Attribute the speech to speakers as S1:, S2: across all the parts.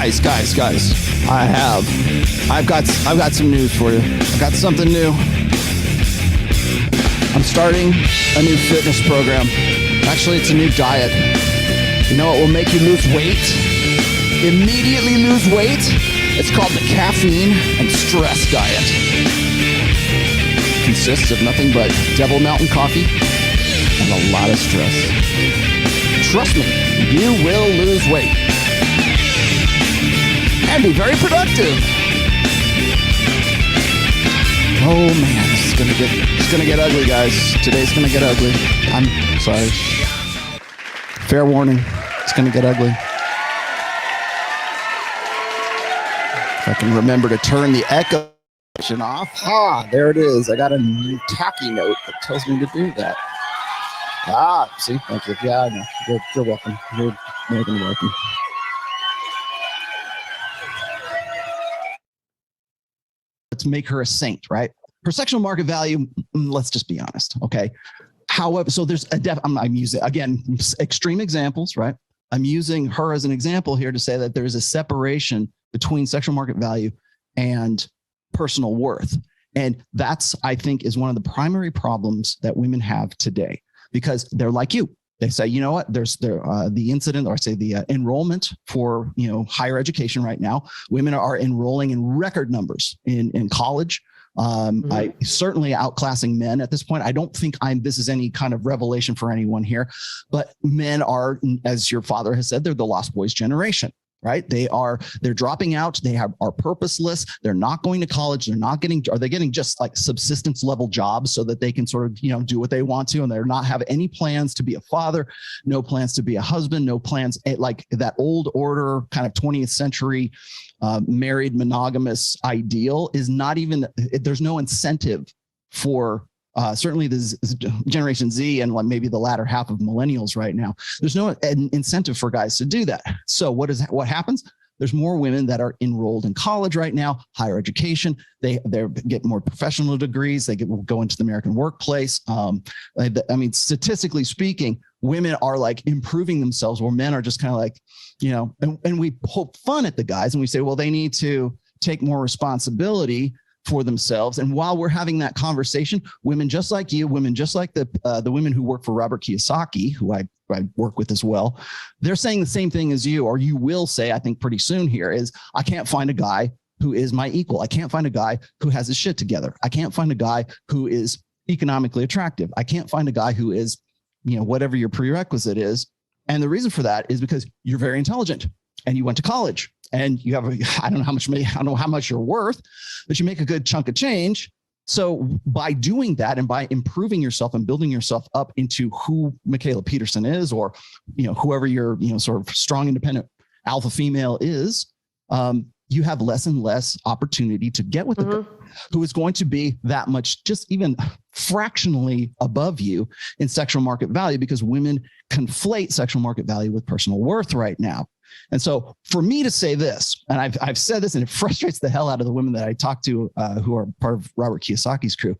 S1: Guys, I've got some news for you. I've got something new. I'm starting a new fitness program. Actually, it's a new diet. You know what will make you lose weight? Immediately lose weight? It's called the caffeine and stress diet. It consists of nothing but Devil Mountain coffee and a lot of stress. Trust me, you will lose weight. And be very productive. Oh man, it's gonna get ugly, guys. Today's gonna get ugly. I'm sorry. Fair warning, it's gonna get ugly. If I can remember to turn the echo off. There it is. I got a tacky note that tells me to do that. See, thank you. Yeah, I know. You're welcome. You're more than welcome. To make her a saint, right? Her sexual market value, let's just be honest, okay? However, so there's I'm using, again, extreme examples, right? I'm using her as an example here to say that there's a separation between sexual market value and personal worth. And that's, I think, is one of the primary problems that women have today, because they're like you. They say, you know what, there's the incident, or I say the enrollment for, higher education right now. Women are enrolling in record numbers in college. I certainly outclassing men at this point. I don't think this is any kind of revelation for anyone here, but men are, as your father has said, they're the lost boys generation. Right? They're dropping out. They are purposeless. They're not going to college. Are they getting just like subsistence level jobs so that they can sort of, do what they want to, and they're not have any plans to be a father, no plans to be a husband, no plans, like that old order kind of 20th century married monogamous ideal is not even, there's no incentive for certainly this Generation Z and maybe the latter half of millennials right now. There's no incentive for guys to do that. So what happens? There's more women that are enrolled in college right now, higher education. They get more professional degrees. They go into the American workplace. Statistically speaking, women are like improving themselves, where men are just kind of like, and we poke fun at the guys and we say, well, they need to take more responsibility for themselves. And while we're having that conversation, women just like you, women just like the women who work for Robert Kiyosaki, who I work with as well, they're saying the same thing as you, or you will say, I think pretty soon here, is I can't find a guy who is my equal. I can't find a guy who has his shit together. I can't find a guy who is economically attractive. I can't find a guy who is, whatever your prerequisite is. And the reason for that is because you're very intelligent and you went to college. And you have, I don't know how much you're worth, but you make a good chunk of change. So by doing that and by improving yourself and building yourself up into who Mikhaila Peterson is, or, whoever your, sort of strong, independent alpha female is, you have less and less opportunity to get with a guy who is going to be that much, just even fractionally above you in sexual market value, because women conflate sexual market value with personal worth right now. And so for me to say this, and I've said this, and it frustrates the hell out of the women that I talk to who are part of Robert Kiyosaki's crew.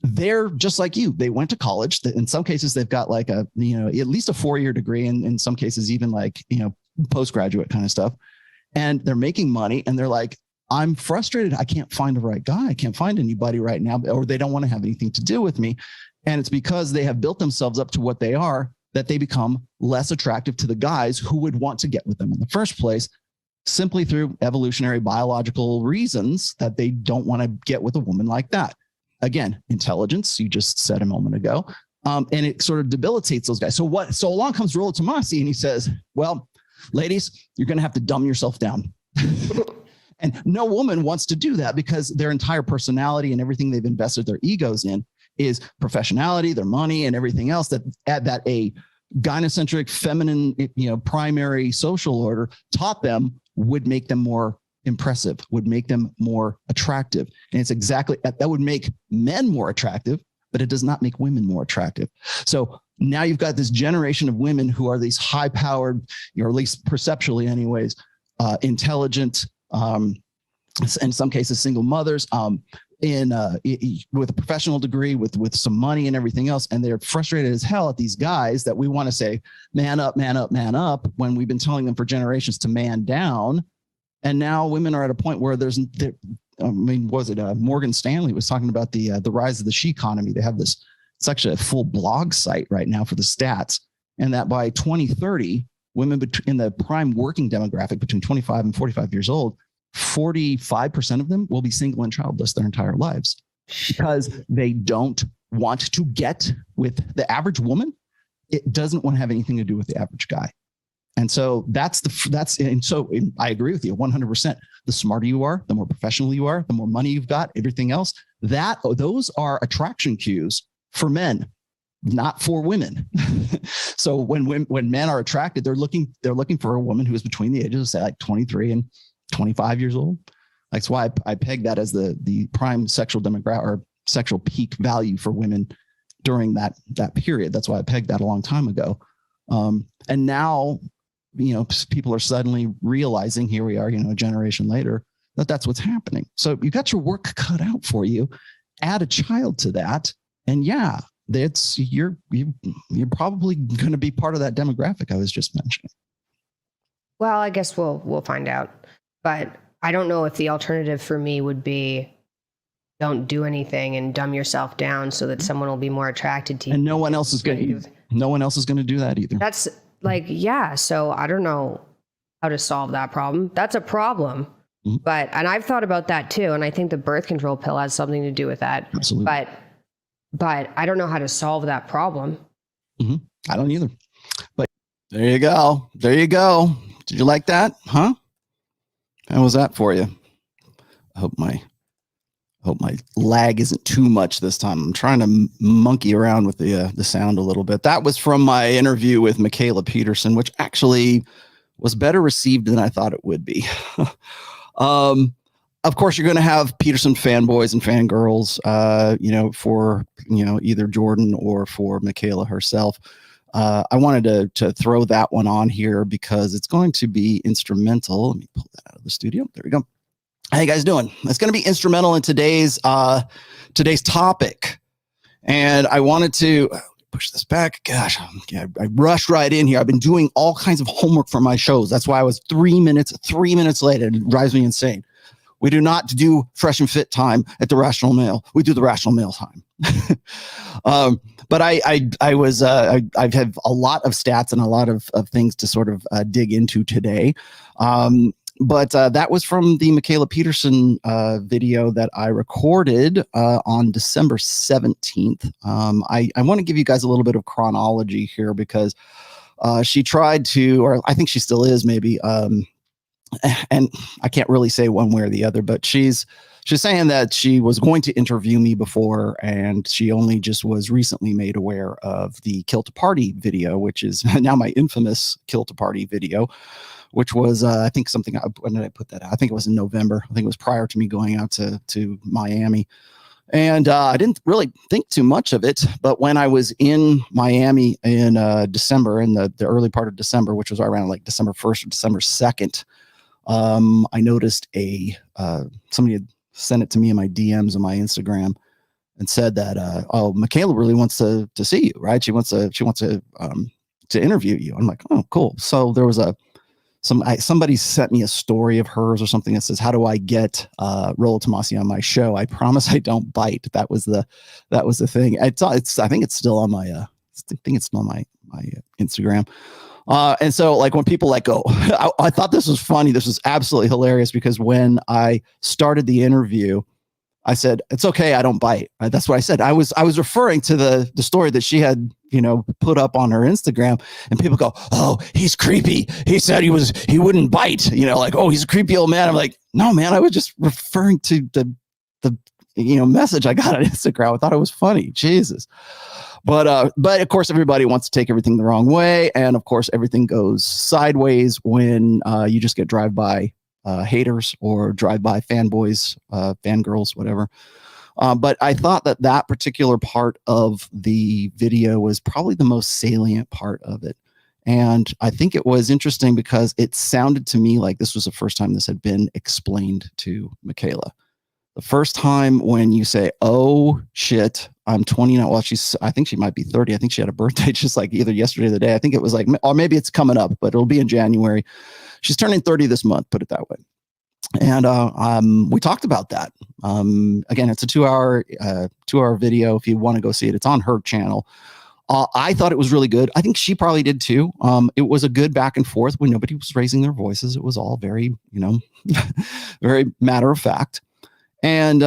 S1: They're just like you. They went to college. In some cases, they've got like at least a 4-year degree, and in some cases, even like, postgraduate kind of stuff. And they're making money, and they're like, I'm frustrated. I can't find the right guy. I can't find anybody right now, or they don't want to have anything to do with me. And it's because they have built themselves up to what they are, that they become less attractive to the guys who would want to get with them in the first place, simply through evolutionary biological reasons that they don't want to get with a woman like that. Again, intelligence, you just said a moment ago, and it sort of debilitates those guys. So along comes Rollo Tomassi, and he says, well, ladies, you're going to have to dumb yourself down. And no woman wants to do that, because their entire personality and everything they've invested their egos in is professionality, their money, and everything else that a gynocentric, feminine, primary social order taught them would make them more impressive, would make them more attractive. And it's exactly that would make men more attractive, but it does not make women more attractive. So now you've got this generation of women who are these high-powered, or at least perceptually anyways, intelligent, in some cases single mothers, with a professional degree, with some money and everything else, and they're frustrated as hell at these guys that we want to say, man up, man up, man up, when we've been telling them for generations to man down. And now women are at a point where was it Morgan Stanley was talking about the rise of the she economy. They have this, it's actually a full blog site right now for the stats. And that by 2030, women in the prime working demographic between 25 and 45 years old, 45% of them will be single and childless their entire lives because they don't want to get with the average woman. It doesn't want to have anything to do with the average guy. And so I agree with you 100%. The smarter you are, the more professional you are, the more money you've got, everything else, those are attraction cues for men, not for women. So when men are attracted, they're looking for a woman who is between the ages of, say, like 23 and 25 years old. That's why I peg that as the prime sexual demographic or sexual peak value for women during that period. That's why I pegged that a long time ago. And now, people are suddenly realizing, here we are, a generation later, that's what's happening. So you got your work cut out for you. Add a child to that, and yeah, you're probably going to be part of that demographic I was just mentioning.
S2: Well, I guess we'll find out, but I don't know if the alternative for me would be don't do anything and dumb yourself down so that someone will be more attracted to you.
S1: And no one else is going to do that either.
S2: That's so I don't know how to solve that problem. That's a problem. Mm-hmm. And I've thought about that too. And I think the birth control pill has something to do with that.
S1: Absolutely.
S2: But I don't know how to solve that problem.
S1: Mm-hmm. I don't either. But there you go. Did you like that? Huh? How was that for you? I hope my lag isn't too much this time. I'm trying to monkey around with the sound a little bit. That was from my interview with Mikhaila Peterson, which actually was better received than I thought it would be. Of course, you're going to have Peterson fanboys and fangirls, for either Jordan or for Mikhaila herself. I wanted to throw that one on here because it's going to be instrumental. Let me pull that out of the studio. There we go. How you guys doing? It's going to be instrumental in today's topic. And I wanted to push this back. Gosh, I rushed right in here. I've been doing all kinds of homework for my shows. That's why I was 3 minutes late. It drives me insane. We do not do fresh and fit time at the Rational Male. We do the Rational Male time. But I have a lot of stats and a lot of things to sort of dig into today. But that was from the Mikhaila Peterson video that I recorded on December 17th. I want to give you guys a little bit of chronology here because she tried to, or I think she still is maybe, and I can't really say one way or the other, but she's saying that she was going to interview me before, and she only just was recently made aware of the Kill to Party video, which is now my infamous Kill to Party video, which was, I think when did I put that out? I think it was in November. I think it was prior to me going out to Miami. And I didn't really think too much of it, but when I was in Miami in December, in the early part of December, which was around like December 1st or December 2nd, I noticed somebody had sent it to me in my DMs on my Instagram and said that, Mikhaila really wants to see you, right? She wants to interview you. I'm like, oh, cool. So there was somebody sent me a story of hers or something that says, how do I get ROLLO TOMASSI on my show? I promise I don't bite. That was the thing. I think it's still on my Instagram. And so like when people go, I thought this was funny. This was absolutely hilarious because when I started the interview, I said, it's okay. I don't bite. Right? That's what I said. I was referring to the story that she had, put up on her Instagram, and people go, oh, he's creepy. He said he wouldn't bite, oh, he's a creepy old man. I'm like, no, man, I was just referring to the message I got on Instagram. I thought it was funny. Jesus. But of course, everybody wants to take everything the wrong way. And of course, everything goes sideways when you just get drive-by haters or drive-by fanboys, fangirls, whatever. But I thought that particular part of the video was probably the most salient part of it. And I think it was interesting because it sounded to me like this was the first time this had been explained to Mikhaila. The first time when you say, oh, shit, I'm 29. Well, I think she might be 30. I think she had a birthday just like either yesterday or the day. I think it was like, or maybe it's coming up, but it'll be in January. She's turning 30 this month, put it that way. And we talked about that. Again, it's a 2-hour video. If you want to go see it, it's on her channel. I thought it was really good. I think she probably did too. It was a good back and forth when nobody was raising their voices. It was all very, very matter of fact. And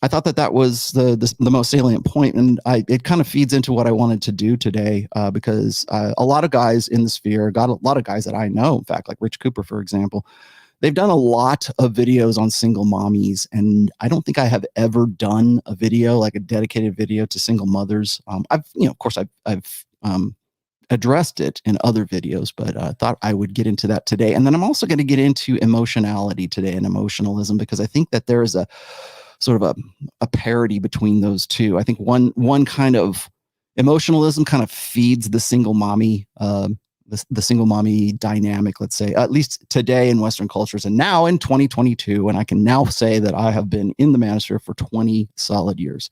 S1: I thought that was the most salient point. And it kind of feeds into what I wanted to do today, because a lot of guys in the sphere, got a lot of guys that I know, in fact, like Rich Cooper, for example, they've done a lot of videos on single mommies, and I don't think I have ever done a video, like a dedicated video to single mothers. Of course, I've addressed it in other videos, but I thought I would get into that today. And then I'm also going to get into emotionality today and emotionalism, because I think that there is a sort of a parity between those two. I think one kind of emotionalism kind of feeds the single mommy, the single mommy dynamic, let's say, at least today in Western cultures, and now in 2022. And I can now say that I have been in the manosphere for 20 solid years.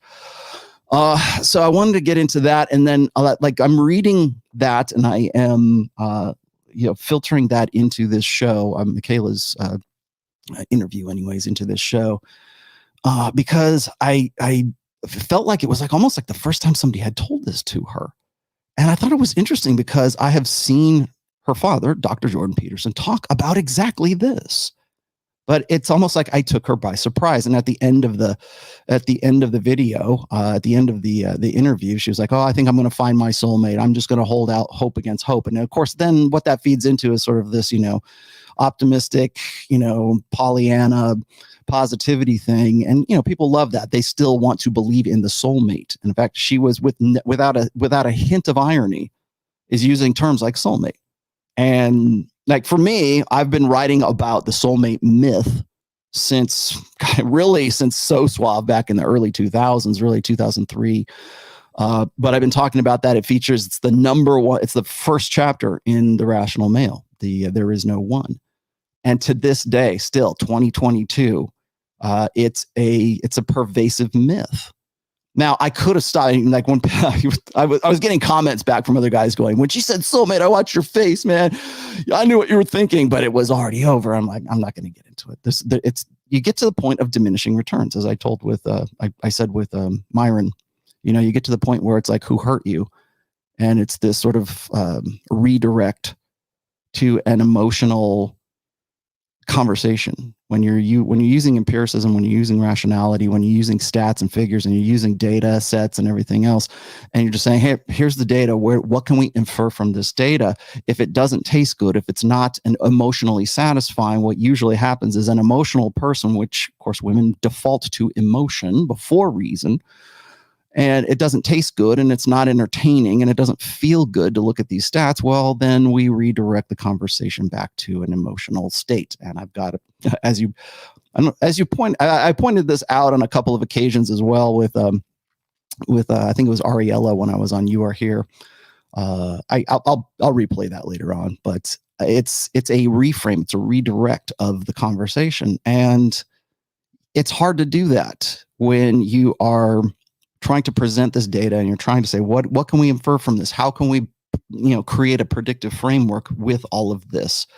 S1: So I wanted to get into that. And then I'm reading that, and I am, filtering that into this show, Mikhaila's interview anyways, into this show, because I felt like it was like almost like the first time somebody had told this to her. And I thought it was interesting because I have seen her father, Dr. Jordan Peterson, talk about exactly this. But it's almost like I took her by surprise. And at the end of the video, at the end of the interview, she was like, "Oh, I think I'm going to find my soulmate. I'm just going to hold out hope against hope." And of course, then what that feeds into is sort of this, optimistic, Pollyanna positivity thing. And, people love that. They still want to believe in the soulmate. And in fact, she was without a hint of irony is using terms like soulmate. And like for me, I've been writing about the soulmate myth since So Suave back in the early 2000s, really 2003. But I've been talking about that. It's the number one. It's the first chapter in The Rational Male, There Is No One. And to this day, still 2022, it's a pervasive myth. Now, I could have stopped, like when I was getting comments back from other guys going, "When she said soulmate, I watched your face, man. I knew what you were thinking, but it was already over." I'm like, I'm not going to get into it. You get to the point of diminishing returns, as I told with, I said with Myron, you get to the point where it's like, who hurt you? And it's this sort of redirect to an emotional conversation. When you're using empiricism, when you're using rationality, when you're using stats and figures, and you're using data sets and everything else, and you're just saying, "Hey, here's the data. What can we infer from this data?" If it doesn't taste good, if it's not emotionally satisfying, what usually happens is an emotional person, which of course women default to emotion before reason, and it doesn't taste good, and it's not entertaining, and it doesn't feel good to look at these stats, well, then we redirect the conversation back to an emotional state. And I've got, as you point, I pointed this out on a couple of occasions as well with I think it was Ariella when I was on You Are Here. I'll replay that later on, but it's a reframe, it's a redirect of the conversation, and it's hard to do that when you are trying to present this data and you're trying to say, what can we infer from this? How can we, create a predictive framework with all of this?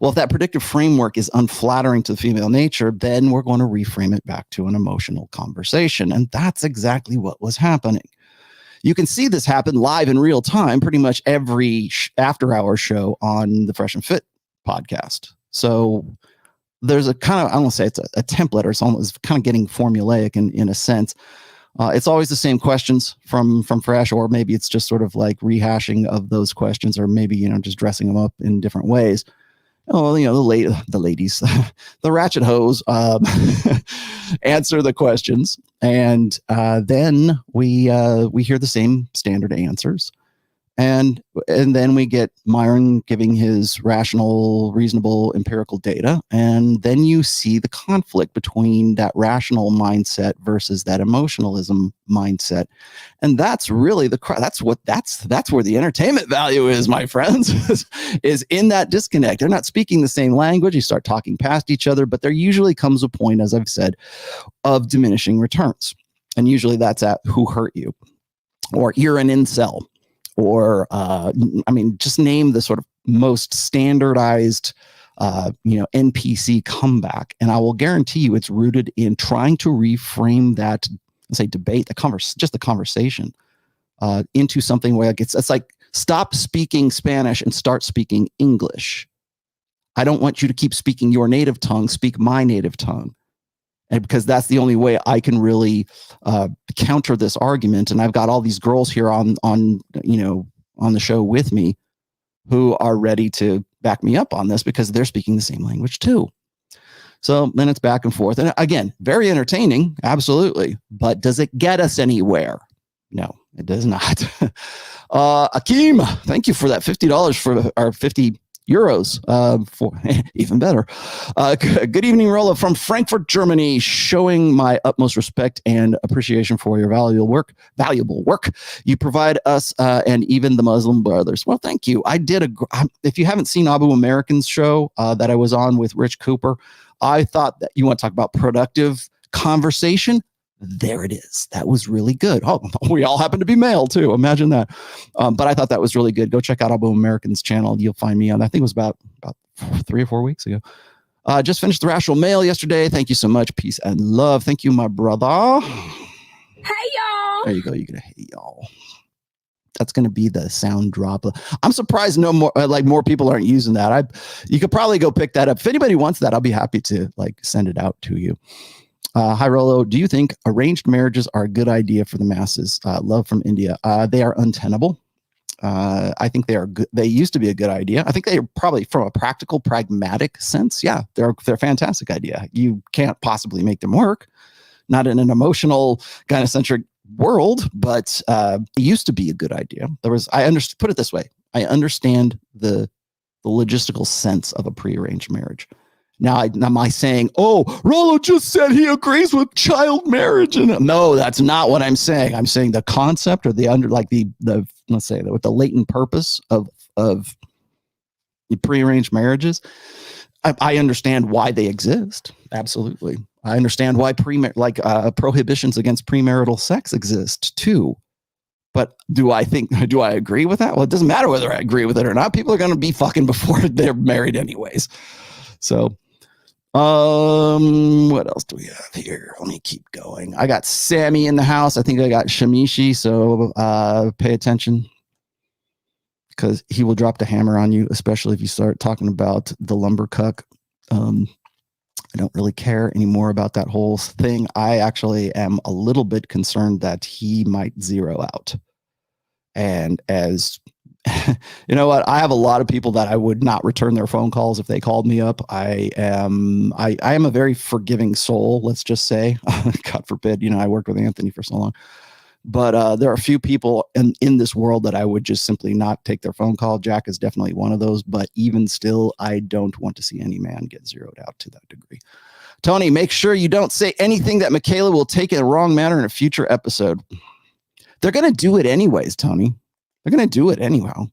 S1: Well, if that predictive framework is unflattering to the female nature, then we're going to reframe it back to an emotional conversation. And that's exactly what was happening. You can see this happen live in real time, pretty much every after-hour show on the Fresh and Fit podcast. So there's a kind of, I don't want to say it's a template, or it's almost kind of getting formulaic in a sense. It's always the same questions from Fresh, or maybe it's just sort of like rehashing of those questions, or maybe, just dressing them up in different ways. Oh, the ladies, the ratchet hoes, answer the questions. And then we hear the same standard answers. And then we get Myron giving his rational, reasonable, empirical data. And then you see the conflict between that rational mindset versus that emotionalism mindset. And that's really that's where the entertainment value is, my friends, is in that disconnect. They're not speaking the same language. You start talking past each other, but there usually comes a point, as I've said, of diminishing returns. And usually that's at who hurt you, or you're an incel. Or, just name the sort of most standardized NPC comeback. And I will guarantee you it's rooted in trying to reframe that, say, debate, just the conversation into something where it's like, stop speaking Spanish and start speaking English. I don't want you to keep speaking your native tongue, speak my native tongue. And because that's the only way I can really counter this argument. And I've got all these girls here on the show with me who are ready to back me up on this because they're speaking the same language too. So then it's back and forth. And again, very entertaining. Absolutely. But does it get us anywhere? No, it does not. Akeem, thank you for that $50 for our 50 euros for even better. Good evening, Rollo from Frankfurt, Germany, showing my utmost respect and appreciation for your valuable work you provide us and even the Muslim brothers. Well, thank you. I did if you haven't seen Abu American's show that I was on with Rich Cooper, I thought that you want to talk about productive conversation. There it is. That was really good. Oh, we all happen to be male too. Imagine that. But I thought that was really good. Go check out Abu American's channel. You'll find me on, I think it was about 3 or 4 weeks ago. Just finished the Rational Mail yesterday. Thank you so much. Peace and love. Thank you, my brother.
S3: Hey, y'all.
S1: There you go. You're going to hey, y'all. That's going to be the sound drop. I'm surprised more people aren't using that. You could probably go pick that up. If anybody wants that, I'll be happy to send it out to you. Hi, Rollo. Do you think arranged marriages are a good idea for the masses? Love from India. They are untenable. I think they are good. They used to be a good idea. I think they are probably, from a practical, pragmatic sense, yeah, they're a fantastic idea. You can't possibly make them work. Not in an emotional, gynocentric world, but it used to be a good idea. Put it this way. I understand the logistical sense of a prearranged marriage. Now, am I saying, oh, Rollo just said he agrees with child marriage? And no, that's not what I'm saying. I'm saying the concept or let's say with the latent purpose of the prearranged marriages. I understand why they exist. Absolutely. I understand why prohibitions against premarital sex exist too. But do I agree with that? Well, it doesn't matter whether I agree with it or not. People are going to be fucking before they're married anyways. So, what else do we have here? Let me keep going. I got Sammy in the house. I think I got Shamishi. So, pay attention because he will drop the hammer on you, especially if you start talking about the lumber cuck. I don't really care anymore about that whole thing. I actually am a little bit concerned that he might zero out. And as you know what, I have a lot of people that I would not return their phone calls if they called me up. I am a very forgiving soul, let's just say. God forbid, I worked with Anthony for so long. But there are a few people in this world that I would just simply not take their phone call. Jack is definitely one of those. But even still, I don't want to see any man get zeroed out to that degree. Tony, make sure you don't say anything that Mikhaila will take in the wrong manner in a future episode. They're going to do it anyways, Tony. They're going to do it anyhow.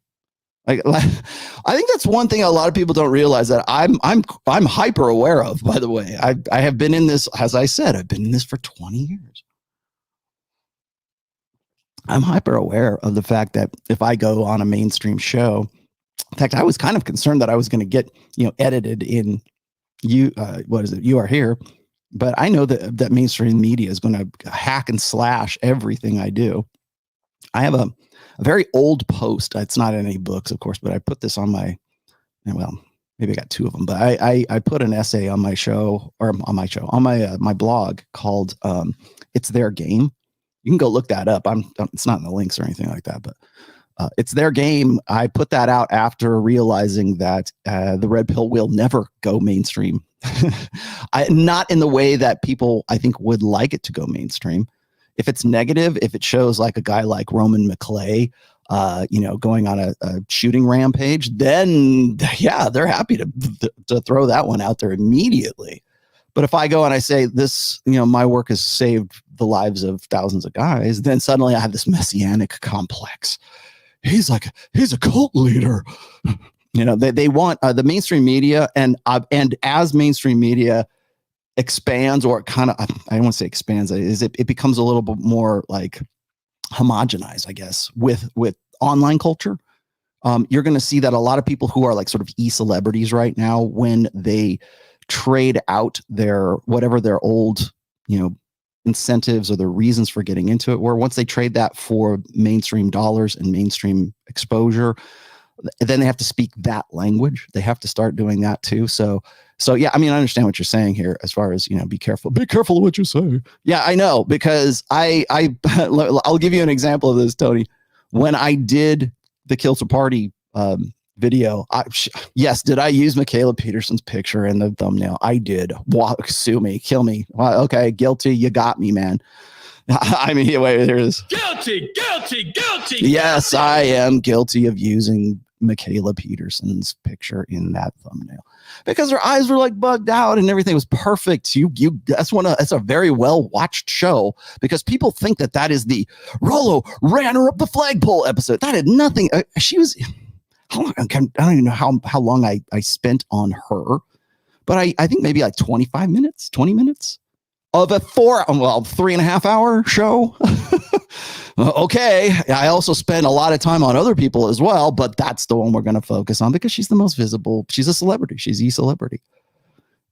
S1: I think that's one thing a lot of people don't realize that I'm hyper aware of, by the way. I have been in this, as I said, I've been in this for 20 years. I'm hyper aware of the fact that if I go on a mainstream show, in fact, I was kind of concerned that I was going to get, edited in You Are Here. But I know that mainstream media is going to hack and slash everything I do. I have a very old post. It's not in any books, of course, but I put this on maybe I got 2 of them, but I put an essay on my show on my blog called It's Their Game. You can go look that up. It's not in the links or anything like that, but It's Their Game. I put that out after realizing that the red pill will never go mainstream. Not in the way that people, I think, would like it to go mainstream. If it's negative, if it shows like a guy like Roman McClay, going on a shooting rampage, then yeah, they're happy to throw that one out there immediately. But if I go and I say this, my work has saved the lives of thousands of guys, then suddenly I have this messianic complex. He's a cult leader. They want the mainstream media, and as mainstream media expands, or kind of, I don't want to say expands, it becomes a little bit more like homogenized, I guess, with online culture. you're going to see that a lot of people who are like sort of e-celebrities right now, when they trade out whatever their old, incentives or the reasons for getting into it were, once they trade that for mainstream dollars and mainstream exposure, then they have to speak that language. They have to start doing that too. So yeah, I mean, I understand what you're saying here as far as, be careful of what you say. Yeah, I know, because I'll give you an example of this, Tony. When I did the Kill to Party video, yes, did I use Mikhaila Peterson's picture in the thumbnail? I did. Sue me, kill me. Okay, guilty. You got me, man. I mean, wait, there it is.
S3: Guilty.
S1: Yes, I am guilty of using Mikhaila Peterson's picture in that thumbnail because her eyes were like bugged out and everything was perfect. That's a very well watched show because people think that is the Rollo ran her up the flagpole episode. That had nothing. She was. I don't even know how long I spent on her, but I think maybe like 20 minutes of a 3.5 hour show. Okay. I also spent a lot of time on other people as well, but that's the one we're going to focus on because she's the most visible. She's a celebrity. She's a celebrity.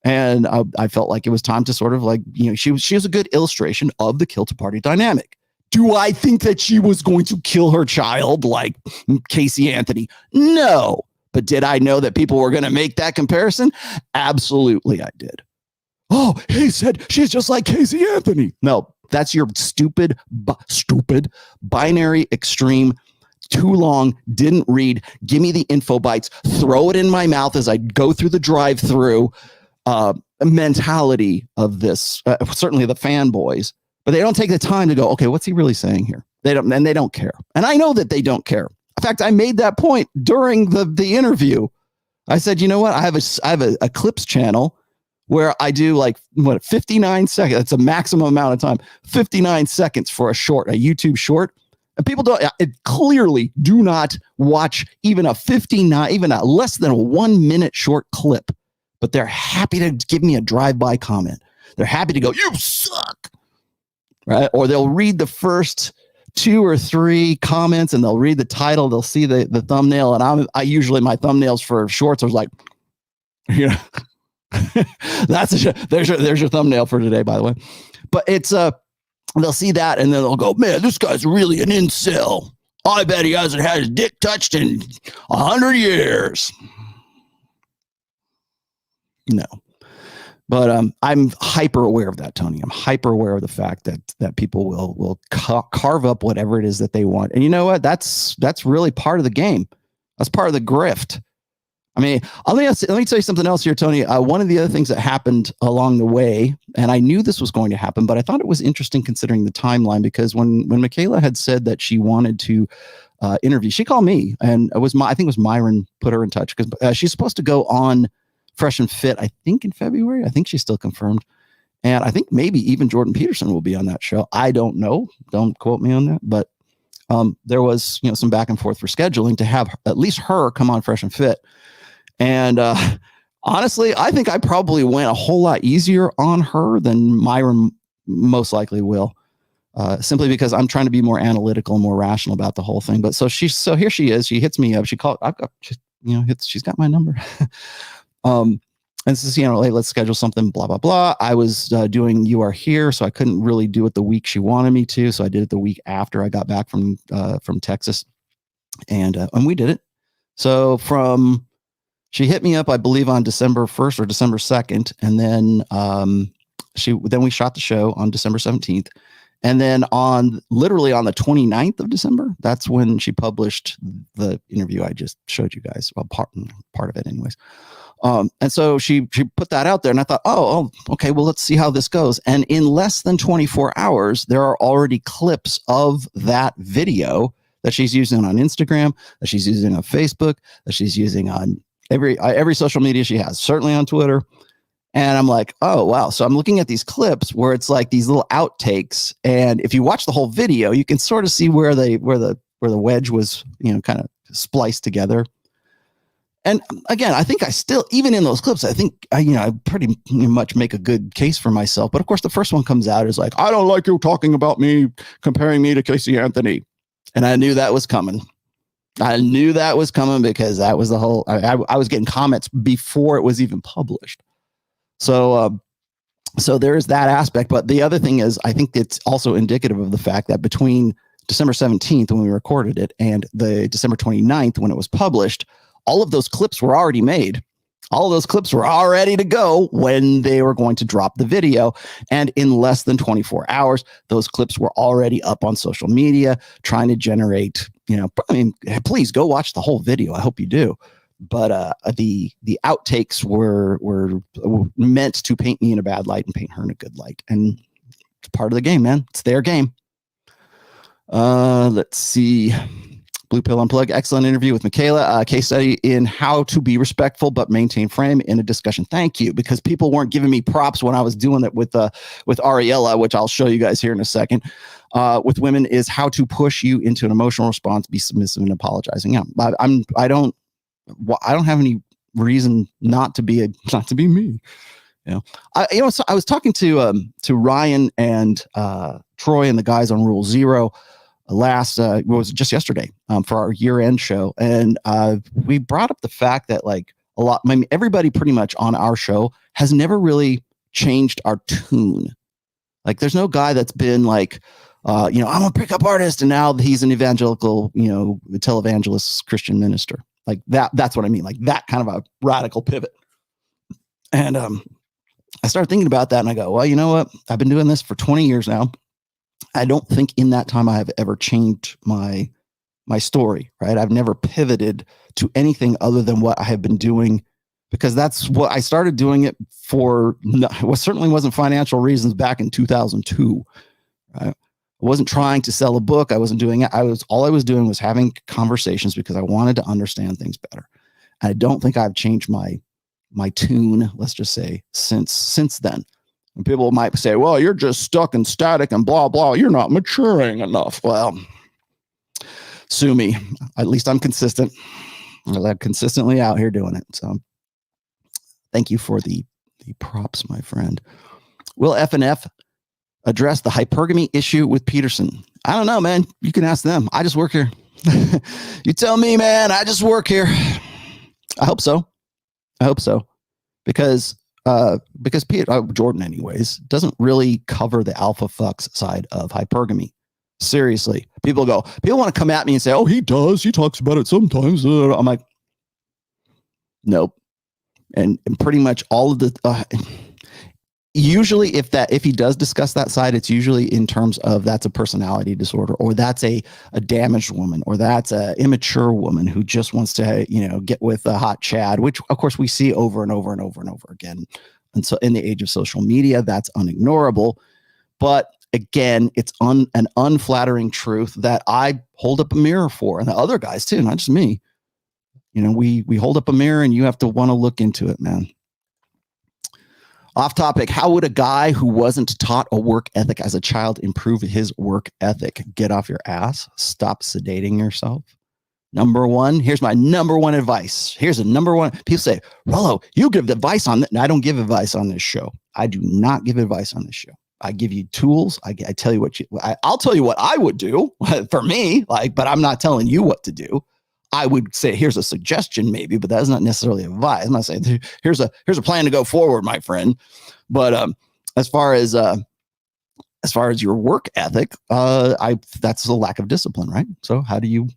S1: And I felt like it was time to sort of like, she was a good illustration of the Kill to Party dynamic. Do I think that she was going to kill her child like Casey Anthony? No. But did I know that people were going to make that comparison? Absolutely, I did. Oh, he said she's just like Casey Anthony. No, that's your stupid binary extreme, too long, didn't read, give me the info bites, throw it in my mouth as I go through the drive-through mentality of this, certainly the fanboys. But they don't take the time to go, okay, what's he really saying here? They don't care. And I know that they don't care. In fact, I made that point during the interview. I said, you know what? I have a clips channel where I do 59 seconds. That's a maximum amount of time. 59 seconds for a YouTube short. And people clearly do not watch even a less than a 1 minute short clip. But they're happy to give me a drive-by comment. They're happy to go, you suck. Right? Or they'll read the first 2 or 3 comments and they'll read the title. They'll see the thumbnail. And I usually, my thumbnails for shorts are like, there's your thumbnail for today, by the way. But it's, they'll see that and then they'll go, man, this guy's really an incel. I bet he hasn't had his dick touched in 100 years. No. But I'm hyper aware of that, Tony. I'm hyper aware of the fact that people will carve up whatever it is that they want. And you know what? That's really part of the game. That's part of the grift. I mean, let me tell you something else here, Tony. One of the other things that happened along the way, and I knew this was going to happen, but I thought it was interesting considering the timeline because when Mikhaila had said that she wanted to interview, she called me, and I think it was Myron put her in touch because she's supposed to go on Fresh and Fit, I think in February. I think she's still confirmed. And I think maybe even Jordan Peterson will be on that show. I don't know. Don't quote me on that. But there was, some back and forth for scheduling to have at least her come on Fresh and Fit. And honestly, I think I probably went a whole lot easier on her than Myron most likely will. Simply because I'm trying to be more analytical and more rational about the whole thing. But so here she is. She hits me up. She called. She's got my number. And says, hey, let's schedule something, blah, blah, blah. I was doing You Are Here, so I couldn't really do it the week she wanted me to. So I did it the week after I got back from Texas. And we did it. So she hit me up, I believe, on December 1st or December 2nd. And then we shot the show on December 17th. And then literally on the 29th of December, that's when she published the interview I just showed you guys. Well, part of it anyways. And so she put that out there and I thought, oh, okay, well, let's see how this goes. And in less than 24 hours, there are already clips of that video that she's using on Instagram, that she's using on Facebook, that she's using on every social media she has, certainly on Twitter. And I'm like, oh, wow. So I'm looking at these clips where it's like these little outtakes. And if you watch the whole video, you can sort of see where the wedge was, kind of spliced together. And again, I think I still, even in those clips, I think, I pretty much make a good case for myself. But of course, the first one comes out is like, I don't like you talking about me, comparing me to Casey Anthony. And I knew that was coming. I knew that was coming because that was the whole, I was getting comments before it was even published. So there's that aspect. But the other thing is, I think it's also indicative of the fact that between December 17th, when we recorded it, and the December 29th, when it was published, all of those clips were already made. All of those clips were all ready to go when they were going to drop the video. And in less than 24 hours, those clips were already up on social media, trying to generate, I mean, please go watch the whole video. I hope you do. But the outtakes were meant to paint me in a bad light and paint her in a good light. And it's part of the game, man. It's their game. Let's see. Blue Pill Unplugged, excellent interview with Mikhaila. Case study in how to be respectful but maintain frame in a discussion. Thank you, because people weren't giving me props when I was doing it with Ariella, which I'll show you guys here in a second. With women is how to push you into an emotional response, be submissive and apologizing. Yeah, I don't have any reason not to be me. So I was talking to Ryan and Troy and the guys on Rule Zero was just yesterday for our year-end show, and we brought up the fact that everybody pretty much on our show has never really changed our tune. Like, there's no guy that's been like, I'm a pickup artist, and now he's an evangelical, televangelist Christian minister. Like that's what I mean. Like that kind of a radical pivot. And I started thinking about that, and I go, well, you know what? I've been doing this for 20 years now. I don't think in that time I have ever changed my story, right? I've never pivoted to anything other than what I have been doing, because that's what I started doing it for. It certainly wasn't financial reasons back in 2002. Right? I wasn't trying to sell a book. I wasn't doing it. All I was doing was having conversations because I wanted to understand things better. And I don't think I've changed my tune, let's just say, since then. And people might say, well, you're just stuck and static and blah, blah. You're not maturing enough. Well, sue me. At least I'm consistent. I'm consistently out here doing it. So thank you for the props, my friend. Will F&F address the hypergamy issue with Peterson? I don't know, man. You can ask them. I just work here. You tell me, man. I just work here. I hope so. Because Peter Jordan, anyways, doesn't really cover the alpha fucks side of hypergamy. Seriously, people want to come at me and say, "Oh, he does. He talks about it sometimes." I'm like, nope. And pretty much all of the usually, if he does discuss that side, it's usually in terms of that's a personality disorder, or that's a damaged woman, or that's a immature woman who just wants to, get with a hot Chad, which of course we see over and over and over and over again. And so in the age of social media, that's unignorable. But again, it's an unflattering truth that I hold up a mirror for, and the other guys too, not just me. We hold up a mirror, and you have to want to look into it, man. Off topic, how would a guy who wasn't taught a work ethic as a child improve his work ethic? Get off your ass. Stop sedating yourself. Number one, here's my number one advice. Here's a number one. People say, Rollo, you give advice on that. And I don't give advice on this show. I do not give advice on this show. I give you tools. I tell you I'll tell you what I would do for me, but I'm not telling you what to do. I would say, here's a suggestion maybe, but that's not necessarily advice. I'm not saying here's a plan to go forward, my friend. But as far as your work ethic, that's a lack of discipline, right? So how do you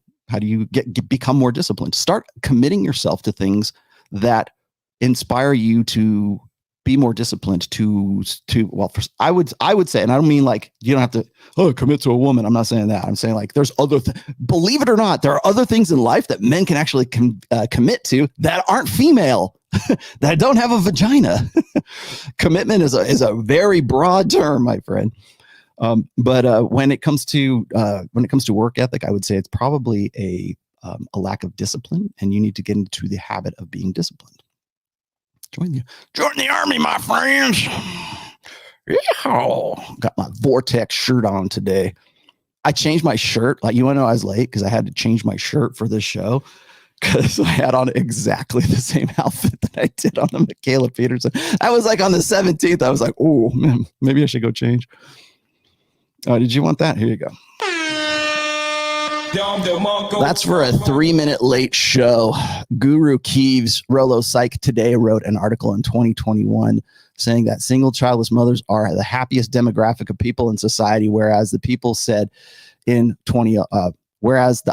S1: become more disciplined? Start committing yourself to things that inspire you to be more disciplined first, I would say, and I don't mean like you don't have to commit to a woman. I'm not saying that. I'm saying like there's other believe it or not, there are other things in life that men can actually commit to that aren't female, that don't have a vagina. Commitment is a very broad term, my friend. But when it comes to work ethic, I would say it's probably a lack of discipline, and you need to get into the habit of being disciplined. Join the army, my friends. Yeah. Got my Vortex shirt on today. I changed my shirt. Like, you want to know I was late because I had to change my shirt for this show because I had on exactly the same outfit that I did on the Mikhaila Peterson. I was like on the 17th. I was like, oh, man, maybe I should go change. Did you want that? Here you go. That's for a 3-minute late show. Guru Keeves, Rollo Psych Today, wrote an article in 2021 saying that single childless mothers are the happiest demographic of people in society, whereas the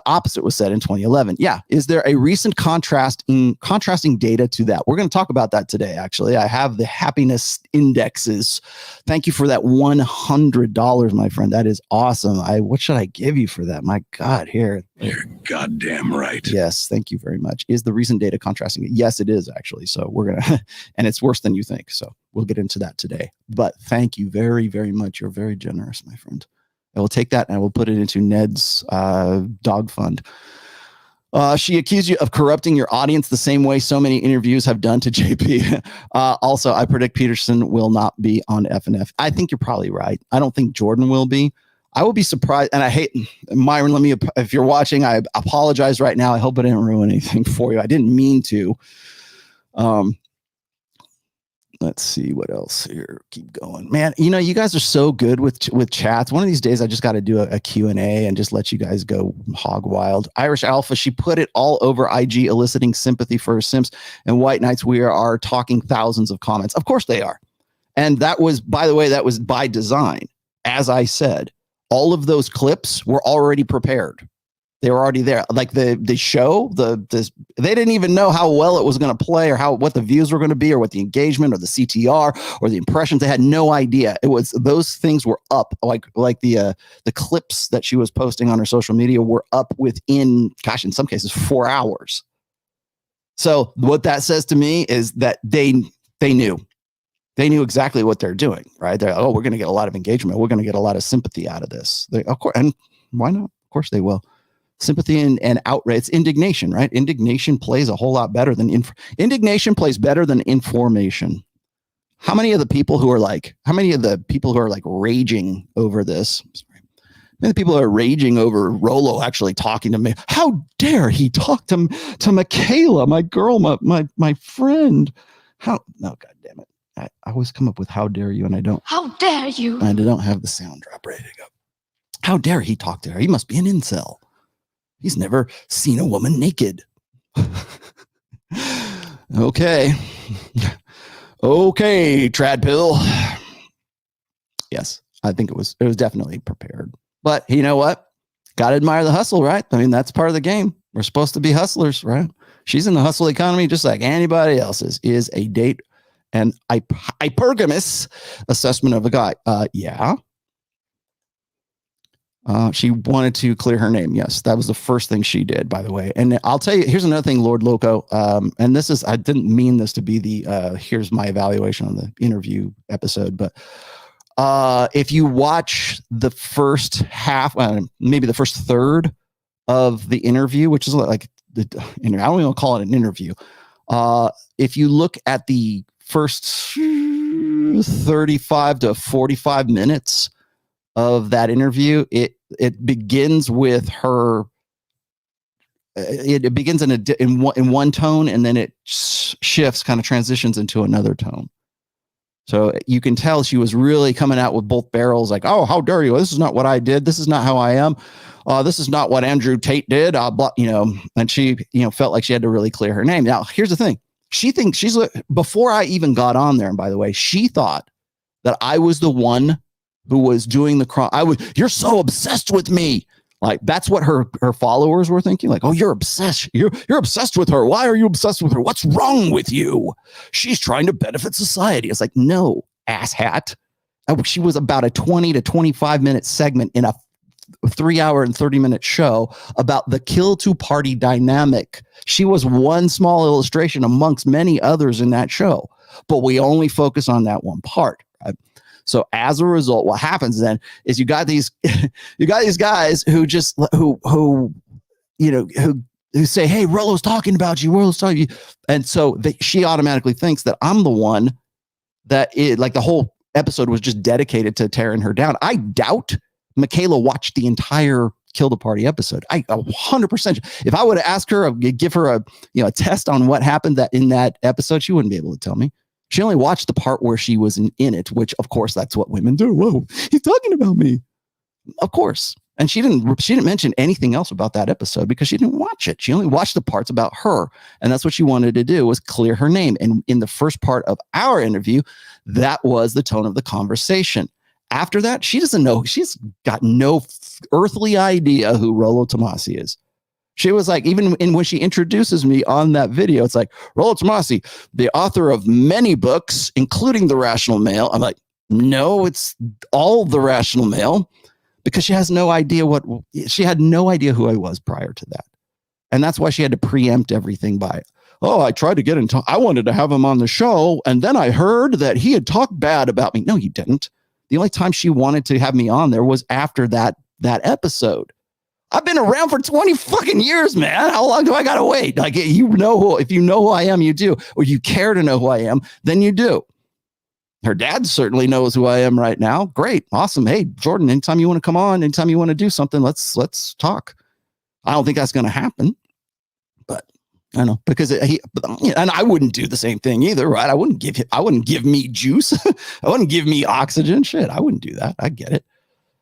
S1: opposite was said in 2011. Yeah. Is there a recent contrasting data to that? We're going to talk about that today. Actually, I have the happiness indexes. Thank you for that $100, my friend. That is awesome. What should I give you for that? My God, here.
S4: You're goddamn right.
S1: Yes. Thank you very much. Is the recent data contrasting it? Yes, it is actually. So we're going to, and it's worse than you think. So we'll get into that today, but thank you very, very much. You're very generous, my friend. I will take that and I will put it into Ned's dog fund. She accused you of corrupting your audience the same way so many interviews have done to JP. Also, I predict Peterson will not be on FNF. I think you're probably right. I don't think Jordan will be. I will be surprised. And I hate, Myron, if you're watching, I apologize right now. I hope I didn't ruin anything for you. I didn't mean to. Let's see what else here. Keep going, man. You guys are so good with chats. One of these days, I just got to do a Q&A and just let you guys go hog wild. Irish Alpha, she put it all over IG, eliciting sympathy for her simps. And White Knights, we are talking thousands of comments. Of course they are. And that was, by the way, that was by design. As I said, all of those clips were already prepared. They were already there. Like the show, they didn't even know how well it was going to play or what the views were going to be or what the engagement or the CTR or the impressions. They had no idea. It was, those things were up like the clips that she was posting on her social media were up within, gosh, in some cases 4 hours. So what that says to me is that they knew exactly what they're doing, right? They're like, oh, we're going to get a lot of engagement. We're going to get a lot of sympathy out of this. Of course, and why not? Of course they will. Sympathy and outrage. It's indignation, right? Indignation plays a whole lot better than indignation plays better than information. How many of the people who are like raging over this? Many people are raging over Rollo actually talking to me. How dare he talk to Mikhaila, my girl, my friend? No, God damn it. I always come up with how dare you, and I don't.
S3: How dare you?
S1: I don't have the sound drop ready to go. How dare he talk to her? He must be an incel. He's never seen a woman naked. Okay. Okay, Tradpill. Yes, I think it was definitely prepared. But you know what? Got to admire the hustle, right? I mean, that's part of the game. We're supposed to be hustlers, right? She's in the hustle economy just like anybody else's. Is a date and hypergamous assessment of a guy. Yeah. She wanted to clear her name. Yes, that was the first thing she did, by the way. And I'll tell you, here's another thing, Lord Loco. And this is, I didn't mean this to be the, here's my evaluation on the interview episode, but if you watch the first half, maybe the first third of the interview, which is like, I don't even call it an interview. If you look at the first 35 to 45 minutes of that interview, it begins with her. It begins in one tone, and then it shifts, kind of transitions into another tone. So you can tell she was really coming out with both barrels, like, "Oh, how dare you? This is not what I did. This is not how I am. This is not what Andrew Tate did." And she, felt like she had to really clear her name. Now, here's the thing: she thinks before I even got on there, and by the way, she thought that I was the one who was doing the crime. You're so obsessed with me. Like, that's what her followers were thinking. Like, oh, you're obsessed. You're obsessed with her. Why are you obsessed with her? What's wrong with you? She's trying to benefit society. It's like, no, asshat. She was about a 20 to 25 minute segment in a 3 hour and 30-minute show about the kill to party dynamic. She was one small illustration amongst many others in that show, but we only focus on that one part. Right? So as a result, what happens then is you got these guys who just who say, "Hey, Rollo's talking about you. Rollo's talking about you," and so she automatically thinks that I'm the one that like the whole episode was just dedicated to tearing her down. I doubt Mikhaila watched the entire Kill the Party episode. 100%. If I would have asked her, give her a test on what happened in that episode, she wouldn't be able to tell me. She only watched the part where she was in it, which, of course, that's what women do. Whoa, he's talking about me. Of course. And she didn't mention anything else about that episode because she didn't watch it. She only watched the parts about her. And that's what she wanted to do, was clear her name. And in the first part of our interview, that was the tone of the conversation. After that, she doesn't know. She's got no earthly idea who Rollo Tomassi is. She was like, even when she introduces me on that video, it's like, Rollo Tomassi, the author of many books, including The Rational Male. I'm like, no, it's all The Rational Male. Because she had no idea who I was prior to that. And that's why she had to preempt everything by, oh, I tried to get into, I wanted to have him on the show. And then I heard that he had talked bad about me. No, he didn't. The only time she wanted to have me on there was after that episode. I've been around for 20 fucking years, man. How long do I got to wait? Like, if you know who I am, you do, or you care to know who I am, then you do. Her dad certainly knows who I am right now. Great. Awesome. Hey, Jordan, anytime you want to come on, anytime you want to do something, let's talk. I don't think that's going to happen, but I know, because and I wouldn't do the same thing either, right? I wouldn't give me juice. I wouldn't give me oxygen. Shit. I wouldn't do that. I get it.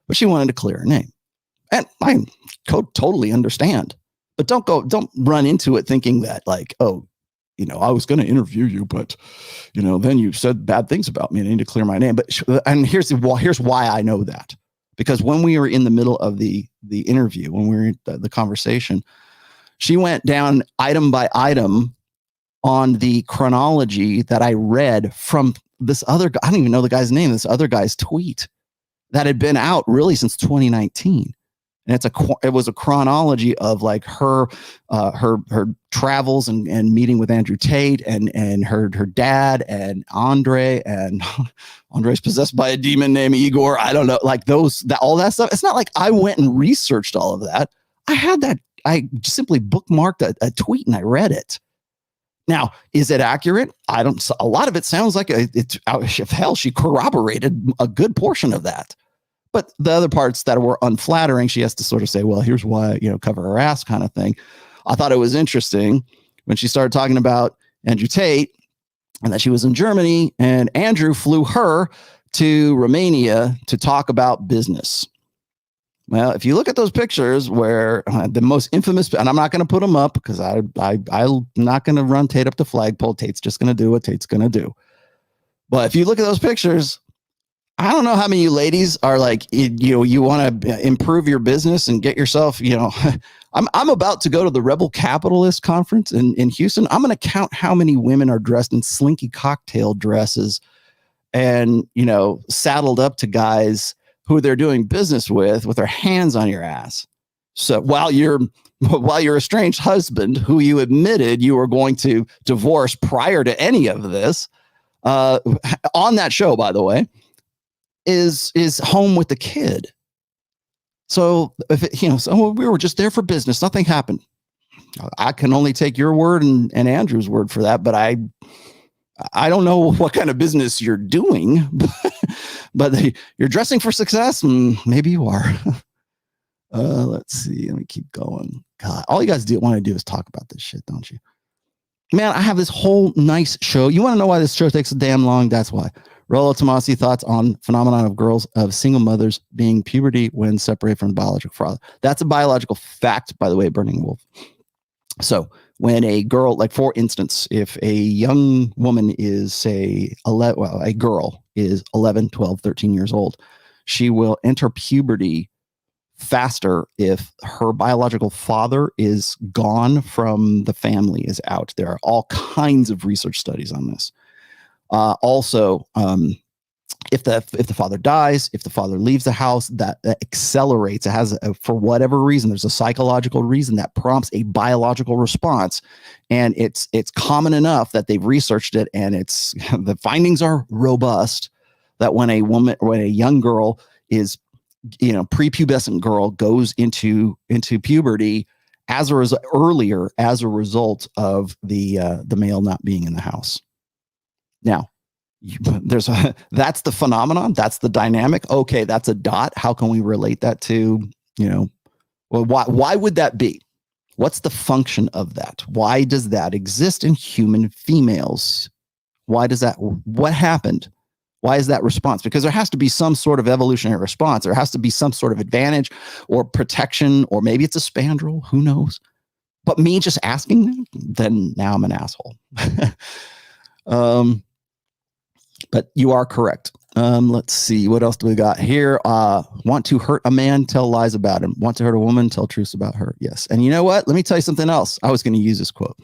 S1: But she wanted to clear her name. And I totally understand, but don't run into it thinking that like, oh, I was going to interview you, but, then you said bad things about me and I need to clear my name. And here's why I know that. Because when we were in the middle of the interview, when we were in the conversation, she went down item by item on the chronology that I read from this other guy. I don't even know the guy's name, this other guy's tweet that had been out really since 2019. And it was a chronology of like her travels and meeting with Andrew Tate and her dad and Andrey, and Andrey's possessed by a demon named Igor. I don't know, like all that stuff. It's not like I went and researched all of that. I simply bookmarked a tweet and I read it. Now, is it accurate? A lot of it sounds like she corroborated a good portion of that. But the other parts that were unflattering, she has to sort of say, well, here's why, cover her ass kind of thing. I thought it was interesting when she started talking about Andrew Tate and that she was in Germany and Andrew flew her to Romania to talk about business. Well, if you look at those pictures where the most infamous, and I'm not going to put them up because I'm not going to run Tate up the flagpole. Tate's just going to do what Tate's going to do. But if you look at those pictures, I don't know how many of you ladies are like, you want to improve your business and get yourself, I'm about to go to the Rebel Capitalist conference in Houston. I'm going to count how many women are dressed in slinky cocktail dresses and, saddled up to guys who they're doing business with their hands on your ass. So while your estranged husband, who you admitted you were going to divorce prior to any of this, on that show, by the way, is home with the kid. So so we were just there for business. Nothing happened. I can only take your word and Andrew's word for that, but I don't know what kind of business you're doing, but you're dressing for success. Maybe you are. Let's see. Let me keep going. God, all you guys want to do is talk about this shit, don't you? Man, I have this whole nice show. You want to know why this show takes so damn long? That's why. Rollo Tomassi thoughts on phenomenon of single mothers being puberty when separated from the biological father. That's a biological fact, by the way, Burning Wolf. So when a girl, like for instance, if a young woman is say a girl is 11, 12, 13 years old, she will enter puberty faster if her biological father is gone from the family, is out. There are all kinds of research studies on this. Also, if the father dies, if the father leaves the house, that accelerates. It has, for whatever reason, there's a psychological reason that prompts a biological response, and it's common enough that they've researched it, and the findings are robust. That when a young girl is, prepubescent girl goes into puberty as a result of the male not being in the house. Now, that's the phenomenon. That's the dynamic. Okay, that's a dot. How can we relate that to, well, why would that be? What's the function of that? Why does that exist in human females? Why does that? What happened? Why is that response? Because there has to be some sort of evolutionary response. There has to be some sort of advantage or protection, or maybe it's a spandrel. Who knows? But me just asking them, then now I'm an asshole. But you are correct. Let's see. What else do we got here? Want to hurt a man, tell lies about him. Want to hurt a woman, tell truths about her. Yes. And you know what? Let me tell you something else. I was going to use this quote.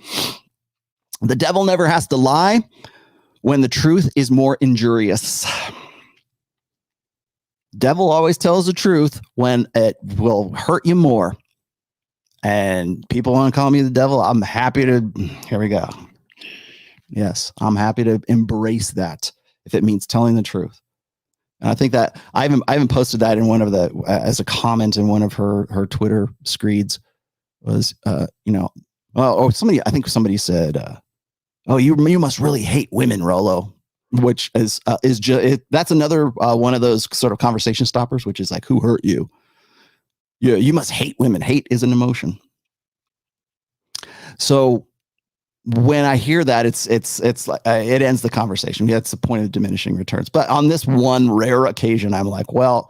S1: The devil never has to lie when the truth is more injurious. Devil always tells the truth when it will hurt you more. And people want to call me the devil. I'm happy to, here we go. Yes, I'm happy to embrace that if it means telling the truth. And I think that I even posted that in one of the, as a comment in one of her Twitter screeds was, somebody, I think somebody said, oh, you must really hate women, Rollo, which is that's another one of those sort of conversation stoppers, which is like, who hurt you? Yeah, you must hate women. Hate is an emotion. So when I hear that, it's like it ends the conversation. That's the point of diminishing returns. But on this one rare occasion, I'm like, well,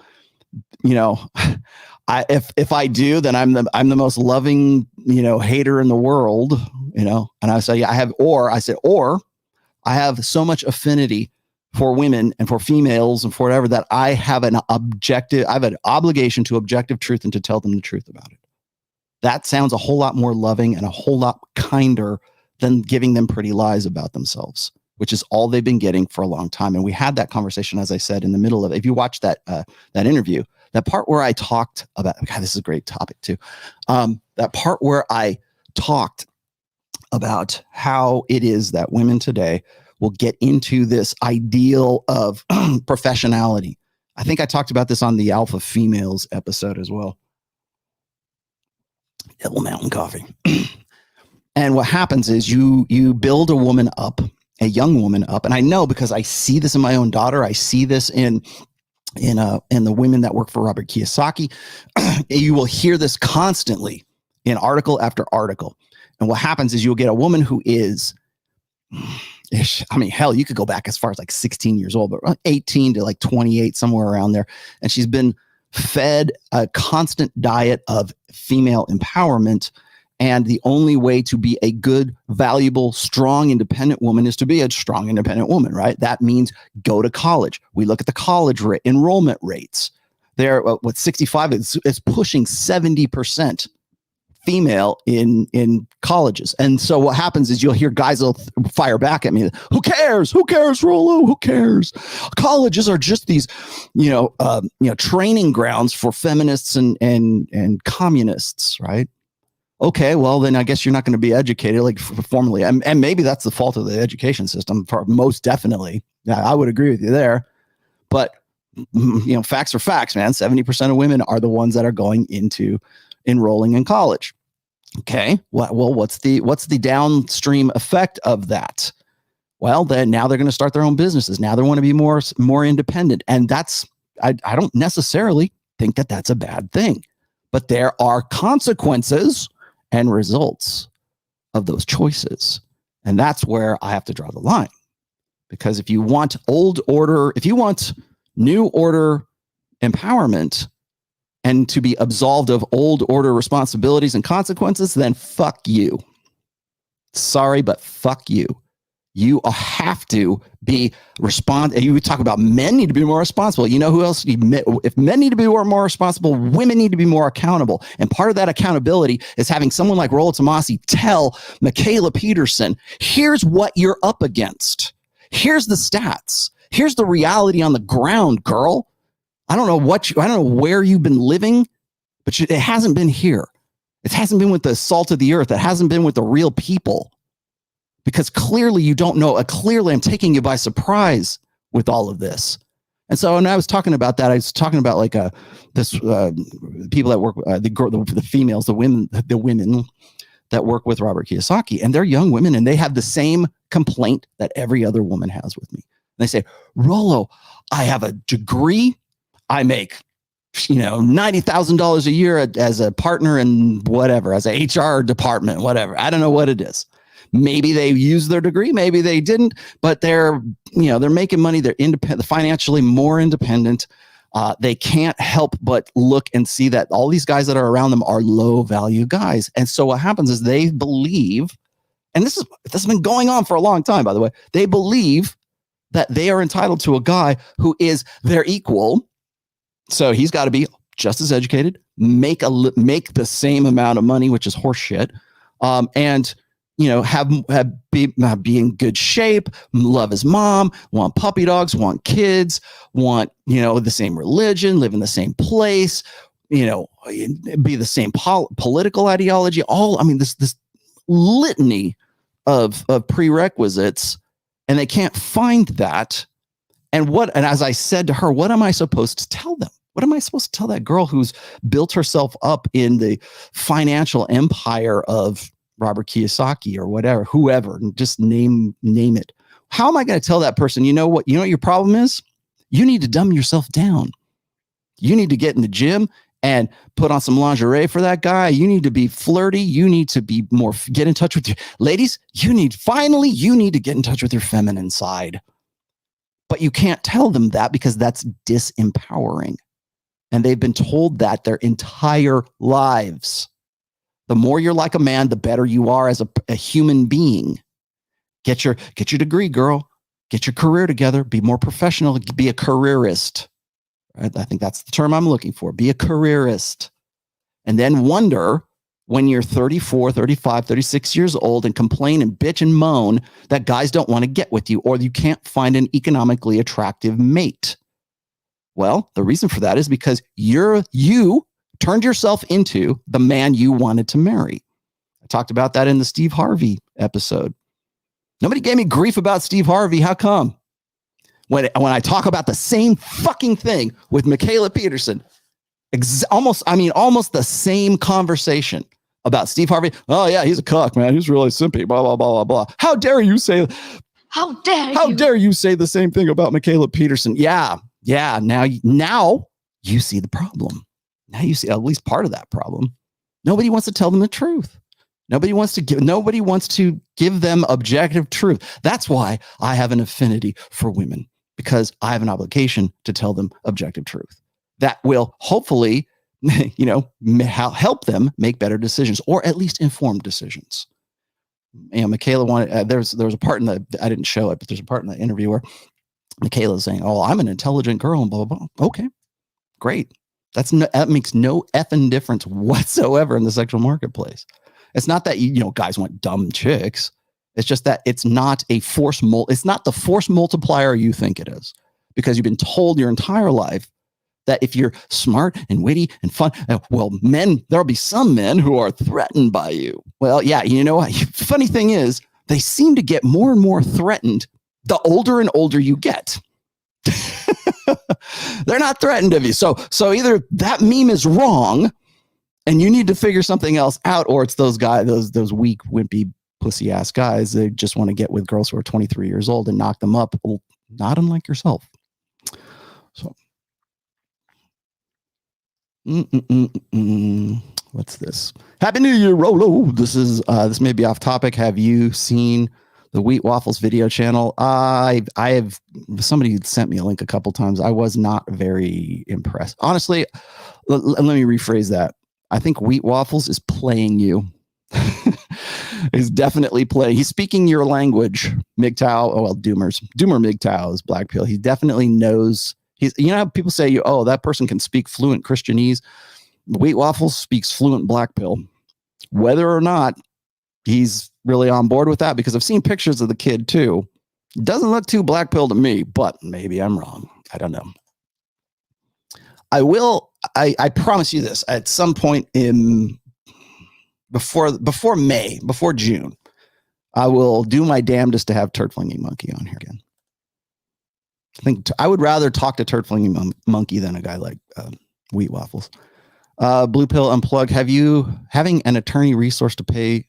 S1: if I do, then I'm the most loving, hater in the world, And I say, yeah, I have so much affinity for women and for females and for whatever that I have an obligation to objective truth and to tell them the truth about it. That sounds a whole lot more loving and a whole lot kinder than giving them pretty lies about themselves, which is all they've been getting for a long time. And we had that conversation, as I said, in the middle of it. If you watch that interview, that part where I talked about, God, this is a great topic too. That part where I talked about how it is that women today will get into this ideal of professionality. I think I talked about this on the Alpha Females episode as well. Devil Mountain Coffee. And what happens is you build a woman up, a young woman up. And I know because I see this in my own daughter. I see this in the women that work for Robert Kiyosaki. You will hear this constantly in article after article. And what happens is you'll get a woman who is, I mean, hell, you could go back as far as like 16 years old, but 18 to like 28, somewhere around there. And she's been fed a constant diet of female empowerment. And the only way to be a good, valuable, strong, independent woman is to be a strong, independent woman, right? That means go to college. We look at the college enrollment rates. They're 65, it's pushing 70% female in colleges. And so what happens is you'll hear guys will fire back at me. Who cares? Who cares, Rollo? Who cares? Colleges are just these, training grounds for feminists and communists, right? Okay, well, then I guess you're not going to be educated like formally. And maybe that's the fault of the education system, for most definitely. Yeah, I would agree with you there. But, facts are facts, man. 70% of women are the ones that are going into enrolling in college. Okay, well, what's the downstream effect of that? Well, then now they're going to start their own businesses. Now they want to be more independent. And that's, I don't necessarily think that that's a bad thing. But there are consequences and results of those choices. And that's where I have to draw the line. Because if you want old order, if you want new order empowerment and to be absolved of old order responsibilities and consequences, then fuck you. Sorry, but fuck you. You have to be You talk about men need to be more responsible. You know who else? If men need to be more responsible, women need to be more accountable. And part of that accountability is having someone like Rollo Tomassi tell Mikhaila Peterson, here's what you're up against. Here's the stats. Here's the reality on the ground, girl. I don't know where you've been living, but it hasn't been here. It hasn't been with the salt of the earth. It hasn't been with the real people. Because clearly you don't know. Clearly I'm taking you by surprise with all of this. And so when I was talking about that, I was talking about like people that work, the females, the women that work with Robert Kiyosaki, and they're young women, and they have the same complaint that every other woman has with me. And they say, Rollo, I have a degree. I make, $90,000 a year as a partner in whatever, as a HR department, whatever. I don't know what it is. Maybe they used their degree, maybe they didn't, but they're making money. They're independent, financially more independent. They can't help but look and see that all these guys that are around them are low value guys. And so what happens is they believe, and this has been going on for a long time, by the way, they believe that they are entitled to a guy who is their equal. So he's got to be just as educated, make the same amount of money, which is horseshit, and be in good shape, love his mom, want puppy dogs, want kids, want the same religion, live in the same place, be the same political ideology. This litany of prerequisites, and they can't find that. And as I said to her, what am I supposed to tell them? What am I supposed to tell that girl who's built herself up in the financial empire of Robert Kiyosaki or whatever, whoever, and just name it? How am I going to tell that person, you know what your problem is? You need to dumb yourself down. You need to get in the gym and put on some lingerie for that guy. You need to be flirty. You need to be more, get in touch with your ladies. You need to get in touch with your feminine side. But you can't tell them that because that's disempowering. And they've been told that their entire lives. The more you're like a man, the better you are as a human being. Get your degree, girl. Get your career together. Be more professional. Be a careerist. Right? I think that's the term I'm looking for. Be a careerist. And then wonder when you're 34, 35, 36 years old and complain and bitch and moan that guys don't want to get with you or you can't find an economically attractive mate. Well, the reason for that is because you turned yourself into the man you wanted to marry. I talked about that in the Steve Harvey episode. Nobody gave me grief about Steve Harvey. How come? When I talk about the same fucking thing with Mikhaila Peterson, almost the same conversation about Steve Harvey. Oh yeah, he's a cuck, man. He's really simpy. Blah blah blah blah blah. How dare you say the same thing about Mikhaila Peterson? Yeah. Now you see the problem. Now you see at least part of that problem. Nobody wants to tell them the truth. Nobody wants to give them objective truth. That's why I have an affinity for women, because I have an obligation to tell them objective truth that will hopefully, help them make better decisions, or at least informed decisions. Mikhaila wanted, there was a part I didn't show it, but there's a part in the interview where Mikhaila is saying, "Oh, I'm an intelligent girl," and blah, blah, blah. Okay, great. That makes no effing difference whatsoever in the sexual marketplace. It's not that guys want dumb chicks. It's just that it's not it's not the force multiplier you think it is, because you've been told your entire life that if you're smart and witty and fun, there'll be some men who are threatened by you. Well, yeah, you know what? Funny thing is, they seem to get more and more threatened the older and older you get. They're not threatened of you. So either that meme is wrong and you need to figure something else out, or it's those guys, those weak, wimpy, pussy ass guys. They just want to get with girls who are 23 years old and knock them up. Well, not unlike yourself. So, what's this? Happy New Year, Rollo. This may be off topic. Have you seen the Wheat Waffles video channel? I have. Somebody sent me a link a couple times. I was not very impressed, honestly. Let me rephrase that. I think Wheat Waffles is playing you. He's definitely playing. He's speaking your language. MGTOW. Doomer MGTOW is black pill. He definitely knows. How people say, that person can speak fluent Christianese. Wheat Waffles speaks fluent black pill. Whether or not he's really on board with that, because I've seen pictures of the kid too. Doesn't look too black pill to me, but maybe I'm wrong. I don't know. I promise you this, at some point before June, I will do my damnedest to have Turd Flinging Monkey on here again. I think I would rather talk to Turd Flinging Monkey than a guy like Wheat Waffles. Blue Pill Unplugged. Having an attorney resource to pay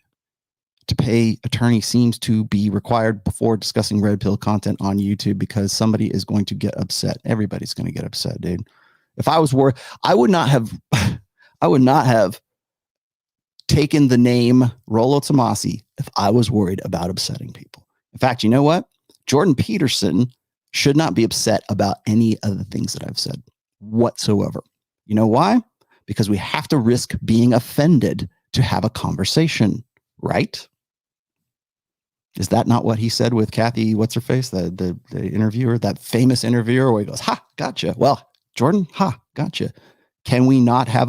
S1: attorney seems to be required before discussing red pill content on YouTube, because somebody is going to get upset. Everybody's going to get upset, dude. If I was I would not have taken the name Rollo Tomassi if I was worried about upsetting people. In fact, you know what? Jordan Peterson should not be upset about any of the things that I've said whatsoever. You know why? Because we have to risk being offended to have a conversation, right? Is that not what he said with Kathy, what's her face, the interviewer, that famous interviewer where he goes, ha, gotcha. Well, Jordan, ha, gotcha. Can we not have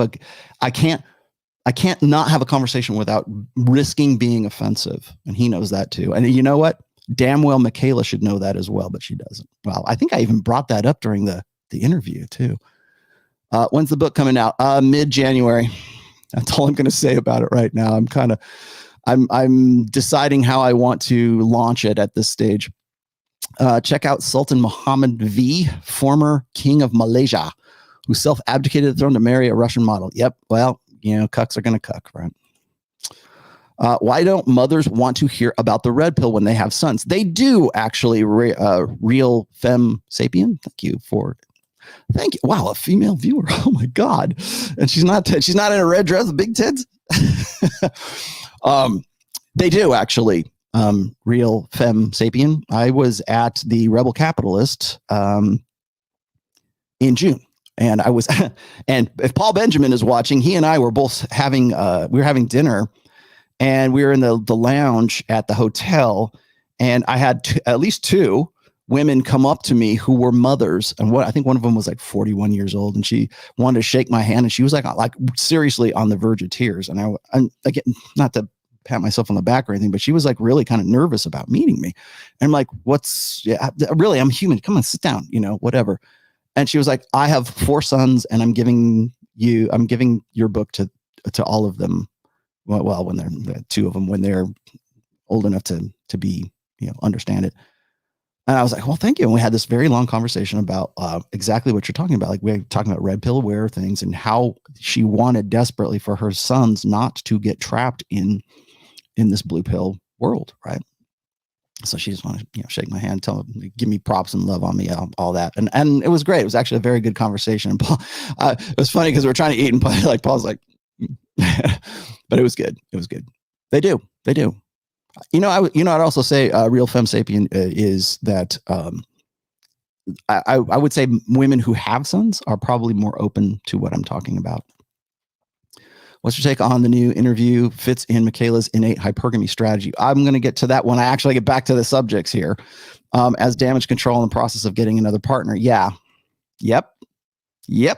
S1: I can't not have a conversation without risking being offensive. And he knows that too. And you know what? Damn well Mikhaila should know that as well, but she doesn't. Well, I think I even brought that up during the interview too. When's the book coming out? Mid-January. That's all I'm going to say about it right now. I'm deciding how I want to launch it at this stage. Check out Sultan Muhammad V, former king of Malaysia, who self-abdicated the throne to marry a Russian model. Yep. Well, cucks are going to cuck, right? Why don't mothers want to hear about the red pill when they have sons? They do actually. Real femme sapien. Thank you. Wow, a female viewer. Oh my God. And she's not in a red dress with big tits. They do actually. Real femme sapien. I was at the Rebel Capitalist in June. And I was, and if Paul Benjamin is watching, he and I were both having, we were having dinner, and we were in the lounge at the hotel, and I had at least two women come up to me who were mothers, and I think one of them was like 41 years old, and she wanted to shake my hand, and she was like seriously on the verge of tears. And I'm again, not to pat myself on the back or anything, but she was like really kind of nervous about meeting me. And I'm like, really, I'm human. Come on, sit down, whatever. And she was like, I have 4 sons, and I'm giving your book to all of them. Well, when they're 2 of them, when they're old enough to be, understand it. And I was like, well, thank you. And we had this very long conversation about exactly what you're talking about. Like, we're talking about red pill aware things and how she wanted desperately for her sons not to get trapped in this blue pill world, right? So she just wanted to, shake my hand, give me props and love on me, all that. And it was great. It was actually a very good conversation. And Paul, it was funny because we were trying to eat, and Paul's like, but it was good. It was good. They do. I'd also say real femme sapien is that I would say women who have sons are probably more open to what I'm talking about. What's your take on the new interview fits in Mikhaila's innate hypergamy strategy? I'm going to get to that when I actually get back to the subjects here. As damage control in the process of getting another partner. Yeah. Yep. You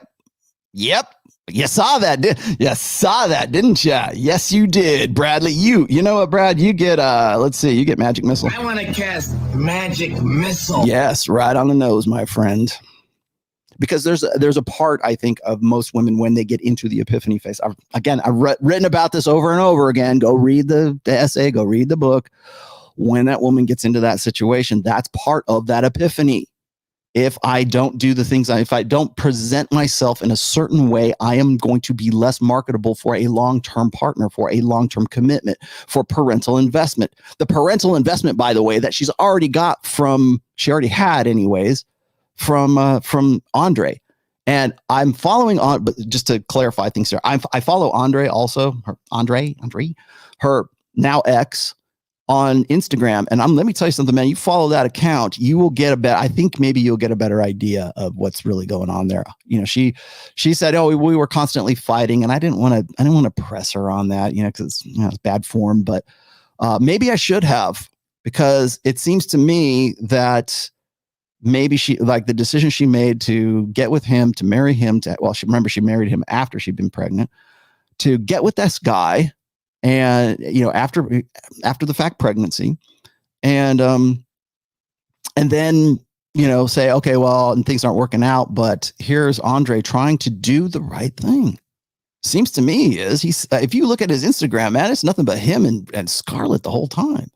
S1: saw that, didn't you? Yes, you did, Bradley. You know what, Brad? You get, you get magic missile.
S5: I want to cast magic missile.
S1: Yes, right on the nose, my friend. Because there's a part, I think, of most women when they get into the epiphany phase. I've written about this over and over again. Go read the essay, go read the book. When that woman gets into that situation, that's part of that epiphany. If I don't do the things, if I don't present myself in a certain way, I am going to be less marketable for a long-term partner, for a long-term commitment, for parental investment. The parental investment, by the way, that she already had anyways, from Andrey. And I'm following on, but just to clarify things here, I follow Andrey also, Andrey, her now ex, on Instagram. And let me tell you something, man, you follow that account, you will get I think maybe you'll get a better idea of what's really going on there. She said, oh, we were constantly fighting, and I didn't want to press her on that, because it's bad form, but maybe I should have, because it seems to me that maybe she, like the decision she made to get with him, to marry him, she married him after she'd been pregnant, to get with this guy, and after the fact pregnancy, and then say, okay, well, and things aren't working out, but here's Andrey trying to do the right thing. Seems to me he's if you look at his Instagram, man, it's nothing but him and Scarlett the whole time.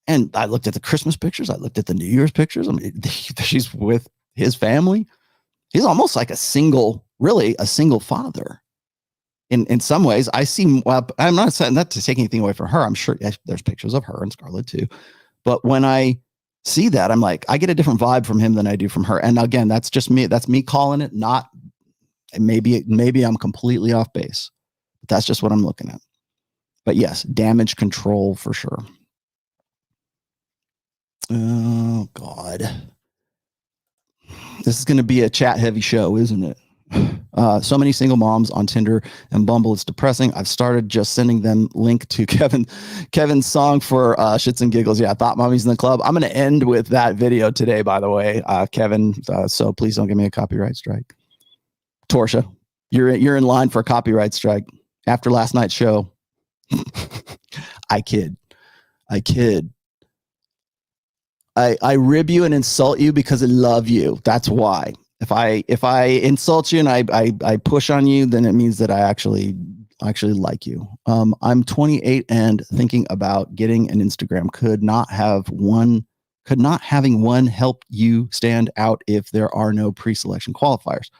S1: And I looked at the Christmas pictures, I looked at the New Year's pictures. I mean, she's with his family. He's almost like a single father. In some ways, I see. Well, I'm not saying that to take anything away from her. I'm sure there's pictures of her and Scarlett too. But when I see that, I'm like, I get a different vibe from him than I do from her. And again, that's just me. That's me calling it. Not maybe I'm completely off base. That's just what I'm looking at. But yes, damage control for sure. Oh, God. This is going to be a chat heavy show, isn't it? So many single moms on Tinder and Bumble. It's depressing. I've started just sending them link to Kevin's song for shits and giggles. Yeah, Thought Mommy's in the Club. I'm going to end with that video today, by the way, Kevin. So please don't give me a copyright strike. Torsha, you're in line for a copyright strike after last night's show. I kid. I rib you and insult you because I love you. That's why. If I insult you and I push on you, then it means that I actually like you. I'm 28 and thinking about getting an Instagram. Could not having one help you stand out if there are no pre-selection qualifiers?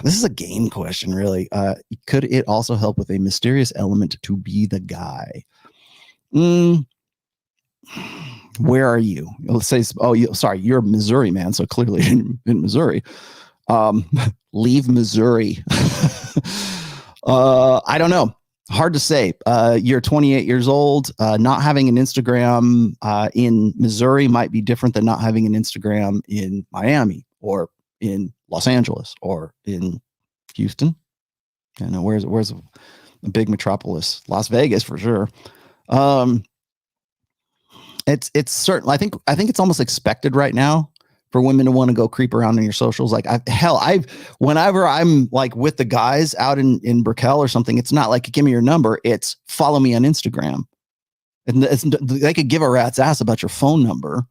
S1: This is a game question, really. Could it also help with a mysterious element to be the guy? Where are you? Let's say, you're a Missouri man, so clearly in Missouri. Leave Missouri. I don't know. Hard to say. You're 28 years old. Not having an Instagram in Missouri might be different than not having an Instagram in Miami or in Los Angeles or in Houston. You know, where's a big metropolis? Las Vegas for sure. It's certain. I think it's almost expected right now for women to want to go creep around in your socials. Like whenever I'm like with the guys out in Brickell or something, it's not like, give me your number. It's follow me on Instagram. And they could give a rat's ass about your phone number.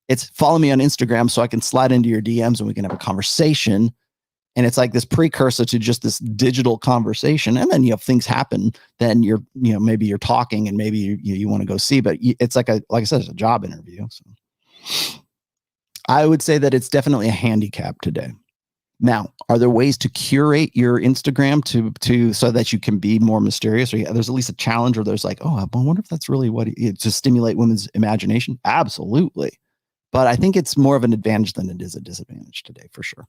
S1: It's follow me on Instagram so I can slide into your DMs and we can have a conversation. And it's like this precursor to just this digital conversation. And then, things happen. Then maybe you're talking and maybe you want to go see, but it's like I said, it's a job interview. So I would say that it's definitely a handicap today. Now, are there ways to curate your Instagram to so that you can be more mysterious, or there's at least a challenge, or there's like, oh, I wonder if that's really to stimulate women's imagination? Absolutely. But I think it's more of an advantage than it is a disadvantage today, for sure.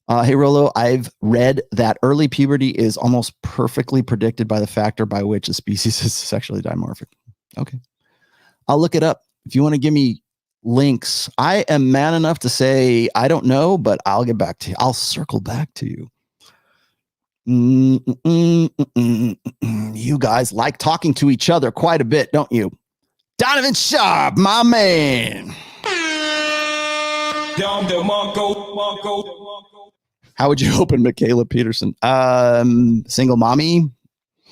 S1: Hey, Rollo, I've read that early puberty is almost perfectly predicted by the factor by which a species is sexually dimorphic. Okay. I'll look it up. If you want to give me links, I am man enough to say, I don't know, but I'll get back to you. I'll circle back to you. You guys like talking to each other quite a bit, don't you? Donovan Sharp, my man. How would you open Mikhaila Peterson? Single mommy? I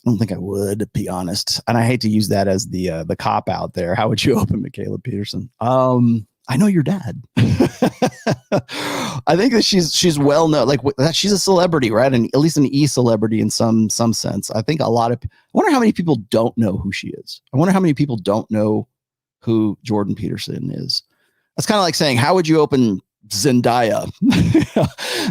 S1: don't think I would, to be honest. And I hate to use that as the cop out there. How would you open Mikhaila Peterson? I know your dad. I think that she's well known. Like she's a celebrity, right? And at least an e-celebrity in some sense. I think I wonder how many people don't know who she is. I wonder how many people don't know who Jordan Peterson is. That's kind of like saying, how would you open Zendaya?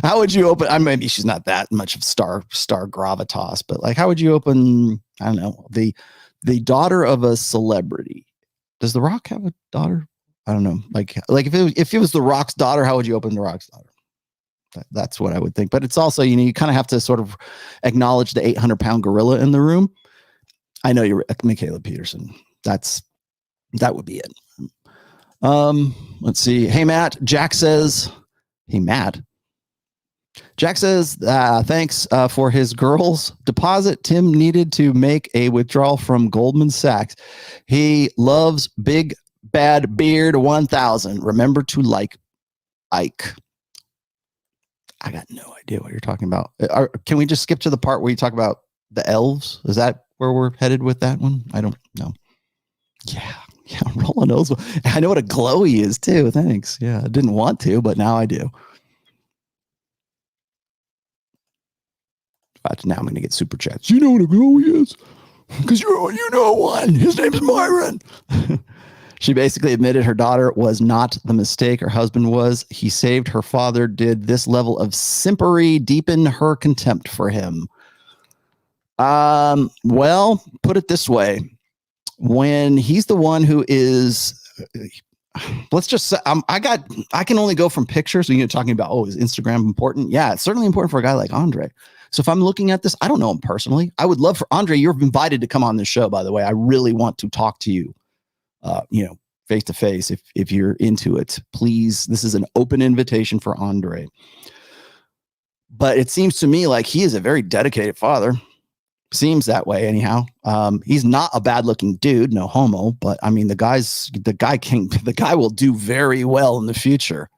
S1: How would you open? Maybe she's not that much of star gravitas, but like, how would you open? I don't know, the daughter of a celebrity. Does The Rock have a daughter? I don't know. Like if it was The Rock's daughter, how would you open The Rock's daughter? That's what I would think. But it's also, you kind of have to sort of acknowledge the 800-pound gorilla in the room. I know you're Mikhaila Peterson. That would be it. Let's see. Hey, Matt. Jack says, hey, Matt. Jack says, thanks for his girl's deposit. Tim needed to make a withdrawal from Goldman Sachs. He loves Big Bad Beard 1000. Remember to like Ike. I got no idea what you're talking about. Can we just skip to the part where you talk about the elves? Is that where we're headed with that one? I don't know. Yeah, Rollo knows. I know what a glowy is too. Thanks. Yeah, I didn't want to, but now I do. But now I'm going to get super chats. You know what a glowy is? Because you know one. His name's Myron. She basically admitted her daughter was not the mistake her husband was. He saved her father. Did this level of simpery deepen her contempt for him? Well, put it this way. When he's the one who is, let's just say I can only go from pictures. When you're talking about, oh, is Instagram important? Yeah, it's certainly important for a guy like Andrey. So if I'm looking at this, I don't know him personally. I would love for Andrey, you're invited to come on this show, by the way. I really want to talk to you, face to face. If you're into it, please, this is an open invitation for Andrey. But it seems to me like he is a very dedicated father. Seems that way anyhow. He's not a bad looking dude, no homo, but I mean, the guy will do very well in the future.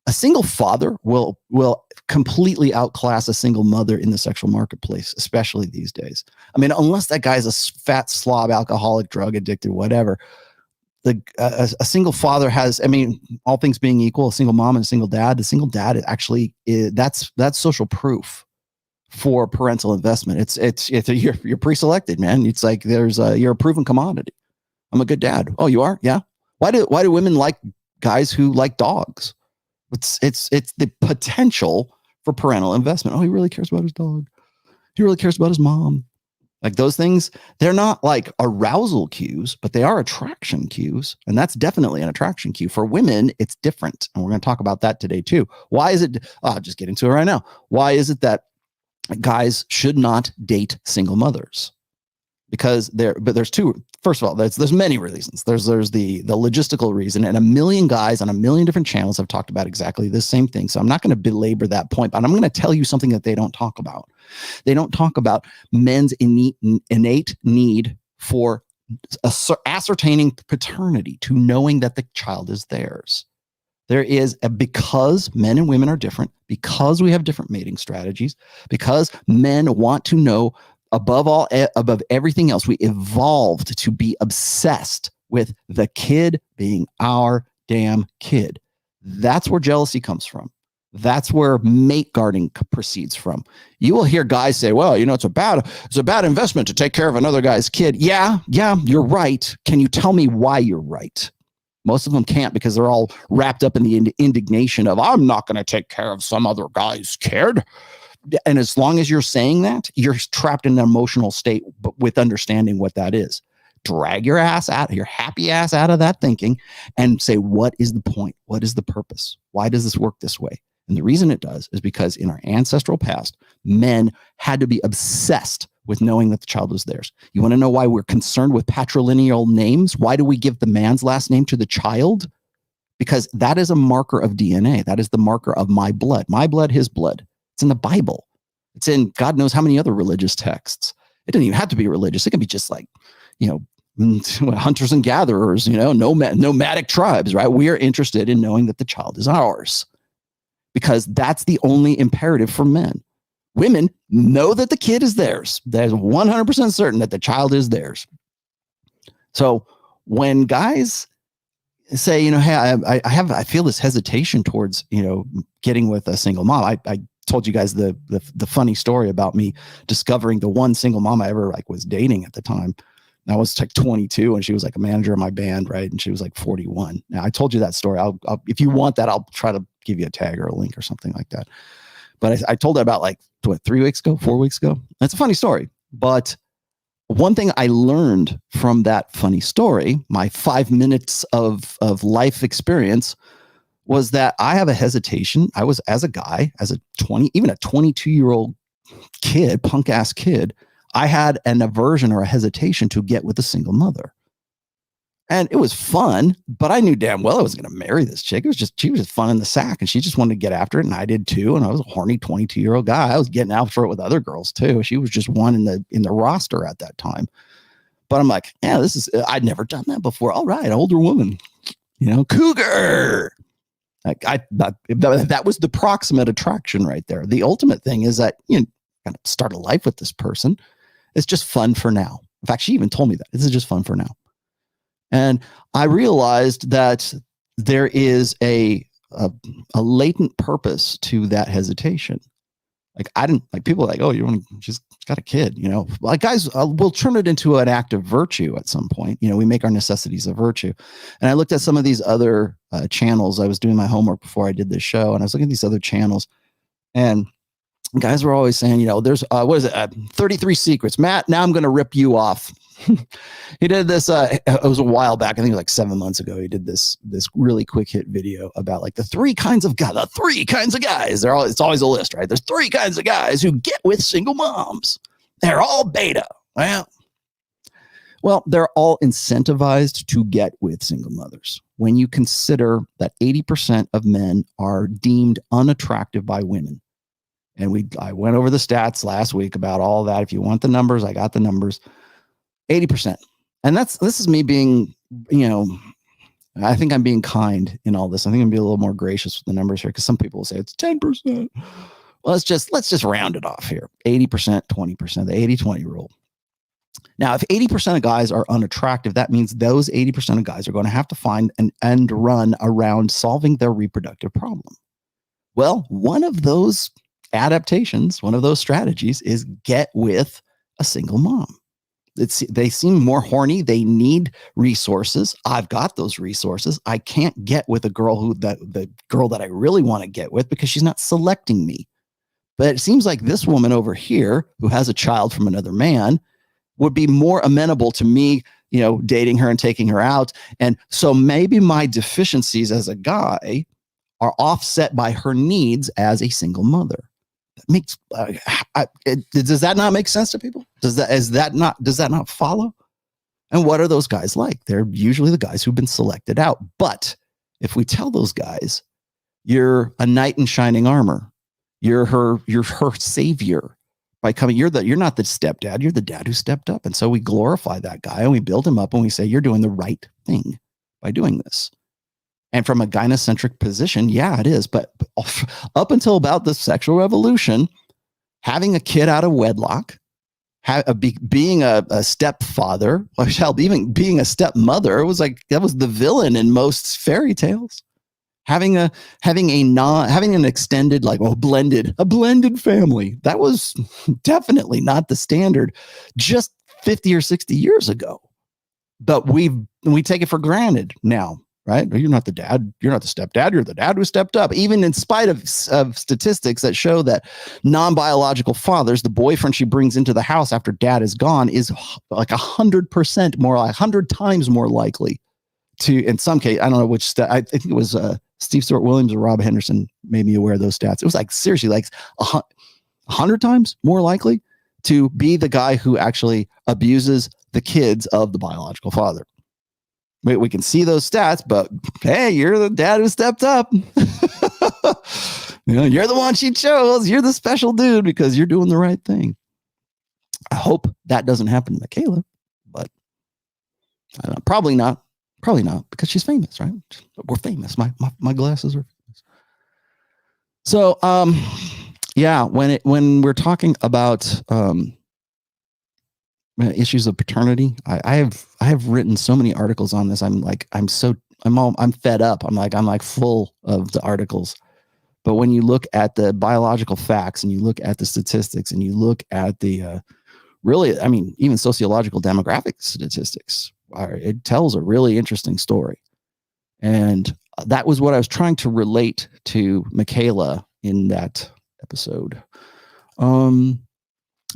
S1: A single father will completely outclass a single mother in the sexual marketplace, especially these days. I mean, unless that guy's a fat slob, alcoholic, drug addicted, whatever. A single father has, I mean, all things being equal, a single mom and a single dad. The single dad that's social proof for parental investment. You're pre-selected, man. It's like you're a proven commodity. I'm a good dad. Oh, you are? Yeah. Why do women like guys who like dogs? It's the potential for parental investment. Oh, he really cares about his dog. He really cares about his mom. Like those things, they're not like arousal cues, but they are attraction cues. And that's definitely an attraction cue. For women, it's different. And we're going to talk about that today too. Why is it, I'll just get into it right now. Why is it that guys should not date single mothers? Because there's two. First of all, there's many reasons. There's the logistical reason, and a million guys on a million different channels have talked about exactly the same thing. So I'm not going to belabor that point, but I'm going to tell you something that they don't talk about. They don't talk about men's innate need for ascertaining paternity, to knowing that the child is theirs. There is because men and women are different, because we have different mating strategies, because men want to know above everything else. We evolved to be obsessed with the kid being our damn kid. That's where jealousy comes from. That's where mate guarding proceeds from. You will hear guys say, well, it's a bad investment to take care of another guy's kid. Yeah, you're right. Can you tell me why you're right? Most of them can't, because they're all wrapped up in the indignation of, I'm not going to take care of some other guy's kid. And as long as you're saying that, you're trapped in an emotional state, but with understanding what that is. Drag your happy ass out of that thinking and say, what is the point? What is the purpose? Why does this work this way? And the reason it does is because in our ancestral past, men had to be obsessed with knowing that the child was theirs. You want to know why we're concerned with patrilineal names? Why do we give the man's last name to the child? Because that is a marker of DNA. That is the marker of my blood, his blood. It's in the Bible. It's in God knows how many other religious texts. It doesn't even have to be religious. It can be just like, hunters and gatherers, nomadic tribes, right? We are interested in knowing that the child is ours, because that's the only imperative for men. Women know that the kid is theirs. They're 100% certain that the child is theirs. So when guys say, hey, I feel this hesitation towards, getting with a single mom. I told you guys the funny story about me discovering the one single mom I ever was dating at the time. And I was 22 and she was a manager of my band, right? And she was 41. Now I told you that story. I'll if you want that, I'll try to give you a tag or a link or something like that. But I told that about 4 weeks ago. That's a funny story. But one thing I learned from that funny story, my 5 minutes of life experience, was that I have a hesitation. I was, as a guy, even a 22-year-old kid, punk ass kid, I had an aversion or a hesitation to get with a single mother. And it was fun, but I knew damn well I wasn't going to marry this chick. She was just fun in the sack, and she just wanted to get after it, and I did too. And I was a horny 22-year-old guy. I was getting out for it with other girls too. She was just one in the roster at that time. But I'm like, yeah, I'd never done that before. All right, older woman, cougar. That was the proximate attraction right there. The ultimate thing is that kind of start a life with this person. It's just fun for now. In fact, she even told me that this is just fun for now. And I realized that there is a latent purpose to that hesitation. People are oh, she's got a kid, guys, we'll turn it into an act of virtue at some point. We make our necessities a virtue. And I looked at some of these other channels. I was doing my homework before I did this show, and I was looking at these other channels, and guys were always saying, there's, what is it? 33 secrets. Matt, now I'm going to rip you off. He did this, it was a while back. I think it was like 7 months ago. He did this really quick hit video about like the three kinds of guys. It's always a list, right? There's 3 kinds of guys who get with single moms. They're all beta. Well, they're all incentivized to get with single mothers. When you consider that 80% of men are deemed unattractive by women. And I went over the stats last week about all that. If you want the numbers, I got the numbers. 80%. And this is me being, I think I'm being kind in all this. I think I'm being a little more gracious with the numbers here because some people will say it's 10%. Well, let's just round it off here. 80%, 20%, the 80-20 rule. Now, if 80% of guys are unattractive, that means those 80% of guys are going to have to find an end run around solving their reproductive problem. Well, one of those adaptations, one of those strategies is get with a single mom. They seem more horny. They need resources. I've got those resources. I can't get with a girl the girl that I really want to get with because she's not selecting me. But it seems like this woman over here who has a child from another man would be more amenable to me, dating her and taking her out. And so maybe my deficiencies as a guy are offset by her needs as a single mother. That makes does that not make sense to people? Does that not follow? And what are those guys like? They're usually the guys who've been selected out. But if we tell those guys, you're a knight in shining armor, you're her savior by coming, you're not the stepdad, you're the dad who stepped up. And so we glorify that guy and we build him up and we say, you're doing the right thing by doing this. And from a gynocentric position, yeah, it is. But up until about the sexual revolution, having a kid out of wedlock, being a stepfather, or even being a stepmother, was like that was the villain in most fairy tales. Having an extended, a blended family, that was definitely not the standard just 50 or 60 years ago. But we take it for granted now. Right? You're not the dad. You're not the stepdad. You're the dad who stepped up. Even in spite of statistics that show that non-biological fathers, the boyfriend she brings into the house after dad is gone, is like 100% more, 100 times more likely to, in some case, I don't know which stat. I think it was Steve Stewart Williams or Rob Henderson made me aware of those stats. It was like seriously, like 100 times more likely to be the guy who actually abuses the kids of the biological father. We can see those stats, but hey, you're the dad who stepped up. You're the one she chose. You're the special dude because you're doing the right thing. I hope that doesn't happen to Mikhaila, but I don't know, probably not because she's famous, right? We're famous. My glasses are famous. So, yeah, when we're talking about issues of paternity, I have written so many articles on this. I'm fed up. I'm full of the articles. But when you look at the biological facts and you look at the statistics and you look at the even sociological demographic statistics, it tells a really interesting story. And that was what I was trying to relate to Mikhaila in that episode.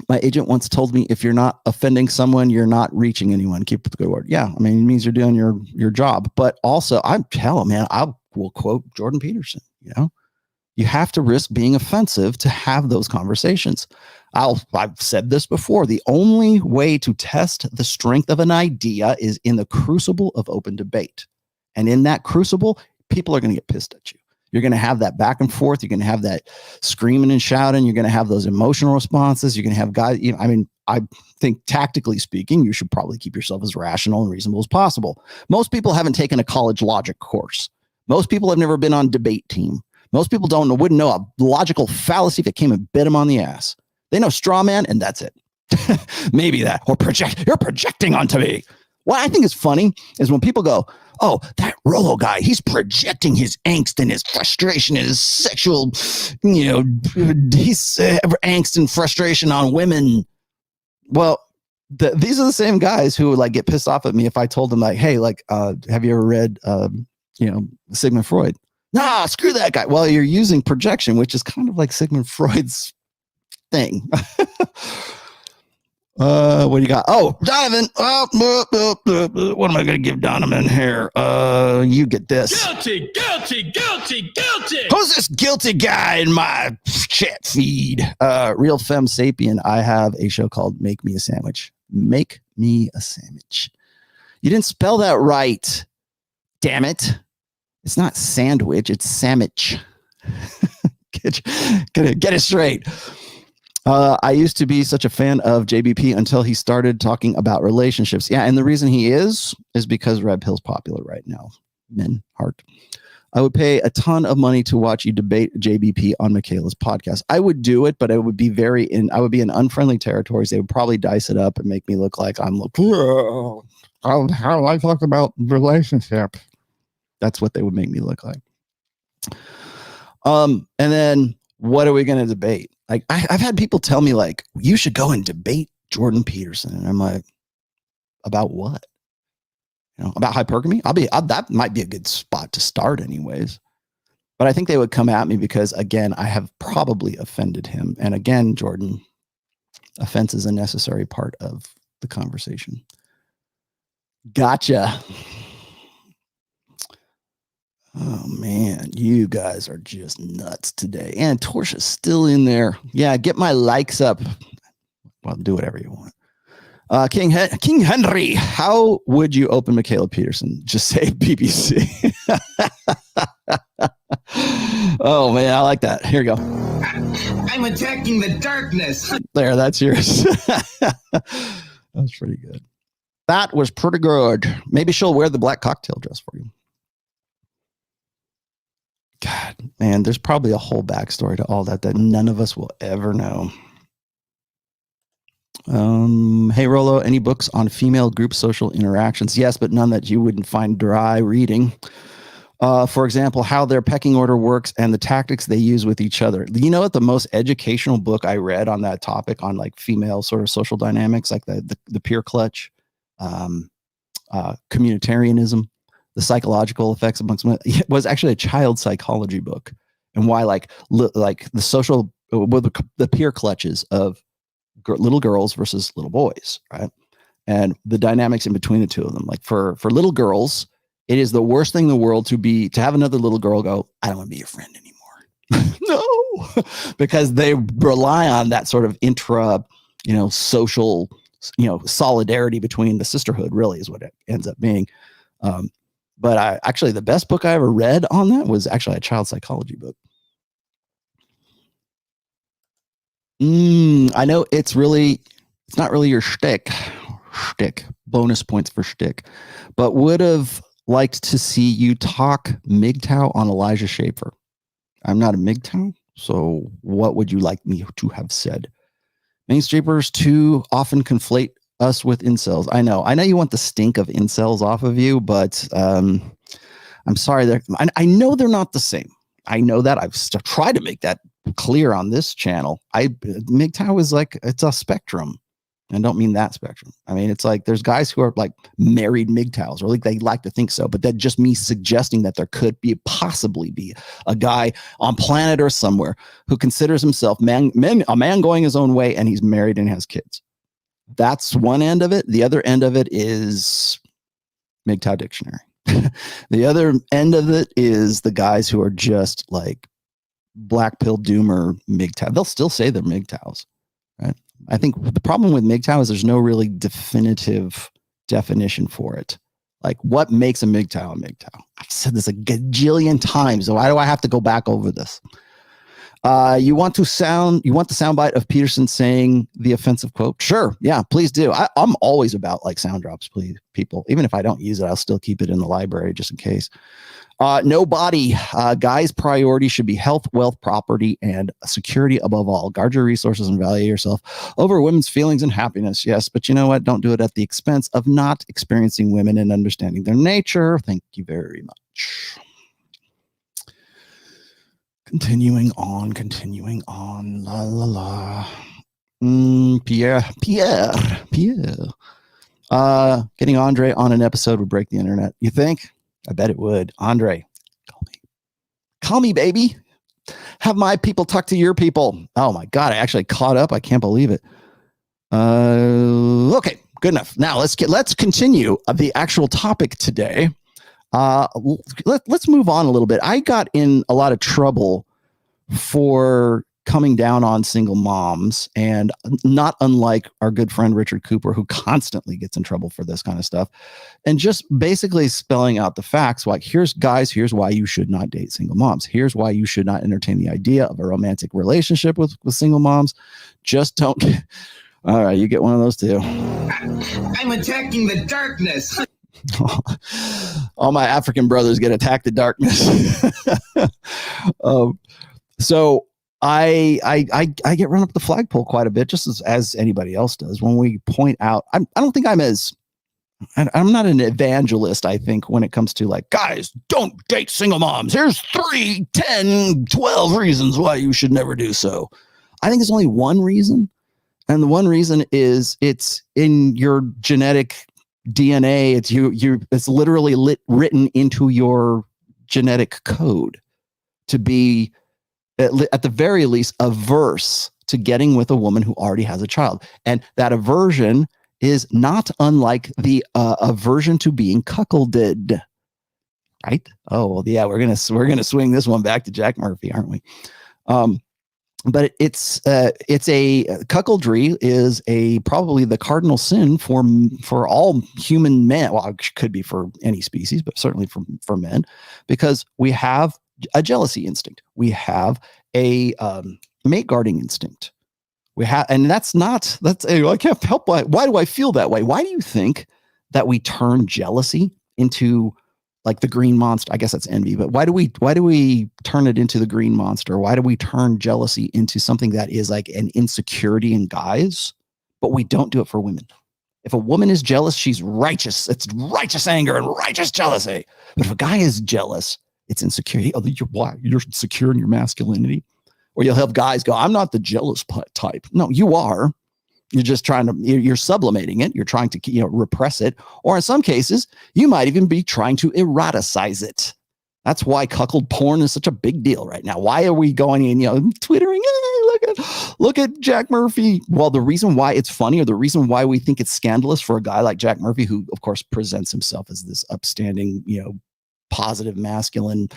S1: My agent once told me, if you're not offending someone, you're not reaching anyone. Keep the good word. Yeah. I mean, it means you're doing your job, but also I will quote Jordan Peterson, you have to risk being offensive to have those conversations. I've said this before. The only way to test the strength of an idea is in the crucible of open debate. And in that crucible, people are going to get pissed at you. You're going to have that back and forth. You're going to have that screaming and shouting. You're going to have those emotional responses. You're going to have guys. I think tactically speaking, you should probably keep yourself as rational and reasonable as possible. Most people haven't taken a college logic course. Most people have never been on debate team. Most people wouldn't know a logical fallacy if it came and bit them on the ass. They know straw man, and that's it. Maybe that, or you're projecting onto me. What I think is funny is when people go, oh, that ROLLO guy, he's projecting his angst and his frustration and his sexual, he's angst and frustration on women. Well, these are the same guys who would get pissed off at me if I told them hey, have you ever read, Sigmund Freud? Nah, screw that guy. Well, you're using projection, which is kind of like Sigmund Freud's thing. What do you got? Oh, Donovan. What am I going to give Donovan here? You get this.
S5: Guilty, guilty, guilty, guilty.
S1: Who's this guilty guy in my chat feed? Real Femme Sapien. I have a show called Make Me a Sandwich. Make me a sandwich. You didn't spell that right. Damn it. It's not sandwich. It's sandwich. Get it straight. I used to be such a fan of JBP until he started talking about relationships. Yeah, and the reason he is because red pill's popular right now. Men, heart. I would pay a ton of money to watch you debate JBP on Mikhaila's podcast. I would do it, but I would be I would be in unfriendly territories. They would probably dice it up and make me look like I'm how I talk about relationships. That's what they would make me look like. And then what are we going to debate? Like I've had people tell me like, you should go and debate Jordan Peterson. And I'm like, about what? You know, about hypergamy? That might be a good spot to start anyways. But I think they would come at me because again, I have probably offended him. And again, Jordan, offense is a necessary part of the conversation. Gotcha. Oh man, you guys are just nuts today. And Torsha's still in there. Yeah, get my likes up. Well, do whatever you want. King Henry, how would you open Mikhaila Peterson? Just say BBC. Oh man, I like that. Here you go.
S5: I'm attacking the darkness.
S1: There, that's yours. That's pretty good. That was pretty good. Maybe she'll wear the black cocktail dress for you. God, man, there's probably a whole backstory to all that none of us will ever know. Hey, Rollo, any books on female group social interactions? Yes, but none that you wouldn't find dry reading. For example, how their pecking order works and the tactics they use with each other. You know what the most educational book I read on that topic on like female sort of social dynamics, like the peer clutch, communitarianism, the psychological effects amongst women, it was actually a child psychology book, and why like the social, the peer clutches of little girls versus little boys, right? And the dynamics in between the two of them. Like for little girls, it is the worst thing in the world to have another little girl go, I don't want to be your friend anymore. No, because they rely on that sort of social, solidarity between the sisterhood really is what it ends up being. But actually the best book I ever read on that was actually a child psychology book. I know it's not really your shtick, bonus points for shtick, but would have liked to see you talk MGTOW on Elijah Schaefer. I'm not a MGTOW, so what would you like me to have said? Mainstreamers too often conflate us with incels. I know you want the stink of incels off of you, but I'm sorry. I know they're not the same. I know that. I've tried to make that clear on this channel. MGTOW is like, it's a spectrum. I don't mean that spectrum. I mean, it's like there's guys who are like married MGTOWs, or like they like to think so, but that just me suggesting that there could possibly be a guy on planet Earth somewhere who considers himself a man going his own way, and he's married and has kids. That's one end of it. The other end of it is MGTOW dictionary. The other end of it is the guys who are just like black pill doomer MGTOW. They'll still say they're MGTOWs, right? I think the problem with MGTOW is there's no really definitive definition for it. Like, what makes a MGTOW a MGTOW? I've said this a gajillion times, so why do I have to go back over this? You want the soundbite of Peterson saying the offensive quote? Sure. Yeah, please do. I'm always about like sound drops, please, people. Even if I don't use it, I'll still keep it in the library just in case. No body. Guys' priority should be health, wealth, property, and security above all. Guard your resources and value yourself over women's feelings and happiness. Yes, but you know what? Don't do it at the expense of not experiencing women and understanding their nature. Thank you very much. Continuing on. La la la. Pierre. Getting Andrey on an episode would break the internet. You think? I bet it would. Andrey, call me, baby. Have my people talk to your people. Oh my God, I actually caught up. I can't believe it. Okay, good enough. Now let's continue the actual topic today. Let's move on a little bit. I got in a lot of trouble for coming down on single moms, and not unlike our good friend Richard Cooper, who constantly gets in trouble for this kind of stuff, and just basically spelling out the facts. Like, here's why you should not date single moms. Here's why you should not entertain the idea of a romantic relationship with single moms. Just don't. All right, you get one of those too.
S5: I'm attacking the darkness.
S1: All my African brothers get attacked the darkness. So I get run up the flagpole quite a bit, just as anybody else does, when we point out. I don't think I'm not an evangelist, I think, when it comes to like, guys, don't date single moms. Here's 3, 10, 12 reasons why you should never do so. I think it's only one reason. And the one reason is it's in your genetic DNA. It's literally written into your genetic code to be, at the very least, averse to getting with a woman who already has a child. And that aversion is not unlike the aversion to being cuckolded, right? Oh, well, yeah, we're gonna swing this one back to Jack Murphy, aren't we? But it's a cuckoldry is probably the cardinal sin for all human men. Well, it could be for any species, but certainly for men, because we have a jealousy instinct. We have a mate guarding instinct. And I can't help. Why do I feel that way? Why do you think that we turn jealousy into like the green monster? I guess that's envy, but why do we turn it into the green monster? Why do we turn jealousy into something that is like an insecurity in guys, but we don't do it for women? If a woman is jealous, she's righteous. It's righteous anger and righteous jealousy. But if a guy is jealous, it's insecurity. Oh, you're secure in your masculinity. Or you'll have guys go, I'm not the jealous type. No, you are. You're just you're sublimating it. You're trying to, repress it. Or in some cases, you might even be trying to eroticize it. That's why cuckold porn is such a big deal right now. Why are we going in, twittering, look at Jack Murphy? Well, the reason why it's funny, or the reason why we think it's scandalous for a guy like Jack Murphy, who of course presents himself as this upstanding, positive masculine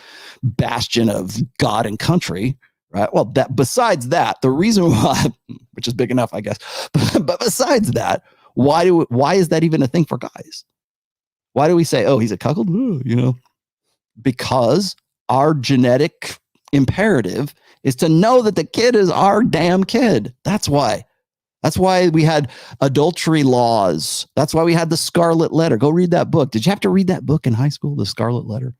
S1: bastion of God and country, right? Well, besides that, the reason why, which is big enough, I guess, but besides that, why is that even a thing for guys? Why do we say, oh, he's a cuckold? Because our genetic imperative is to know that the kid is our damn kid. That's why. That's why we had adultery laws. That's why we had the Scarlet Letter. Go read that book. Did you have to read that book in high school, the Scarlet Letter?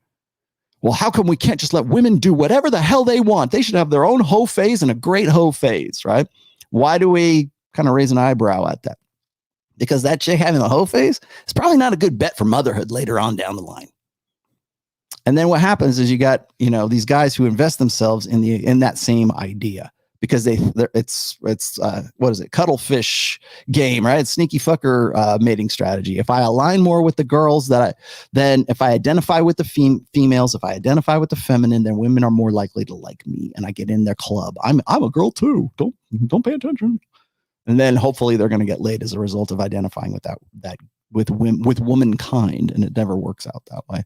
S1: Well, how come we can't just let women do whatever the hell they want? They should have their own hoe phase and a great hoe phase, right? Why do we kind of raise an eyebrow at that? Because that chick having a hoe phase is probably not a good bet for motherhood later on down the line. And then what happens is you got, these guys who invest themselves in that same idea, because it's what is it? Cuttlefish game, right? It's sneaky fucker mating strategy. If I align more with the girls then if I identify with the females, if I identify with the feminine, then women are more likely to like me, and I get in their club. I'm a girl too. Don't pay attention. And then hopefully they're going to get laid as a result of identifying with womankind, and it never works out that way.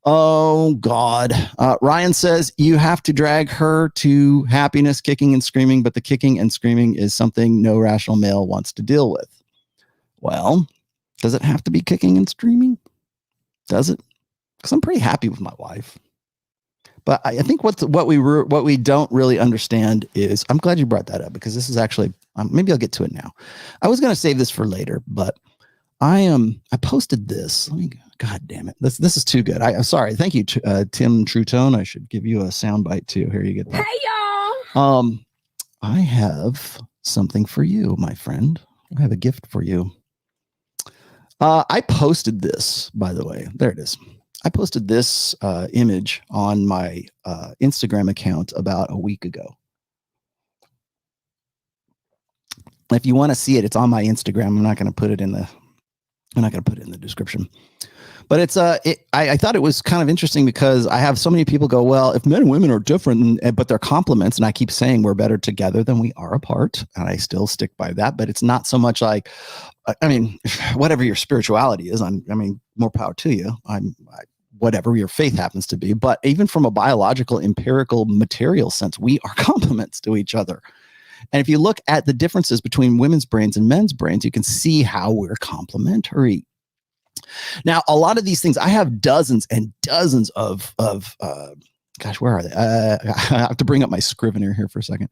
S1: Oh, God. Ryan says you have to drag her to happiness, kicking and screaming, but the kicking and screaming is something no rational male wants to deal with. Well, does it have to be kicking and screaming? Does it? Because I'm pretty happy with my wife. But I think what we don't really understand is, I'm glad you brought that up, because this is actually, maybe I'll get to it now. I was going to save this for later, but I posted this. God damn it. This is too good. I'm sorry. Thank you, Tim Trutone. I should give you a soundbite too. Here you get that.
S3: Hey, y'all.
S1: I have something for you, my friend. I have a gift for you. I posted this, by the way. There it is. I posted this image on my Instagram account about a week ago. If you want to see it, it's on my Instagram. I'm not going to put it in the description. But it's I thought it was kind of interesting because I have so many people go, well, if men and women are different, but they're complements, and I keep saying we're better together than we are apart, and I still stick by that. But it's not so much like, I mean, whatever your spirituality is, I mean, more power to you. Whatever your faith happens to be. But even from a biological, empirical, material sense, we are complements to each other. And if you look at the differences between women's brains and men's brains, you can see how we're complementary. Now, a lot of these things, I have dozens and dozens of gosh, where are they? I have to bring up my Scrivener here for a second.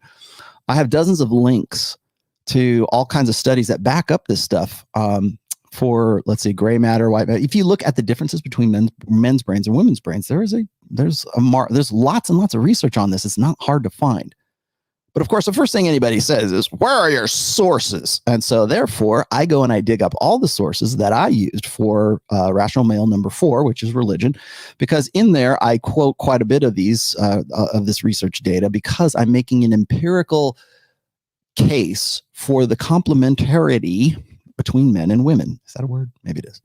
S1: I have dozens of links to all kinds of studies that back up this stuff. For, let's say, gray matter, white matter. If you look at the differences between men's brains and women's brains, there's lots and lots of research on this. It's not hard to find. But of course, the first thing anybody says is, where are your sources? And so therefore, I go and I dig up all the sources that I used for Rational Male number 4, which is religion, because in there I quote quite a bit of these of this research data, because I'm making an empirical case for the complementarity between men and women. Is that a word? Maybe it is.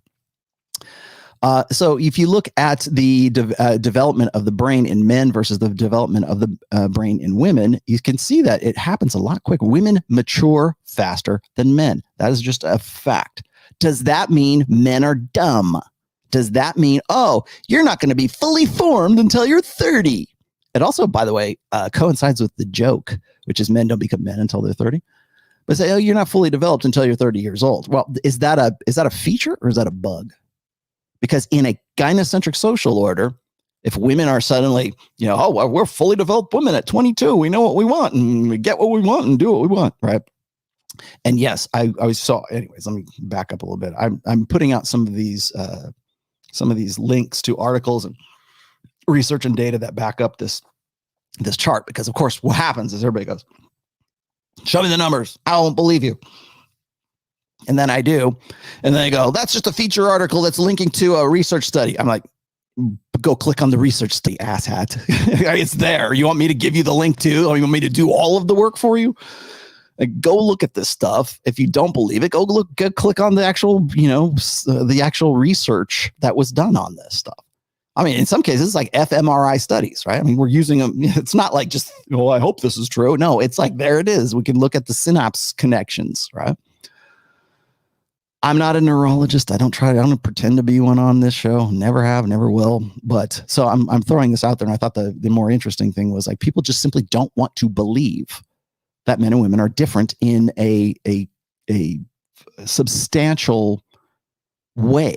S1: So if you look at the development of the brain in men versus the development of the brain in women, you can see that it happens a lot quicker. Women mature faster than men. That is just a fact. Does that mean men are dumb? Does that mean, oh, you're not going to be fully formed until you're 30? It also, by the way, coincides with the joke, which is men don't become men until they're 30. But say, oh, you're not fully developed until you're 30 years old. Well, is that a feature or is that a bug? Because in a gynocentric social order, if women are suddenly, oh, well, we're fully developed women at 22, we know what we want and we get what we want and do what we want, right? And yes, I saw. Anyways, let me back up a little bit. I'm putting out some of these links to articles and research and data that back up this chart, because of course what happens is everybody goes, show me the numbers. I won't believe you. And then I do. And then they go, that's just a feature article that's linking to a research study. I'm like, go click on the research study, asshat. It's there. You want me to give you the link too? Or you want me to do all of the work for you? Like, go look at this stuff. If you don't believe it, go click on the actual, the actual research that was done on this stuff. I mean, in some cases, it's like fMRI studies, right? I mean, we're using them. It's not like just, well, I hope this is true. No, it's like, there it is. We can look at the synapse connections, right? I'm not a neurologist. I don't pretend to be one on this show. Never have, never will. But so I'm throwing this out there. And I thought the more interesting thing was, like, people just simply don't want to believe that men and women are different in a substantial way.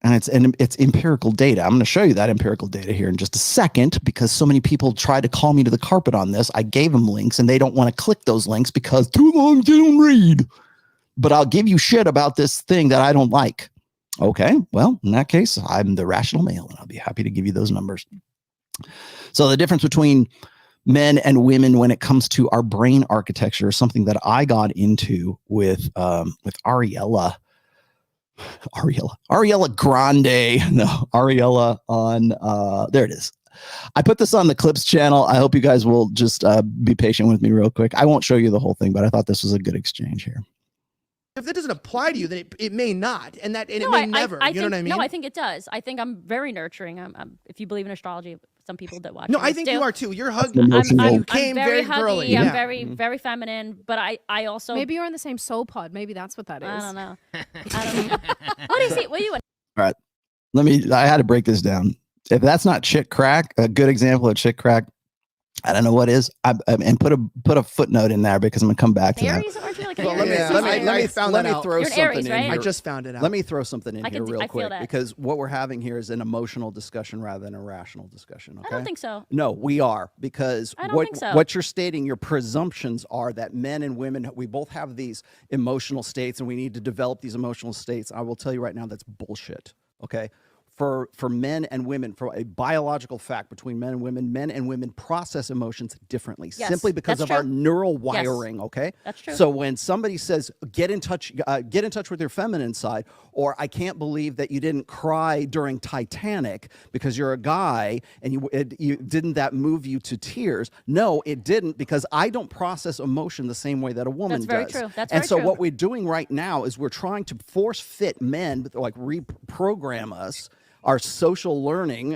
S1: And it's empirical data. I'm going to show you that empirical data here in just a second, because so many people try to call me to the carpet on this. I gave them links and they don't want to click those links because too long they don't read. But I'll give you shit about this thing that I don't like. Okay, well, in that case, I'm the rational male, and I'll be happy to give you those numbers. So the difference between men and women when it comes to our brain architecture is something that I got into with Ariella Grande. No, Ariella on, there it is. I put this on the Clips channel. I hope you guys will just be patient with me real quick. I won't show you the whole thing, but I thought this was a good exchange here.
S6: If that doesn't apply to you, then it may not, and it may never. You know what I mean?
S3: No, I think it does. I think I'm very nurturing. If you believe in astrology, some people that watch.
S6: No, I think you are too. You're hugging.
S3: I'm
S6: very
S3: huggy,
S6: girly.
S3: I'm
S6: Yeah.
S3: very feminine, but I also
S7: Maybe you're in the same soul pod. Maybe that's what that is.
S3: I don't know. What is it? What are you?
S1: All right, I had to break this down. If that's not chick crack, a good example of chick crack, I don't know what is. And put a footnote in there, because I'm gonna come back to
S3: Aries,
S1: that.
S3: aren't you like an
S6: Well,
S3: Aries?
S6: let me
S1: throw
S3: You're an
S1: something
S3: Aries,
S1: in
S3: right?
S1: here.
S6: I just found it out.
S1: Let me throw something in
S3: I
S1: here real
S3: feel
S1: quick,
S3: that.
S1: because what we're having here is an emotional discussion rather than a rational discussion. Okay?
S3: I don't think so.
S1: No, we are, because
S3: I don't think so.
S1: What you're stating, your presumptions are that men and women, we both have these emotional states, and we need to develop these emotional states. I will tell you right now, that's bullshit. Okay. for men and women, for a biological fact between men and women process emotions differently, simply because of our neural wiring. Okay,
S3: that's true.
S1: So when somebody says get in touch with your feminine side, or I can't believe that you didn't cry during Titanic because you're a guy and you didn't that move you to tears? No, it didn't, because I don't process emotion the same way that a woman does.
S3: That's very true. That's
S1: and
S3: very
S1: so
S3: true.
S1: what we're doing right now is we're trying to force fit men, like reprogram us, our social learning,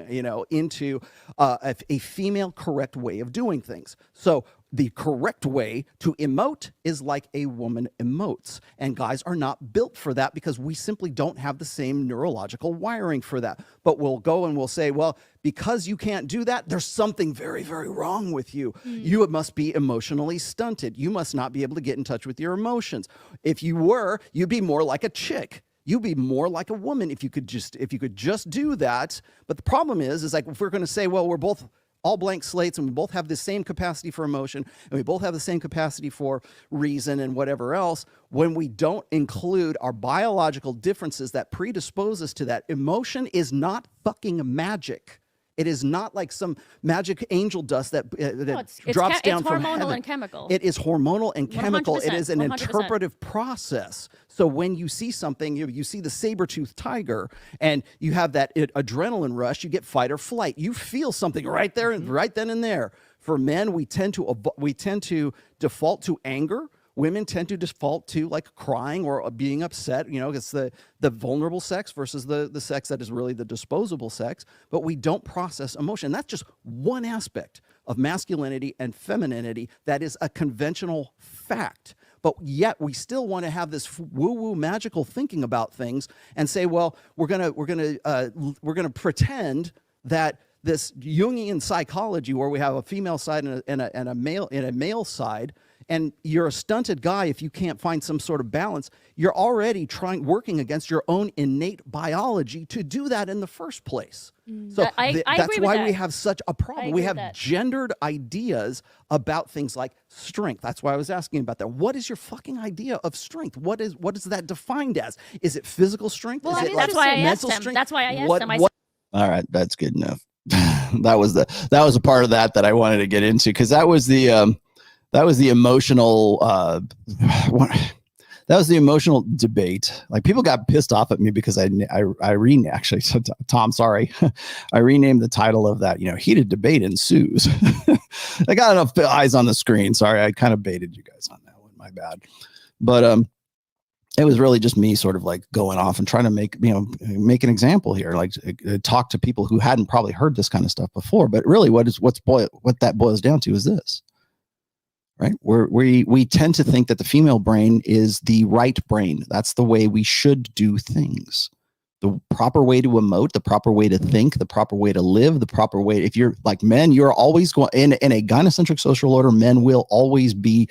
S1: into a female correct way of doing things. So the correct way to emote is like a woman emotes. And guys are not built for that because we simply don't have the same neurological wiring for that. But we'll go and we'll say, well, because you can't do that, there's something very, very wrong with you. You must be emotionally stunted. You must not be able to get in touch with your emotions. If you were, you'd be more like a chick. You'd be more like a woman if you could just do that. But the problem is like, if we're going to say, well, we're both all blank slates and we both have the same capacity for emotion and we both have the same capacity for reason and whatever else, when we don't include our biological differences that predispose us to that, emotion is not fucking magic. It is not like some magic angel dust that drops down from heaven.
S3: It's hormonal and chemical.
S1: It is hormonal and chemical. It is an
S3: 100%.
S1: interpretive process. So when you see something, you see the saber-toothed tiger and you have that adrenaline rush, you get fight or flight. You feel something right there and right then and there. For men, we tend to default to anger. Women tend to default to like crying or being upset. It's the vulnerable sex versus the sex that is really the disposable sex. But we don't process emotion. That's just one aspect of masculinity and femininity that is a conventional fact. But yet we still want to have this woo-woo magical thinking about things and say, well, we're gonna pretend that this Jungian psychology, where we have a female side and a male side. And you're a stunted guy if you can't find some sort of balance. You're already working against your own innate biology to do that in the first place. So that's why we have such a problem. We have gendered ideas about things like strength. That's why I was asking about that. What is your fucking idea of strength? What is that defined as? Is it physical strength?
S3: Well,
S1: is it
S3: that's
S1: like
S3: why I
S1: mental
S3: asked him.
S1: strength?
S3: That's why I asked him.
S1: All right, that's good enough. that was a part of that I wanted to get into, because that was the emotional that was the emotional debate. Like, people got pissed off at me because I actually, Tom, sorry, I renamed the title of that, heated debate ensues. I got enough eyes on the screen. Sorry, I kind of baited you guys on that one. My bad. But it was really just me sort of like going off and trying to make an example here, like talk to people who hadn't probably heard this kind of stuff before. But really what that boils down to is this. Right? We tend to think that the female brain is the right brain. That's the way we should do things. The proper way to emote, the proper way to think, the proper way to live, the proper way. If you're like men, you're always going in a gynocentric social order. Men will always be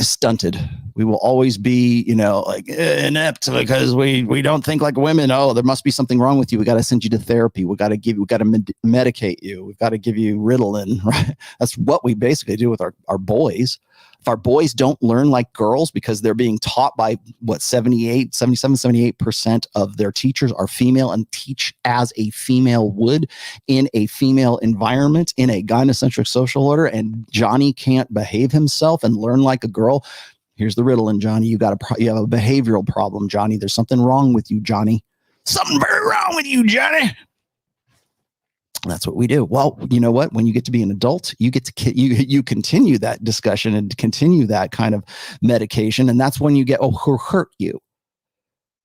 S1: stunted. We will always be, inept because we don't think like women. Oh, there must be something wrong with you. We got to send you to therapy. We got to medicate you. We've got to give you Ritalin, right? That's what we basically do with our boys. If our boys don't learn like girls because they're being taught by 78% of their teachers are female and teach as a female would in a female environment in a gynocentric social order, and Johnny can't behave himself and learn like a girl. Here's the Ritalin, Johnny. You have a behavioral problem, Johnny. There's something wrong with you, Johnny. Something very wrong with you, Johnny. That's what we do. Well, you know what? When you get to be an adult, you get to you continue that discussion and continue that kind of medication, and that's when you get who hurt you.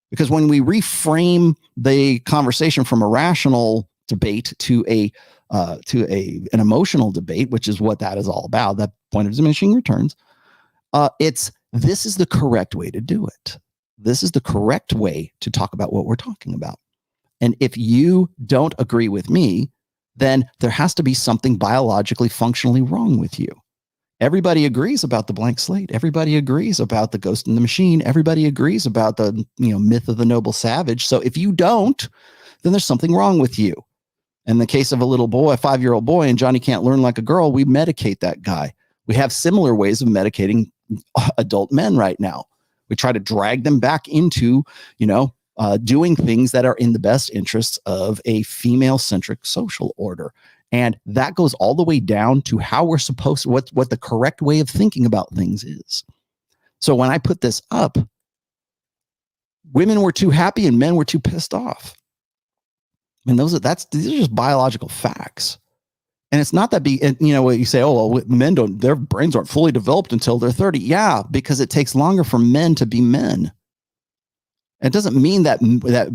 S1: Because when we reframe the conversation from a rational debate to an emotional debate, which is what that is all about, that point of diminishing returns, this is the correct way to do it. This is the correct way to talk about what we're talking about. And if you don't agree with me, then there has to be something biologically, functionally wrong with you. Everybody agrees about the blank slate. Everybody agrees about the ghost in the machine. Everybody agrees about the myth of the noble savage. So if you don't, then there's something wrong with you. In the case of a little boy, a 5-year-old boy, and Johnny can't learn like a girl, we medicate that guy. We have similar ways of medicating adult men right now. We try to drag them back into, doing things that are in the best interests of a female-centric social order. And that goes all the way down to how we're supposed to, what the correct way of thinking about things is. So when I put this up, women were too happy and men were too pissed off. I mean, these are just biological facts. And it's not that what you say, oh, well, men their brains aren't fully developed until they're 30. Yeah, because it takes longer for men to be men. It doesn't mean that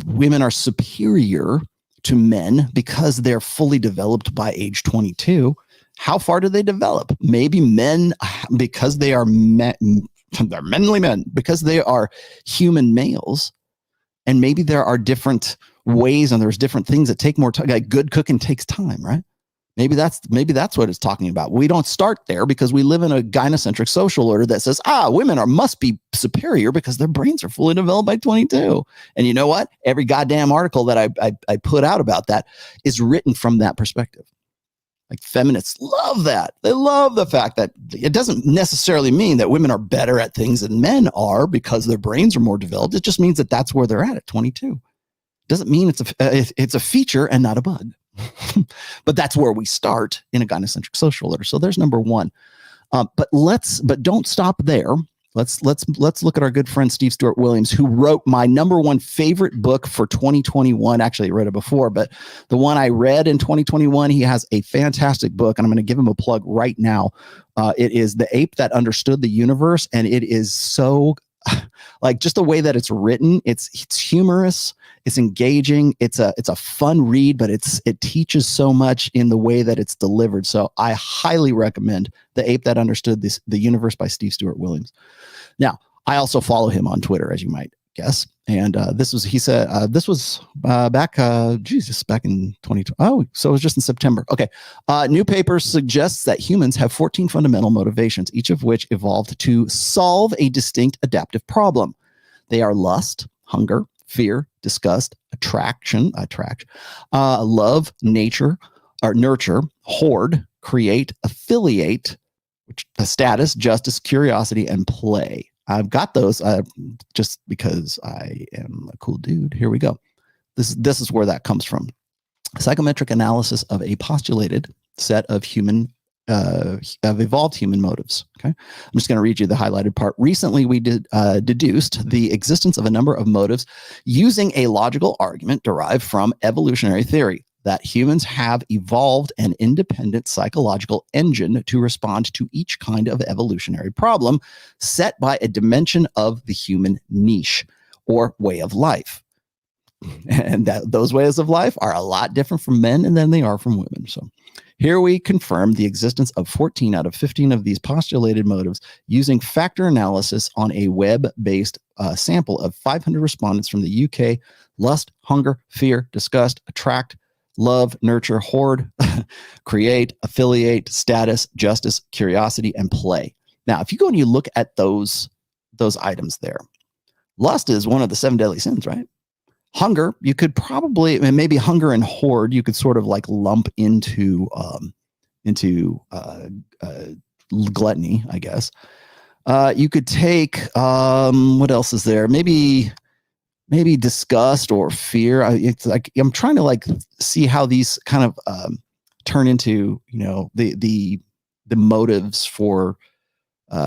S1: women are superior to men because they're fully developed by age 22. How far do they develop? Maybe men, because they are they're manly men, because they are human males. And maybe there are different ways and there's different things that take more time. Like good cooking takes time, right? Maybe that's what it's talking about. We don't start there because we live in a gynocentric social order that says, women must be superior because their brains are fully developed by 22. And you know what? Every goddamn article that I put out about that is written from that perspective. Like feminists love that. They love the fact that it doesn't necessarily mean that women are better at things than men are because their brains are more developed. It just means that that's where they're at 22. Doesn't mean it's a feature and not a bug. But that's where we start in a gynocentric social order. So there's number one. But don't stop there. Let's look at our good friend Steve Stuart Williams, who wrote my number one favorite book for 2021. Actually, I read it before, but the one I read in 2021, he has a fantastic book, and I'm going to give him a plug right now. It is The Ape That Understood the Universe, and it is so like just the way that it's written. It's humorous. It's engaging. It's a fun read, but it teaches so much in the way that it's delivered. So I highly recommend The Ape That Understood the Universe by Steve Stuart Williams. Now, I also follow him on Twitter, as you might guess. And this was back in 2020. Oh, so it was just in September. Okay. New paper suggests that humans have 14 fundamental motivations, each of which evolved to solve a distinct adaptive problem. They are lust, hunger, fear, disgust, attraction, love, nature, or nurture, hoard, create, affiliate, status, justice, curiosity, and play. I've got those just because I am a cool dude. Here we go. This is where that comes from. Psychometric analysis of a postulated set of evolved human motives. Okay, I'm just going to read you the highlighted part. Recently, we deduced the existence of a number of motives using a logical argument derived from evolutionary theory that humans have evolved an independent psychological engine to respond to each kind of evolutionary problem set by a dimension of the human niche or way of life. And that those ways of life are a lot different from men than they are from women. So here we confirm the existence of 14 out of 15 of these postulated motives using factor analysis on a web-based sample of 500 respondents from the UK. Lust, hunger, fear, disgust, attract, love, nurture, hoard, create, affiliate, status, justice, curiosity, and play. Now, if you go and you look at those items there, lust is one of the 7 deadly sins, right? Hunger, you could probably, maybe hunger and hoard, you could sort of like lump into gluttony, I guess. You could take, what else is there? Maybe disgust or fear. It's like I'm trying to like see how these kind of turn into, the motives for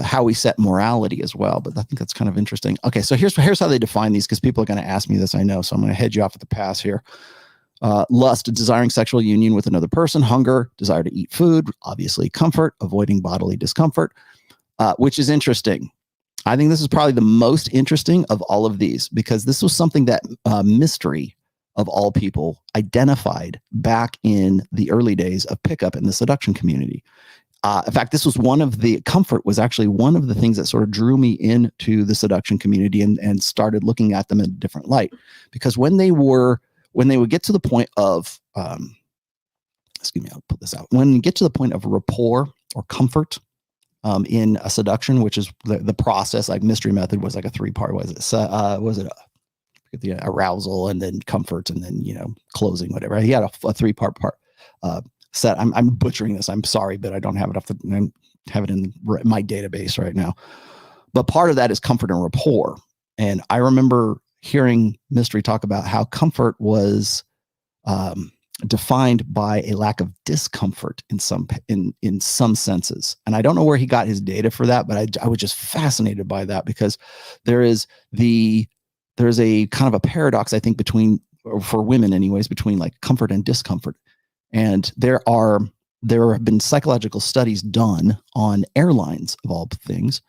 S1: how we set morality as well. But I think that's kind of interesting. Okay, so here's how they define these, because people are going to ask me this, I know. So I'm going to head you off at the pass here. Lust, desiring sexual union with another person. Hunger, desire to eat food. Obviously, comfort, avoiding bodily discomfort, which is interesting. I think this is probably the most interesting of all of these, because this was something that Mystery, of all people, identified back in the early days of pickup in the seduction community. In fact, comfort was actually one of the things that sort of drew me into the seduction community and started looking at them in a different light. Because when they would get to the point of, excuse me, I'll put this out. When you get to the point of rapport or comfort in a seduction, which is the process, like Mystery method was like a 3-part, the arousal and then comfort and then, closing, whatever. He had a 3-part set. I'm butchering this. I'm sorry, but I don't have it I have it in my database right now. But part of that is comfort and rapport. And I remember hearing Mystery talk about how comfort was defined by a lack of discomfort in some senses. And I don't know where he got his data for that, but I was just fascinated by that, because there's a kind of a paradox, I think, between, or for women anyways, between like comfort and discomfort. And there have been psychological studies done on airlines, of all things,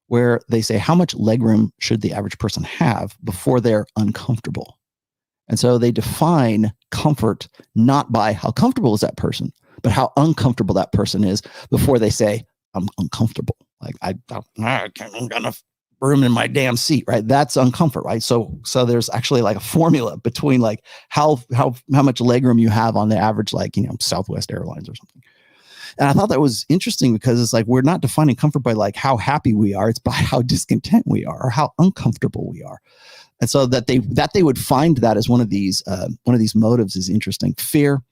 S1: where they say how much legroom should the average person have before they're uncomfortable. And so they define comfort not by how comfortable is that person, but how uncomfortable that person is before they say, I'm uncomfortable. Like I can't got enough room in my damn seat, right? That's uncomfort, right? So there's actually like a formula between like how much legroom you have on the average, like, Southwest Airlines or something. And I thought that was interesting, because it's like, we're not defining comfort by like how happy we are. It's by how discontent we are, or how uncomfortable we are. And so that they would find that as one of these motives is interesting. Fear,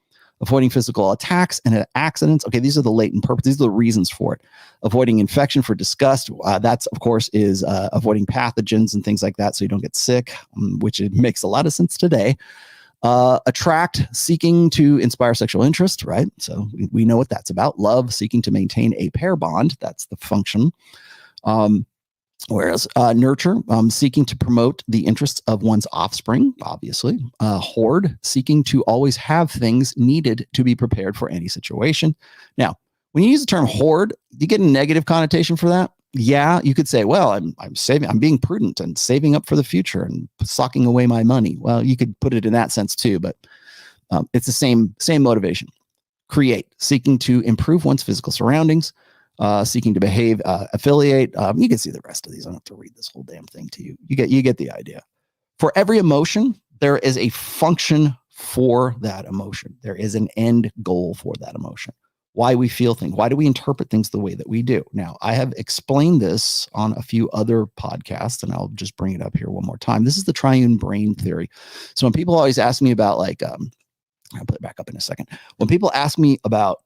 S1: avoiding physical attacks and accidents. Okay, these are the latent purposes. These are the reasons for it. Avoiding infection for disgust. That's, of course, is avoiding pathogens and things like that, so you don't get sick, which it makes a lot of sense today. Attract, seeking to inspire sexual interest, right? So we know what that's about. Love, seeking to maintain a pair bond. That's the function. Whereas nurture, seeking to promote the interests of one's offspring, obviously. Hoard, seeking to always have things needed to be prepared for any situation. Now, when you use the term hoard, you get a negative connotation for that. Yeah, you could say, well, I'm saving, I'm being prudent and saving up for the future and socking away my money. Well, you could put it in that sense too, but it's the same motivation. Create, seeking to improve one's physical surroundings. Seeking to behave, affiliate. You can see the rest of these. I don't have to read this whole damn thing to you. You get the idea. For every emotion, there is a function for that emotion. There is an end goal for that emotion. Why we feel things. Why do we interpret things the way that we do? Now, I have explained this on a few other podcasts, and I'll just bring it up here one more time. This is the triune brain theory. So when people always ask me about like, I'll put it back up in a second. When people ask me about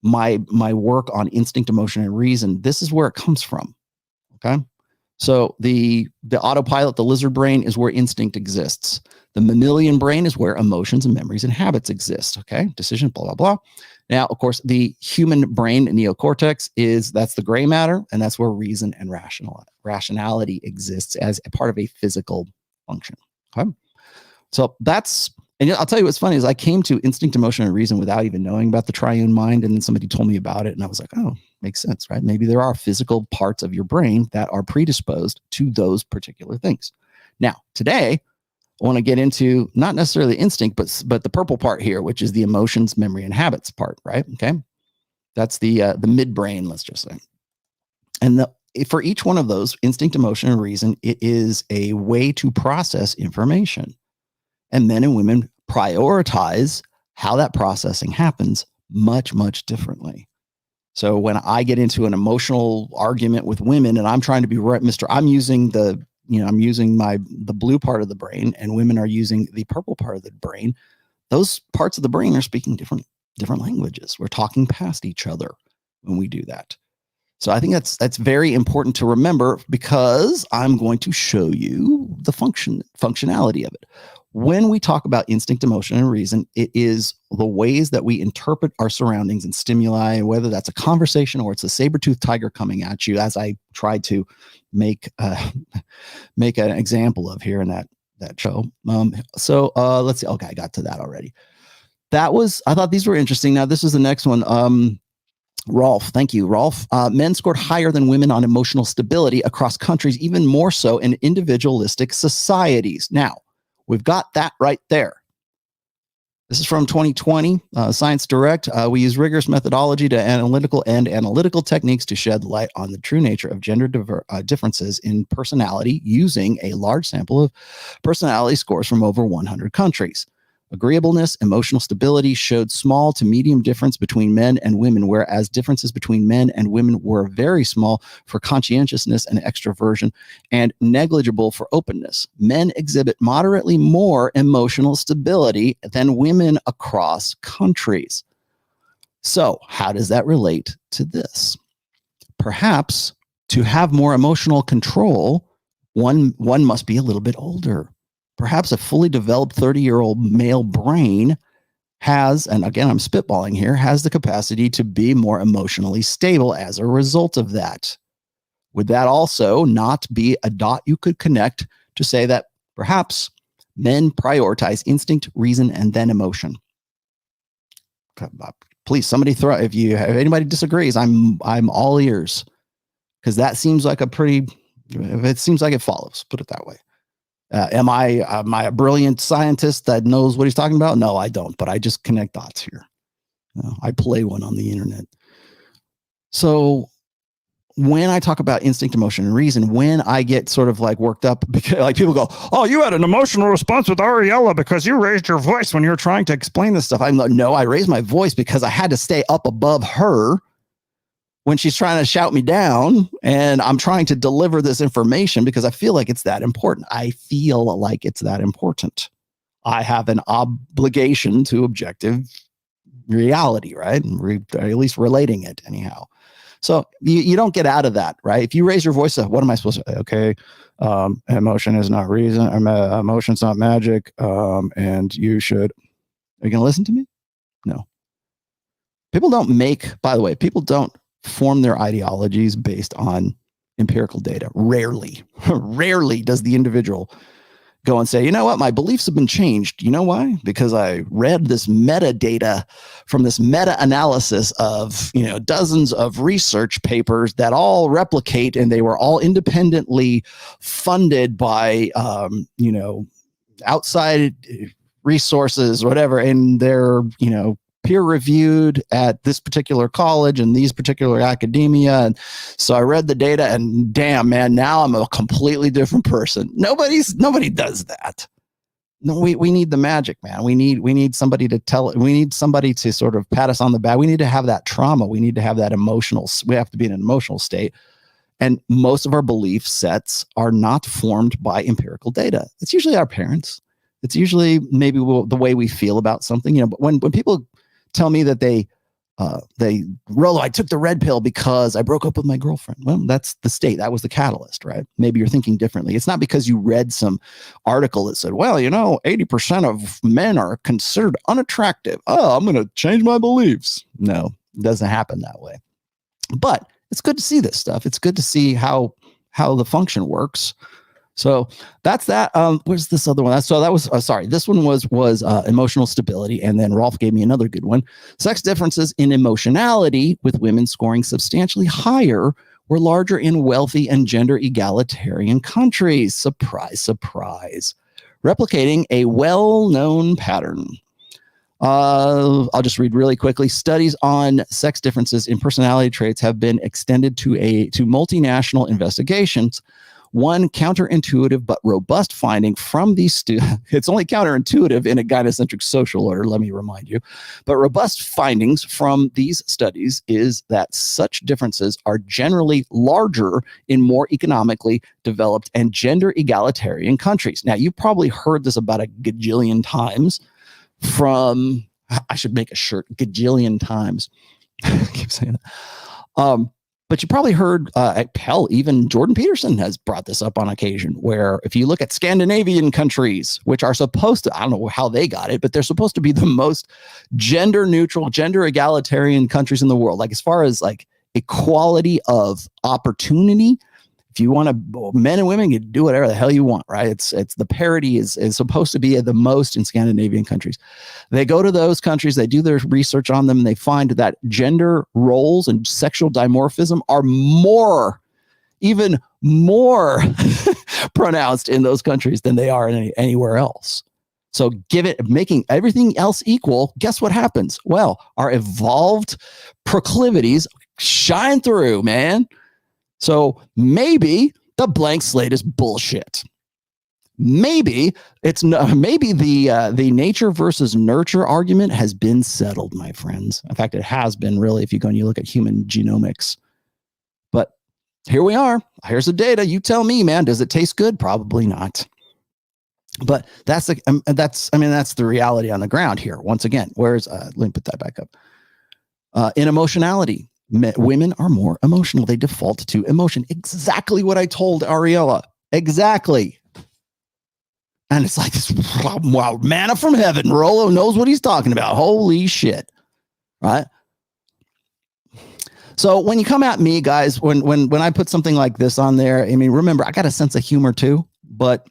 S1: my work on instinct, emotion, and reason, this is where it comes from. Okay. So the autopilot, the lizard brain, is where instinct exists. The mammalian brain is where emotions and memories and habits exist. Okay. Decision, blah, blah, blah. Now, of course, the human brain, neocortex, that's the gray matter, and that's where reason and rationality exists as a part of a physical function. Okay. So and I'll tell you what's funny is I came to instinct, emotion, and reason without even knowing about the triune mind. And then somebody told me about it. And I was like, oh, makes sense, right? Maybe there are physical parts of your brain that are predisposed to those particular things. Now, today, I want to get into not necessarily instinct, but the purple part here, which is the emotions, memory, and habits part, right? Okay. That's the midbrain, let's just say. And for each one of those, instinct, emotion, and reason, it is a way to process information. And men and women prioritize how that processing happens much, much differently. So when I get into an emotional argument with women and I'm trying to be right, I'm using the blue part of the brain, and women are using the purple part of the brain. Those parts of the brain are speaking different languages. We're talking past each other when we do that. So I think that's very important to remember, because I'm going to show you the functionality of it. When we talk about instinct, emotion, and reason, it is the ways that we interpret our surroundings and stimuli, whether that's a conversation or it's a saber-toothed tiger coming at you, as I tried to make an example of here in that show. Let's see. Okay, I got to that already. I thought these were interesting. Now, this is the next one. Rolf, thank you, Rolf. Men scored higher than women on emotional stability across countries, even more so in individualistic societies. Now, we've got that right there. This is from 2020, Science Direct. We use rigorous methodology to analytical techniques to shed light on the true nature of gender differences in personality using a large sample of personality scores from over 100 countries. Agreeableness, emotional stability showed small to medium difference between men and women, whereas differences between men and women were very small for conscientiousness and extroversion and negligible for openness. Men exhibit moderately more emotional stability than women across countries. So how does that relate to this? Perhaps to have more emotional control, one must be a little bit older. perhaps a fully developed 30-year-old male brain has, and again, I'm spitballing here, has the capacity to be more emotionally stable as a result of that. Would that also not be a dot you could connect to say that perhaps men prioritize instinct, reason, and then emotion? Please, somebody throw, if anybody disagrees, I'm all ears, because that seems like it seems like it follows, put it that way. Am I a brilliant scientist that knows what he's talking about? No, I don't, but I just connect dots here. I play one on the internet. So when I talk about instinct, emotion, and reason, when I get sort of like worked up, because like people go, oh, you had an emotional response with Ariella because you raised your voice when you were trying to explain this stuff. I'm like, no, I raised my voice because I had to stay up above her when she's trying to shout me down, and I'm trying to deliver this information because I feel like it's that important. I feel like it's that important. I have an obligation to objective reality, right? At least relating it anyhow. So you don't get out of that, right? If you raise your voice, what am I supposed to say? Okay, emotion is not reason. Emotion's not magic. And you should. Are you going to listen to me? No. People don't form their ideologies based on empirical data. Rarely does the individual go and say, you know what, my beliefs have been changed. You know why? Because I read this metadata from this meta-analysis of, dozens of research papers that all replicate, and they were all independently funded by, outside resources, whatever, and they're, peer reviewed at this particular college and these particular academia. And so I read the data and damn, man, now I'm a completely different person. Nobody does that. No, we need the magic, man. We need somebody to tell it. We need somebody to sort of pat us on the back. We need to have that trauma. We need to have that we have to be in an emotional state. And most of our belief sets are not formed by empirical data. It's usually our parents. It's usually maybe the way we feel about something, but when people tell me that Rollo, I took the red pill because I broke up with my girlfriend. Well, that's the state. That was the catalyst, right? Maybe you're thinking differently. It's not because you read some article that said, well, 80% of men are considered unattractive. Oh, I'm going to change my beliefs. No, it doesn't happen that way. But it's good to see this stuff. It's good to see how the function works. So that's that. Where's this other one? So that was, this one was emotional stability. And then Rolf gave me another good one. Sex differences in emotionality, with women scoring substantially higher, were larger in wealthy and gender egalitarian countries. Surprise, surprise. Replicating a well-known pattern. I'll just read really quickly. Studies on sex differences in personality traits have been extended to multinational investigations. One counterintuitive but robust finding from these it's only counterintuitive in a gynocentric social order, let me remind you, but robust findings from these studies is that such differences are generally larger in more economically developed and gender egalitarian countries. Now, you've probably heard this about a gajillion times from, I should make a shirt, gajillion times. I keep saying that. But you probably heard, hell, even Jordan Peterson has brought this up on occasion, where if you look at Scandinavian countries, which are supposed to, I don't know how they got it, but they're supposed to be the most gender neutral, gender egalitarian countries in the world. Like as far as like equality of opportunity, if you want to, men and women can do whatever the hell you want, right? It's the parity is supposed to be the most in Scandinavian countries. They go to those countries, they do their research on them, and they find that gender roles and sexual dimorphism are even more pronounced in those countries than they are in anywhere else. So making everything else equal, guess what happens? Well, our evolved proclivities shine through, man. So maybe the blank slate is bullshit. Maybe the nature versus nurture argument has been settled, my friends. In fact, it has been, really, if you go and you look at human genomics. But here we are. Here's the data. You tell me, man, does it taste good? Probably not. But that's the reality on the ground here. Once again, let me put that back up. In emotionality, women are more emotional. They default to emotion. Exactly what I told Ariella. Exactly. And it's like this, wow, manna from heaven. Rollo knows what he's talking about. Holy shit. Right? So when you come at me, guys, when I put something like this on there, I mean, remember, I got a sense of humor too, but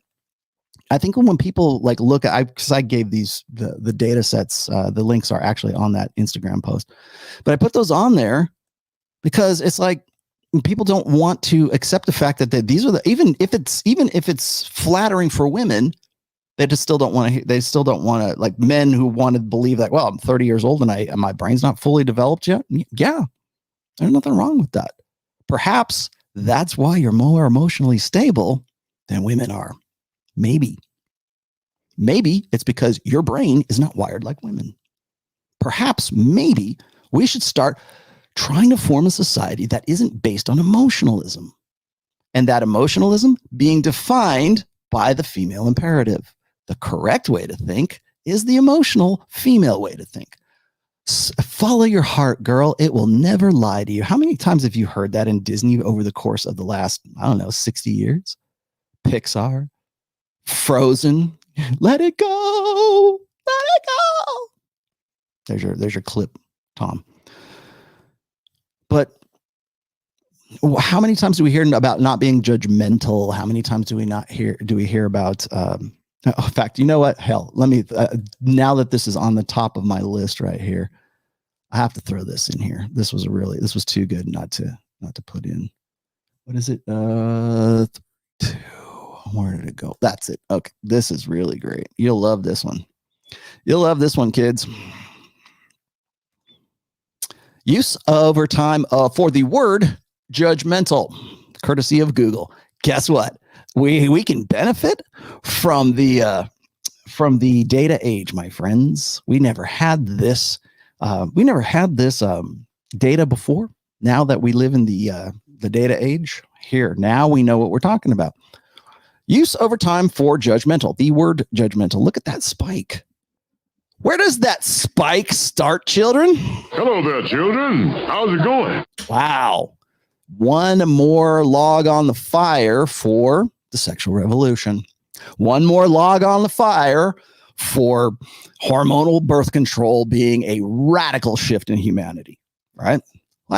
S1: I think when people like look at, because I gave these, the data sets, the links are actually on that Instagram post, but I put those on there because it's like, people don't want to accept the fact that these are even if it's flattering for women, they just still don't want to, like men who want to believe that, well, I'm 30 years old and my brain's not fully developed yet. Yeah. There's nothing wrong with that. Perhaps that's why you're more emotionally stable than women are. Maybe it's because your brain is not wired like women. Perhaps maybe we should start trying to form a society that isn't based on emotionalism, and that emotionalism being defined by the female imperative. The correct way to think is the emotional female way to think. Follow your heart, girl. It will never lie to you. How many times have you heard that in Disney over the course of the last, 60 years? Pixar, Frozen, let it go. Let it go. There's your clip, Tom. But how many times do we hear about not being judgmental? How many times do we hear about, in fact, you know what? Hell, let me, now that this is on the top of my list right here, I have to throw this in here. This was too good not to put in. What is it? 2. Where did it go? That's it. Okay. This is really great. You'll love this one. You'll love this one, kids. Use over time for the word judgmental, courtesy of Google. Guess what? We can benefit from the data age, my friends. We never had this. Data before. Now that we live in the data age, here now we know what we're talking about. Use over time for judgmental. The word judgmental. Look at that spike. Where does that spike start, children?
S4: Hello there, children. How's it going?
S1: Wow. One more log on the fire for the sexual revolution. One more log on the fire for hormonal birth control being a radical shift in humanity, right?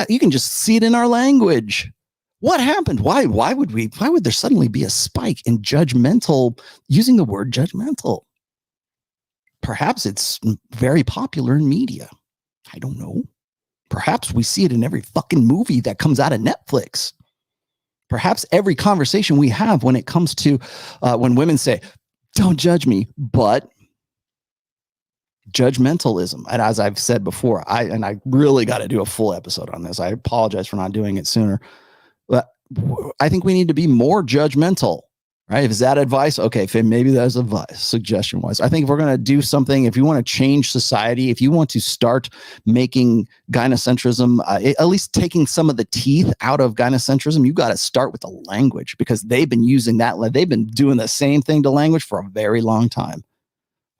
S1: You can just see it in our language. What happened? Why would there suddenly be a spike in judgmental, using the word judgmental? Perhaps it's very popular in media. I don't know. Perhaps we see it in every fucking movie that comes out of Netflix. Perhaps every conversation we have when it comes to when women say, don't judge me, but judgmentalism. And as I've said before, I really got to do a full episode on this. I apologize for not doing it sooner. But I think we need to be more judgmental, right? Is that advice? Okay, maybe that's advice, suggestion-wise. I think if we're going to do something, if you want to change society, if you want to start making gynocentrism, at least taking some of the teeth out of gynocentrism, you got to start with the language, because they've been using that. They've been doing the same thing to language for a very long time.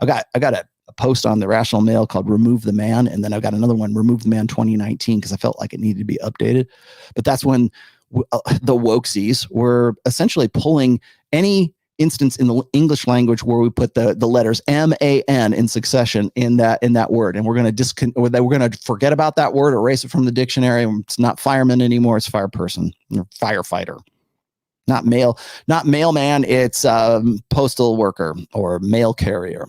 S1: I got a post on the Rational Male called Remove the Man, and then I've got another one, Remove the Man 2019, because I felt like it needed to be updated. But that's when the wokesies were essentially pulling any instance in the English language where we put the letters M-A-N in succession in that word, and we're going to forget about that word, erase it from the dictionary. It's not fireman anymore, it's fireperson or firefighter. Not mailman, it's postal worker or mail carrier.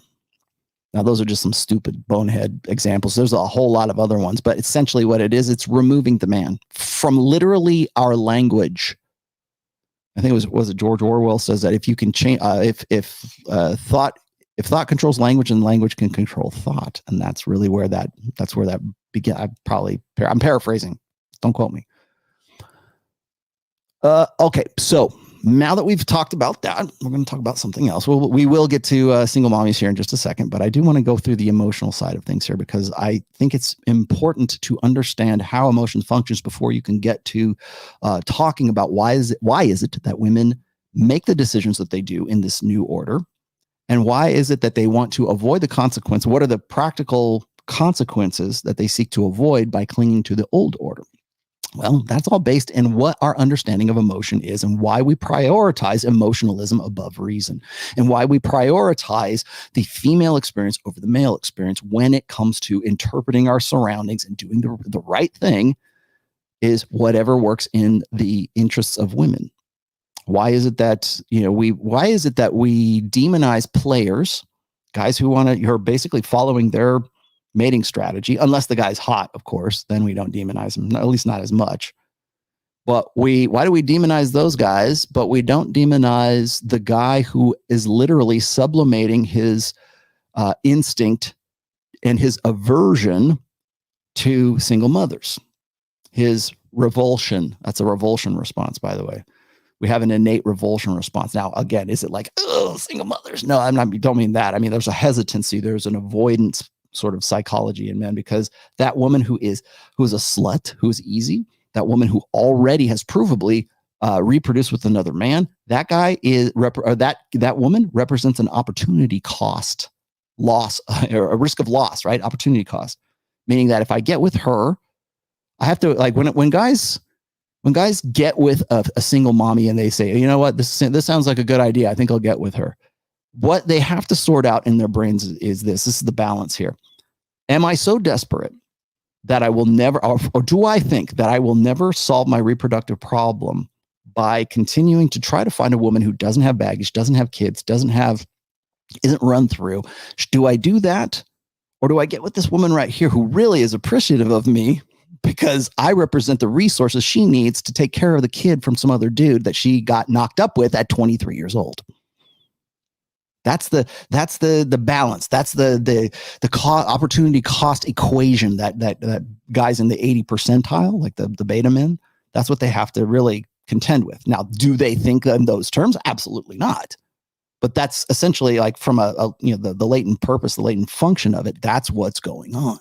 S1: Now, those are just some stupid bonehead examples. There's a whole lot of other ones, but essentially what it is, it's removing the man from literally our language. I think it was it George Orwell says that if you can change, if thought controls language, and language can control thought, and that's really where that began. I'm paraphrasing. Don't quote me. Okay, so now that we've talked about that, we're going to talk about something else. We will get to single mommies here in just a second, but I do want to go through the emotional side of things here, because I think it's important to understand how emotion functions before you can get to talking about why is it that women make the decisions that they do in this new order, and why is it that they want to avoid the consequence? What are the practical consequences that they seek to avoid by clinging to the old order? Well, that's all based in what our understanding of emotion is and why we prioritize emotionalism above reason and why we prioritize the female experience over the male experience when it comes to interpreting our surroundings and doing the right thing is whatever works in the interests of women. Why is it that, why is it that we demonize players, guys who are basically following their mating strategy, unless the guy's hot, of course, then we don't demonize him, at least not as much. But why do we demonize those guys, but we don't demonize the guy who is literally sublimating his instinct and his aversion to single mothers, his revulsion. That's a revulsion response, by the way. We have an innate revulsion response. Now, again, is it like, oh, single mothers? No, don't mean that. I mean, there's a hesitancy. There's an avoidance sort of psychology in men, because that woman who is a slut, who is easy, that woman who already has provably reproduced with another man, that guy is that woman represents an opportunity cost loss, or a risk of loss, right? Opportunity cost, meaning that if I get with her, I have to, like, when guys get with a single mommy and they say, you know what, this sounds like a good idea, I think I'll get with her. What they have to sort out in their brains is this is the balance here. Am I so desperate that I will never, or do I think that I will never solve my reproductive problem by continuing to try to find a woman who doesn't have baggage, doesn't have kids, isn't run through? Do I do that? Or do I get with this woman right here who really is appreciative of me because I represent the resources she needs to take care of the kid from some other dude that she got knocked up with at 23 years old? That's the balance. That's the opportunity cost equation that guys in the 80 percentile, like the beta men, that's what they have to really contend with. Now, do they think in those terms? Absolutely not. But that's essentially, like, from the latent purpose, the latent function of it. That's what's going on.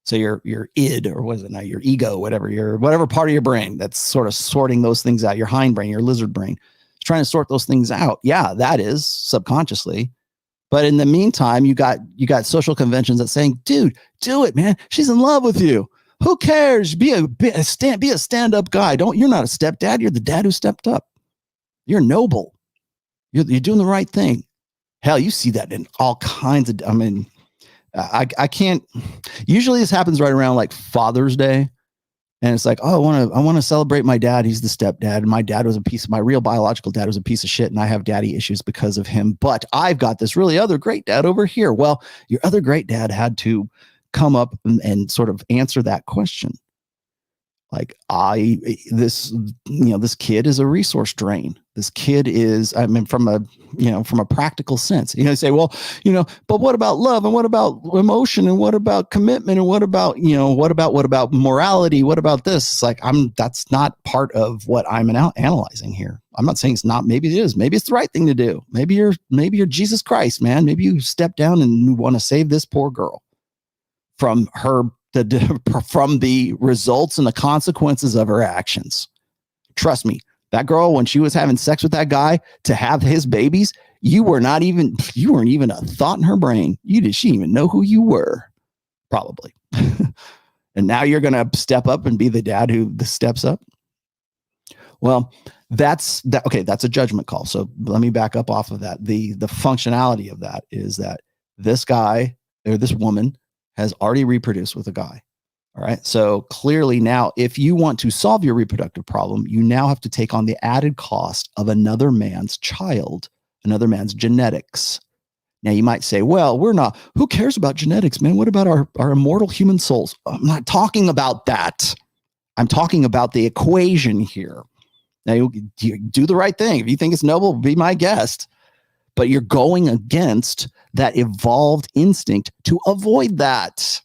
S1: So your id, or what is it now? Your ego, whatever part of your brain that's sort of sorting those things out. Your hindbrain, your lizard brain, trying to sort those things out. Yeah, that is subconsciously. But in the meantime, you got social conventions that saying, dude, do it, man. She's in love with you. Who cares? Be a stand-up guy. You're not a stepdad. You're the dad who stepped up. You're noble. You're doing the right thing. Hell, you see that in all kinds of, I can't, usually this happens right around like Father's Day. And it's like, oh, I want to celebrate my dad. He's the stepdad. And my real biological dad was a piece of shit. And I have daddy issues because of him. But I've got this really other great dad over here. Well, your other great dad had to come up and sort of answer that question. Like, this kid is a resource drain. This kid is, from a practical sense, you say, well, but what about love? And what about emotion? And what about commitment? And what about morality? What about this? It's like, that's not part of what I'm analyzing here. I'm not saying it's not, maybe it is, maybe it's the right thing to do. Maybe you're Jesus Christ, man. Maybe you step down and want to save this poor girl from the results and the consequences of her actions. Trust me, that girl, when she was having sex with that guy to have his babies, you weren't even a thought in her brain. She didn't even know who you were, probably. And now you're going to step up and be the dad who steps up. Well, that's a judgment call. So let me back up off of that. The functionality of that is that this guy or this woman has already reproduced with a guy. All right. So clearly now, if you want to solve your reproductive problem, you now have to take on the added cost of another man's child, another man's genetics. Now you might say, well, who cares about genetics, man? What about our immortal human souls? I'm not talking about that. I'm talking about the equation here. Now you do the right thing. If you think it's noble, be my guest. But you're going against that evolved instinct to avoid that.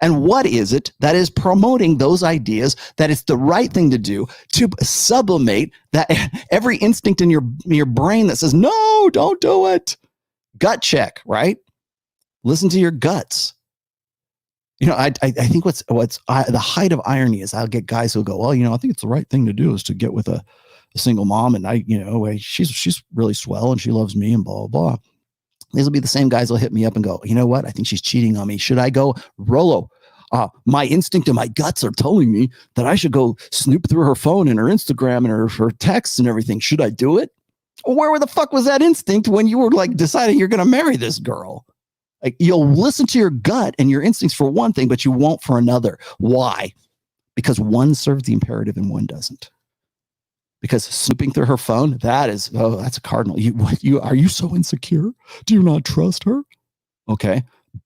S1: And what is it that is promoting those ideas that it's the right thing to do to sublimate that every instinct in your brain that says, no, don't do it? Gut check, right? Listen to your guts. I think what's the height of irony is I'll get guys who'll go, well, I think it's the right thing to do is to get with a single mom. And she's really swell and she loves me and blah, blah, blah. These will be the same guys who'll hit me up and go, you know what? I think she's cheating on me. Should I go? ROLLO. my instinct and my guts are telling me that I should go snoop through her phone and her Instagram and her texts and everything. Should I do it? Where the fuck was that instinct when you were like deciding you're going to marry this girl? Like, you'll listen to your gut and your instincts for one thing, but you won't for another. Why? Because one serves the imperative and one doesn't. Because snooping through her phone, that's a cardinal. Are you so insecure? Do you not trust her? Okay.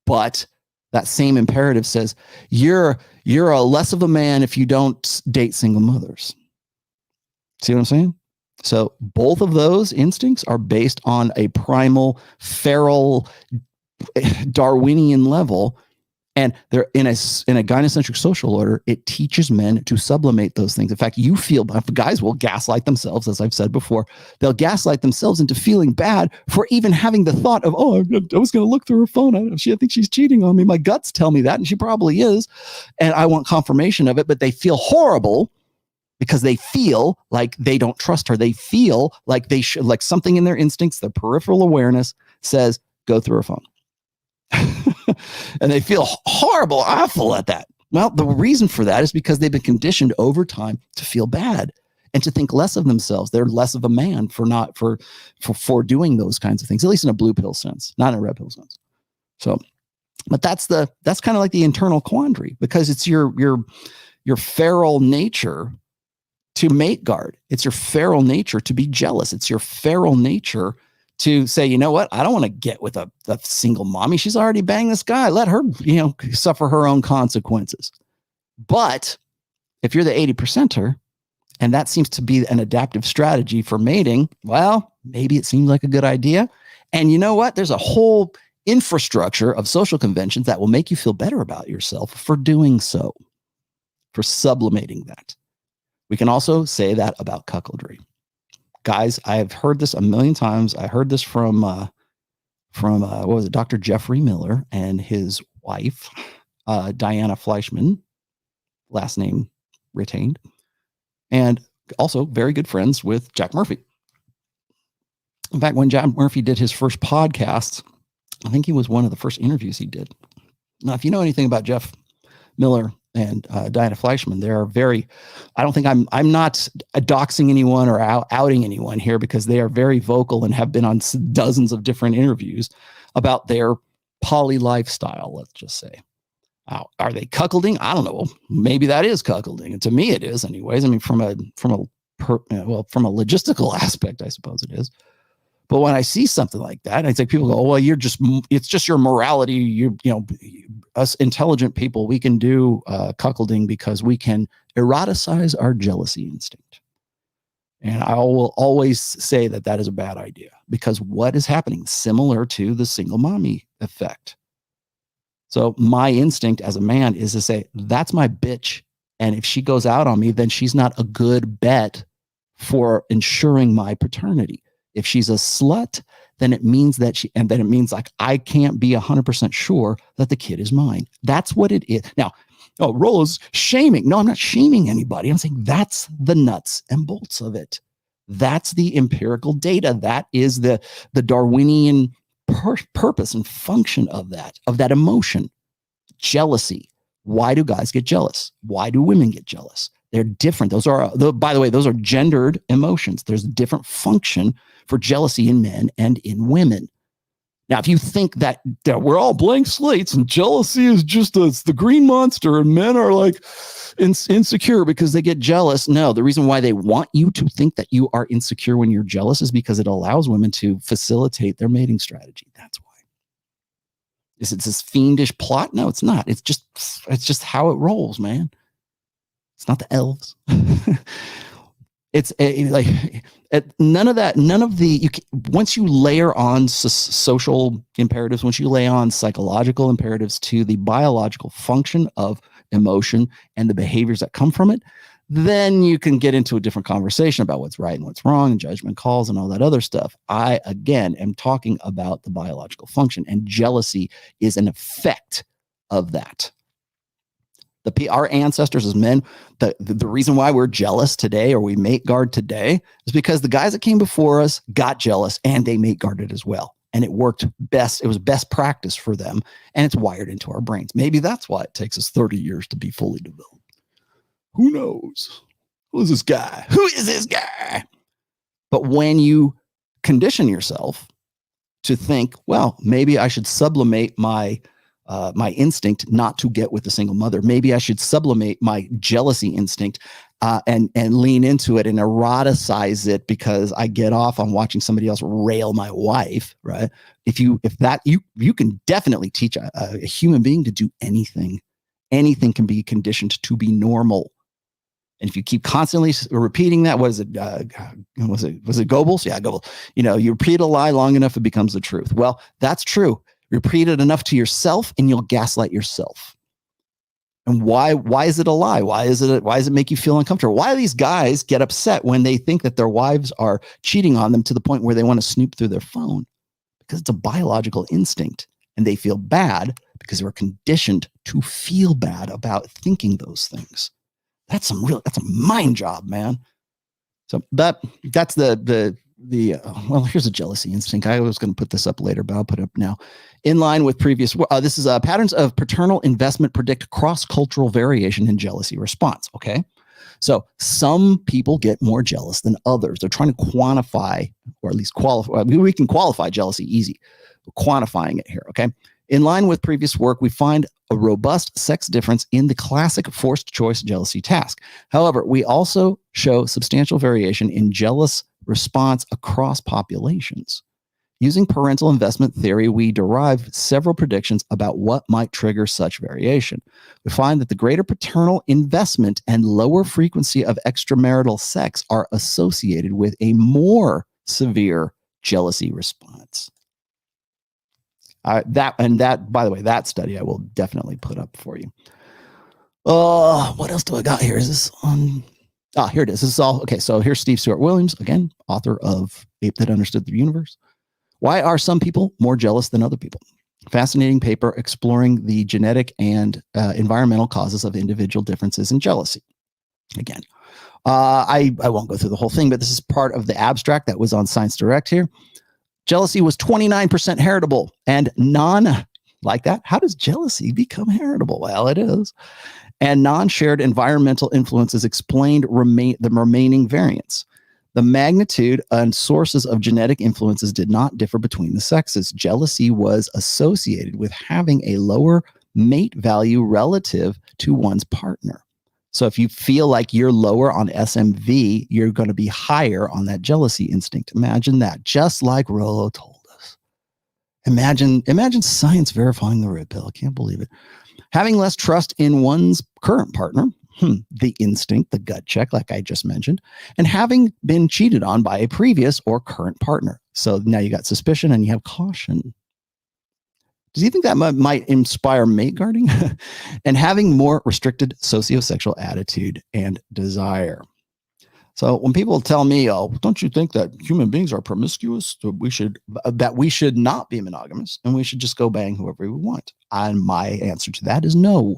S1: But that same imperative says you're a less of a man if you don't date single mothers. See what I'm saying? So both of those instincts are based on a primal, feral, Darwinian level. And they're in a gynocentric social order. It teaches men to sublimate those things. In fact, guys will gaslight themselves, as I've said before. They'll gaslight themselves into feeling bad for even having the thought of, I was going to look through her phone. I think she's cheating on me. My guts tell me that, and she probably is. And I want confirmation of it, but they feel horrible because they feel like they don't trust her. They feel like they should, like something in their instincts, their peripheral awareness says, go through her phone. And they feel horrible, awful at that. Well, the reason for that is because they've been conditioned over time to feel bad and to think less of themselves. They're less of a man for doing those kinds of things, at least in a blue pill sense, not in a red pill sense. So, but that's kind of like the internal quandary, because it's your feral nature to mate guard. It's your feral nature to be jealous. It's your feral nature to say, you know what? I don't want to get with a single mommy. She's already banged this guy. Let her, suffer her own consequences. But if you're the 80%er, and that seems to be an adaptive strategy for mating, well, maybe it seems like a good idea. And you know what? There's a whole infrastructure of social conventions that will make you feel better about yourself for doing so, for sublimating that. We can also say that about cuckoldry. Guys, I've heard this a million times. I heard this from Dr. Jeffrey Miller and his wife, Diana Fleischman, last name retained, and also very good friends with Jack Murphy. In fact, when Jack Murphy did his first podcast, I think he was one of the first interviews he did. Now, if you know anything about Jeff Miller and Diana Fleischman, I don't think I'm not doxing anyone or outing anyone here, because they are very vocal and have been on dozens of different interviews about their poly lifestyle, let's just say. Are they cuckolding? I don't know. Maybe that is cuckolding. And to me, it is anyways. I mean, from a logistical aspect, I suppose it is. But when I see something like that, I think people go, well, it's just your morality. Us intelligent people, we can do cuckolding because we can eroticize our jealousy instinct. And I will always say that is a bad idea, because what is happening? Similar to the single mommy effect. So my instinct as a man is to say, that's my bitch. And if she goes out on me, then she's not a good bet for ensuring my paternity. If she's a slut, then it means like I can't be 100% sure that the kid is mine. That's what it is. Now, Rollo's shaming. No, I'm not shaming anybody. I'm saying that's the nuts and bolts of it. That's the empirical data. That is the Darwinian purpose and function of that emotion. Jealousy. Why do guys get jealous? Why do women get jealous? They're different. By the way, those are gendered emotions. There's a different function for jealousy in men and in women. Now, if you think that we're all blank slates and jealousy is just the green monster and men are like insecure because they get jealous. No, the reason why they want you to think that you are insecure when you're jealous is because it allows women to facilitate their mating strategy. That's why. Is it this fiendish plot? No, it's not. It's just how it rolls, man. It's not the elves. It's none of that. Once you layer on social imperatives, once you lay on psychological imperatives to the biological function of emotion and the behaviors that come from it, then you can get into a different conversation about what's right and what's wrong and judgment calls and all that other stuff. I, again, am talking about the biological function, and jealousy is an effect of that. Our ancestors as men, the reason why we're jealous today or we mate guard today is because the guys that came before us got jealous and they mate guarded as well. and it worked best. It was best practice for them, and it's wired into our brains. Maybe that's why it takes us 30 years to be fully developed. Who knows? Who is this guy? Who is this guy? But when you condition yourself to think, well, maybe I should sublimate my my instinct not to get with a single mother. Maybe I should sublimate my jealousy instinct and lean into it and eroticize it because I get off on watching somebody else rail my wife, right? You can definitely teach a human being to do anything. Anything can be conditioned to be normal. And if you keep constantly repeating that, what is it? Was it Goebbels? Yeah, Goebbels. You repeat a lie long enough, it becomes the truth. Well, that's true. Repeat it enough to yourself, and you'll gaslight yourself. And why is it a lie? Why does it make you feel uncomfortable? Why do these guys get upset when they think that their wives are cheating on them to the point where they want to snoop through their phone? Because it's a biological instinct, and they feel bad because they were conditioned to feel bad about thinking those things. That's a mind job, man. So that's well, here's a jealousy instinct. I was going to put this up later, but I'll put it up now. In line with previous, this is patterns of paternal investment predict cross-cultural variation in jealousy response. Okay. So some people get more jealous than others. They're trying to quantify, or at least qualify. We can qualify jealousy easy. We're quantifying it here. Okay. In line with previous work, we find a robust sex difference in the classic forced choice jealousy task. However, we also show substantial variation in jealous response across populations. Using parental investment theory, we derive several predictions about what might trigger such variation. We find that the greater paternal investment and lower frequency of extramarital sex are associated with a more severe jealousy response. By the way, that study I will definitely put up for you. What else do I got here? Is this on? Here it is. This is all okay. So here's Steve Stuart Williams, again, author of Ape That Understood the Universe. Why are some people more jealous than other people? Fascinating paper exploring the genetic and environmental causes of individual differences in jealousy. Again, I won't go through the whole thing, but this is part of the abstract that was on Science Direct here. Jealousy was 29% heritable and like that. How does jealousy become heritable? Well, it is. And non-shared environmental influences explained the remaining variants. The magnitude and sources of genetic influences did not differ between the sexes. Jealousy was associated with having a lower mate value relative to one's partner. So if you feel like you're lower on SMV, you're going to be higher on that jealousy instinct. Imagine that, just like Rollo told us. Imagine science verifying the red pill. I can't believe it. Having less trust in one's current partner, the instinct, the gut check, like I just mentioned, and having been cheated on by a previous or current partner. So now you got suspicion and you have caution. Does he think that might inspire mate guarding? And having more restricted sociosexual attitude and desire. So when people tell me, oh, don't you think that human beings are promiscuous? That we should not be monogamous and we should just go bang whoever we want. And my answer to that is no.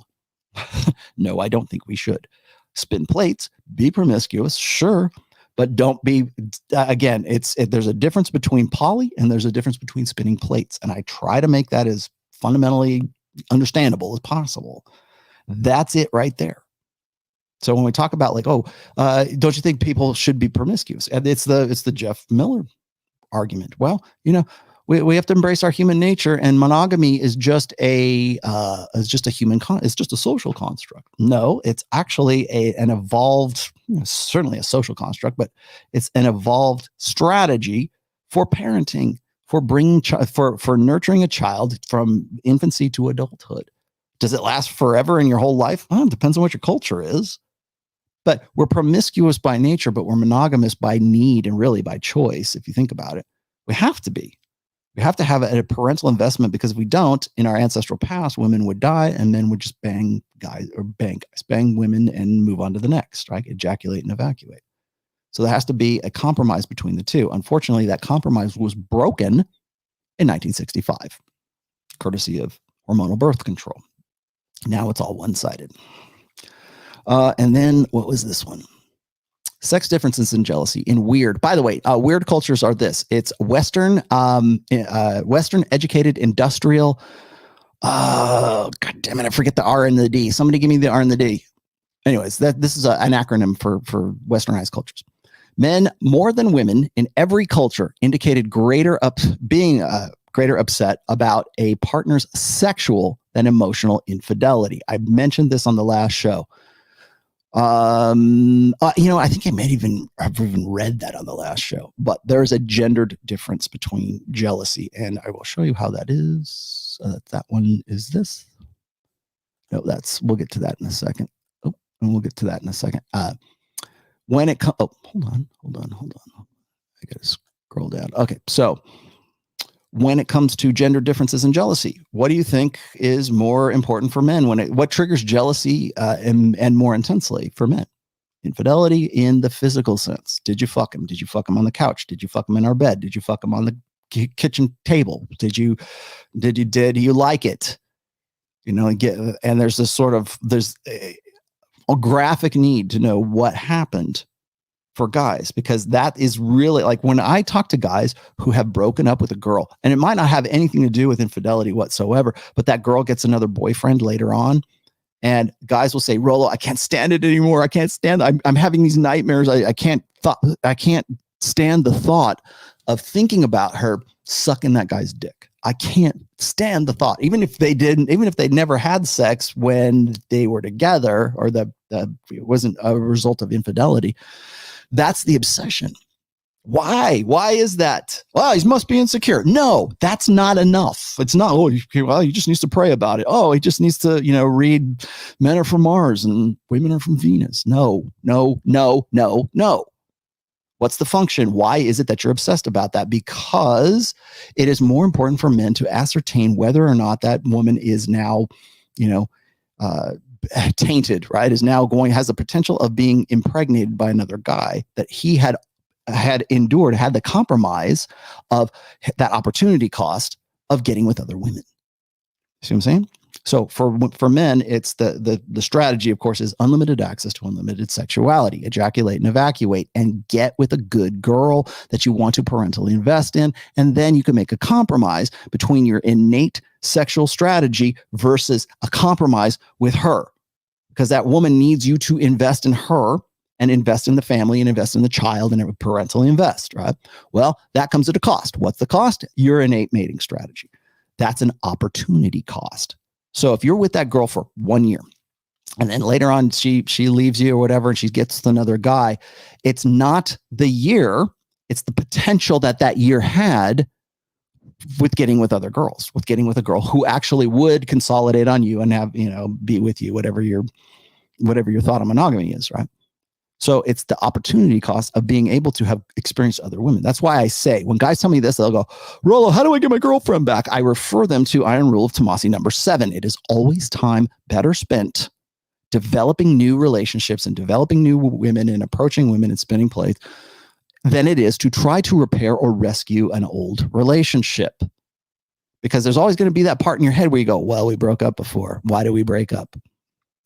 S1: No, I don't think we should. Spin plates, be promiscuous, sure, but don't be, again, there's a difference between poly and there's a difference between spinning plates. And I try to make that as fundamentally understandable as possible. That's it right there. So when we talk about like, don't you think people should be promiscuous? And it's the Jeff Miller argument. Well, we have to embrace our human nature, and monogamy is just a social construct. No, it's actually an evolved, certainly a social construct, but it's an evolved strategy for parenting, for bringing for nurturing a child from infancy to adulthood. Does it last forever in your whole life? Well, it depends on what your culture is. But we're promiscuous by nature, but we're monogamous by need and really by choice. If you think about it, we have to be. We have to have a parental investment, because if we don't, in our ancestral past, women would die and men would just bang women and move on to the next, right? Ejaculate and evacuate. So there has to be a compromise between the two. Unfortunately, that compromise was broken in 1965, courtesy of hormonal birth control. Now it's all one-sided. And then what was this one? Sex differences in jealousy in weird. By the way, weird cultures are this. It's Western, Western educated industrial. Oh, God damn it. I forget the R and the D. Somebody give me the R and the D. Anyways, this is an acronym for Westernized cultures. Men more than women in every culture indicated greater upset about a partner's sexual than emotional infidelity. I mentioned this on the last show. I think I may have even read that on the last show, but there's a gendered difference between jealousy, and I will show you how that is. That one is this. No, we'll get to that in a second. And we'll get to that in a second. When it comes, hold on. I got to scroll down. Okay. So when it comes to gender differences in jealousy, what do you think is more important for men? What triggers jealousy and more intensely for men? Infidelity in the physical sense. Did you fuck him? Did you fuck him on the couch? Did you fuck him in our bed? Did you fuck him on the kitchen table? Did you like it? And there's this sort of, there's a graphic need to know what happened for guys, because that is really like when I talk to guys who have broken up with a girl, and it might not have anything to do with infidelity whatsoever, but that girl gets another boyfriend later on, and guys will say, Rollo, I can't stand it anymore. I can't stand it. I'm having these nightmares. I can't stand the thought of thinking about her sucking that guy's dick. I can't stand the thought, even if they'd never had sex when they were together, or it wasn't a result of infidelity. That's the obsession. Why is that? Well, he must be insecure. No, that's not enough. It's not, he just needs to pray about it. Oh, he just needs to, read men are from Mars and women are from Venus. No. What's the function? Why is it that you're obsessed about that? Because it is more important for men to ascertain whether or not that woman is now, tainted, right? Has the potential of being impregnated by another guy that he had endured, had the compromise of that opportunity cost of getting with other women. See what I'm saying? So for men, it's the strategy, of course, is unlimited access to unlimited sexuality, ejaculate and evacuate, and get with a good girl that you want to parentally invest in. And then you can make a compromise between your innate sexual strategy versus a compromise with her, because that woman needs you to invest in her and invest in the family and invest in the child and parentally invest, right? Well, that comes at a cost. What's the cost? Your innate mating strategy. That's an opportunity cost. So if you're with that girl for 1 year and then later on she leaves you or whatever and she gets with another guy, it's not the year, it's the potential that year had with getting with other girls, with getting with a girl who actually would consolidate on you and have, be with you, whatever your thought of monogamy is, right? So it's the opportunity cost of being able to have experienced other women. That's why I say, when guys tell me this, they'll go, Rollo, how do I get my girlfriend back? I refer them to Iron Rule of Tomassi number 7. It is always time better spent developing new relationships and developing new women and approaching women and spinning plates than it is to try to repair or rescue an old relationship. Because there's always going to be that part in your head where you go, well, we broke up before. Why did we break up?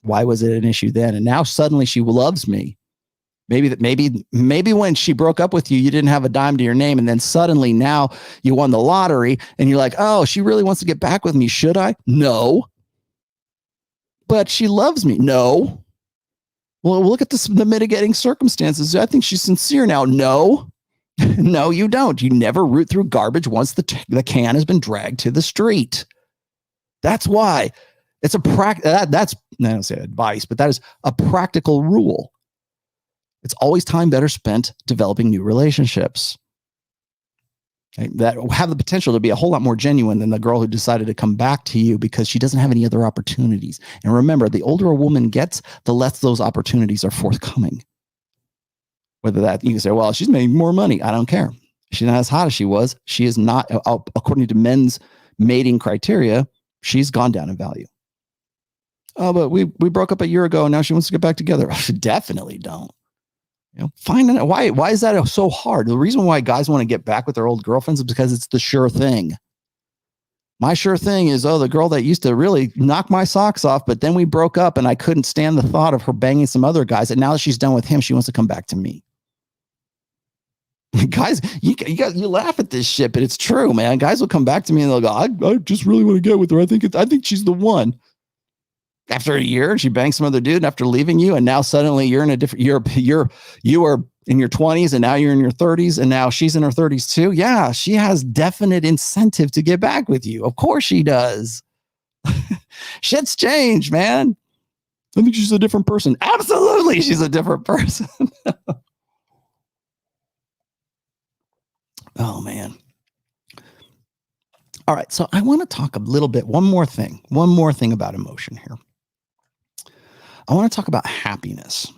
S1: Why was it an issue then? And now suddenly she loves me. Maybe when she broke up with you, you didn't have a dime to your name. And then suddenly now you won the lottery and you're like, oh, she really wants to get back with me. Should I? No. But she loves me. No. Well, look at the mitigating circumstances. I think she's sincere now. No. No, you don't. You never root through garbage once the can has been dragged to the street. That's why it's that's, I don't say advice, but that is a practical rule. It's always time better spent developing new relationships, okay, that have the potential to be a whole lot more genuine than the girl who decided to come back to you because she doesn't have any other opportunities. And remember, the older a woman gets, the less those opportunities are forthcoming. Whether that, you can say, well, she's making more money. I don't care. She's not as hot as she was. She is not, according to men's mating criteria, she's gone down in value. Oh, but we broke up a year ago and now she wants to get back together. Definitely don't. Find out why is that so hard? The reason why guys want to get back with their old girlfriends is because it's the sure thing. My sure thing is, oh, the girl that used to really knock my socks off, but then we broke up and I couldn't stand the thought of her banging some other guys. And now that she's done with him, she wants to come back to me. Guys, you laugh at this shit, but it's true, man. Guys will come back to me and they'll go, I just really want to get with her. I think she's the one. After a year, she bangs some other dude after leaving you, and now suddenly you're in a different. You are in your 20s, and now you're in your 30s, and now she's in her 30s too. Yeah, she has definite incentive to get back with you. Of course she does. Shit's changed, man. I think she's a different person. Absolutely, she's a different person. Oh man. All right, so I want to talk a little bit. One more thing about emotion here. I want to talk about happiness,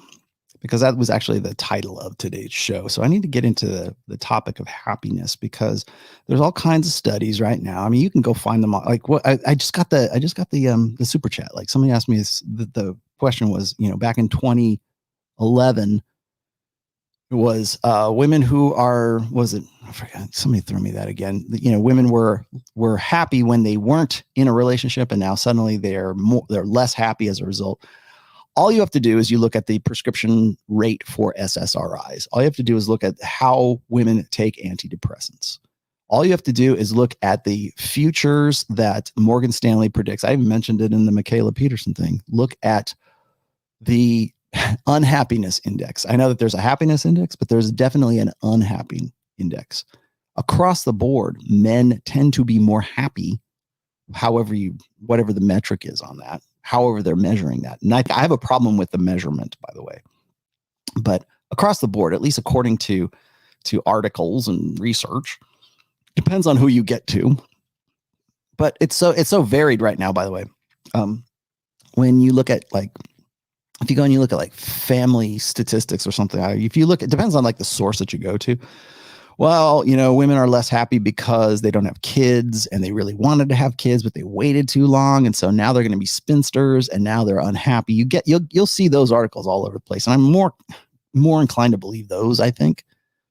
S1: because that was actually the title of today's show. So I need to get into the topic of happiness, because there's all kinds of studies right now. I mean, you can go find them. Like what I just got the super chat. Like somebody asked me this, the question was, back in 2011, it was women who are, I forgot, somebody threw me that again. Women were happy when they weren't in a relationship, and now suddenly they're less happy as a result. All you have to do is you look at the prescription rate for SSRIs. All you have to do is look at how women take antidepressants. All you have to do is look at the futures that Morgan Stanley predicts. I even mentioned it in the Mikhaila Peterson thing. Look at the unhappiness index. I know that there's a happiness index, but there's definitely an unhappy index. Across the board, men tend to be more happy, whatever the metric is on that, however they're measuring that. And I have a problem with the measurement, by the way. But across the board, at least according to articles and research, depends on who you get to. But it's so varied right now, by the way. When you look at if you go and you look at family statistics or something, if you look, it depends on the source that you go to. Well, women are less happy because they don't have kids, and they really wanted to have kids, but they waited too long. And so now they're going to be spinsters, and now they're unhappy. You'll see those articles all over the place. And I'm more inclined to believe those, I think,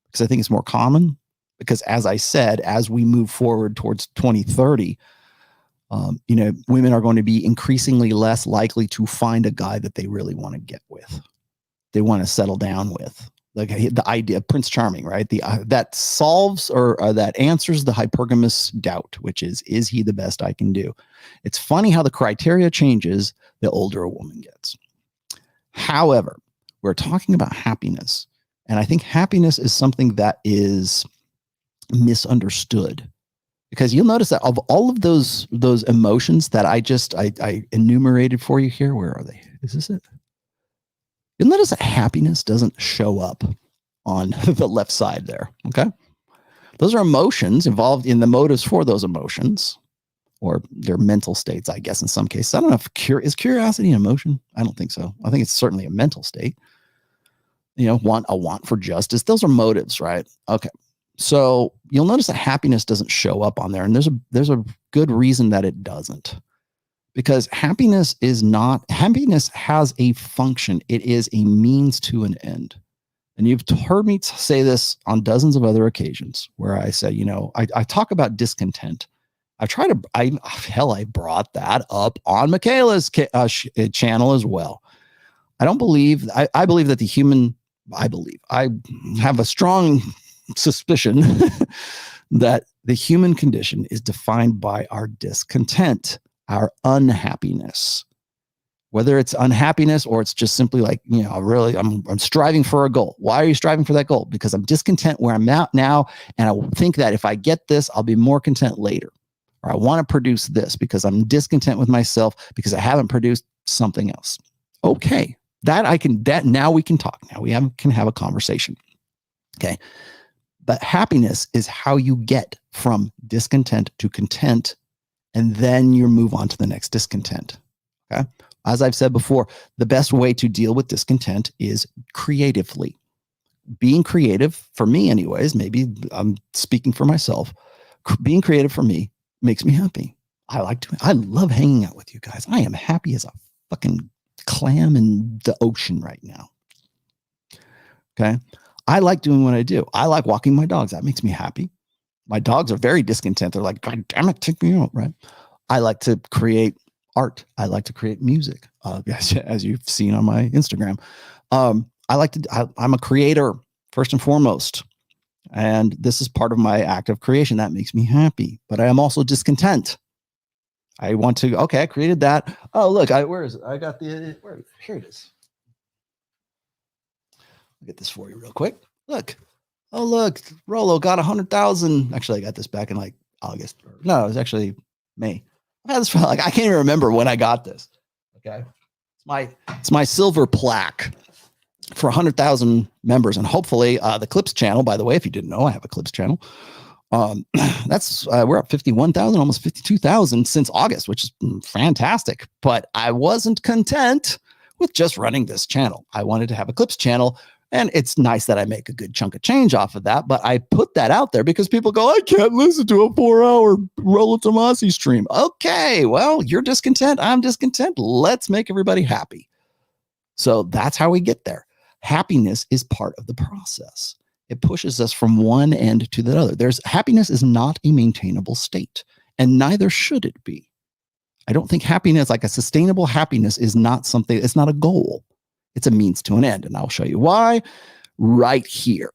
S1: because I think it's more common. Because as I said, as we move forward towards 2030, women are going to be increasingly less likely to find a guy that they really want to get with. They want to settle down with. Like the idea of Prince Charming, right? That solves or that answers the hypergamous doubt, which is he the best I can do? It's funny how the criteria changes the older a woman gets. However, we're talking about happiness, and I think happiness is something that is misunderstood, because you'll notice that of all of those emotions that I enumerated for you here, where are they? Is this it? You'll notice that happiness doesn't show up on the left side there, okay? Those are emotions involved in the motives for those emotions, or their mental states, I guess, in some cases. I don't know if is curiosity an emotion? I don't think so. I think it's certainly a mental state. A want for justice. Those are motives, right? Okay. So you'll notice that happiness doesn't show up on there, and there's a good reason that it doesn't. Because happiness has a function. It is a means to an end. And you've heard me say this on dozens of other occasions where I say, I talk about discontent. I brought that up on Mikhaila's channel as well. I believe that I have a strong suspicion that the human condition is defined by our discontent, our unhappiness, whether it's unhappiness or it's just simply I'm striving for a goal. Why are you striving for that goal? Because I'm discontent where I'm at now. And I think that if I get this, I'll be more content later. Or I want to produce this because I'm discontent with myself because I haven't produced something else. Okay. Now we can talk. Now we can have a conversation. Okay. But happiness is how you get from discontent to content, and then you move on to the next discontent. Okay. As I've said before, the best way to deal with discontent is creatively. Being creative, for me anyways, maybe I'm speaking for myself, being creative for me makes me happy. I love hanging out with you guys. I am happy as a fucking clam in the ocean right now. Okay. I like doing what I do. I like walking my dogs. That makes me happy. My dogs are very discontent. They're like, God damn it, take me out, right? I like to create art. I like to create music, as you've seen on my Instagram. I'm a creator first and foremost. And this is part of my act of creation. That makes me happy. But I am also discontent. I want to, okay, I created that. Oh, look, where is it? I got here it is. I'll get this for you real quick. Look. Oh, look, Rollo got 100,000. Actually, I got this back in like August. No, it was actually May. I've had this for I can't even remember when I got this. Okay. It's my silver plaque for 100,000 members. And hopefully the Clips channel, by the way, if you didn't know, I have a Clips channel. That's we're at 51,000, almost 52,000 since August, which is fantastic. But I wasn't content with just running this channel. I wanted to have a Clips channel. And it's nice that I make a good chunk of change off of that, but I put that out there because people go, I can't listen to a 4-hour Rollo Tomassi stream. Okay, well, you're discontent. I'm discontent. Let's make everybody happy. So that's how we get there. Happiness is part of the process. It pushes us from one end to the other. Happiness is not a maintainable state, and neither should it be. I don't think happiness, like a sustainable happiness, is not something, it's not a goal. It's a means to an end, and I'll show you why right here.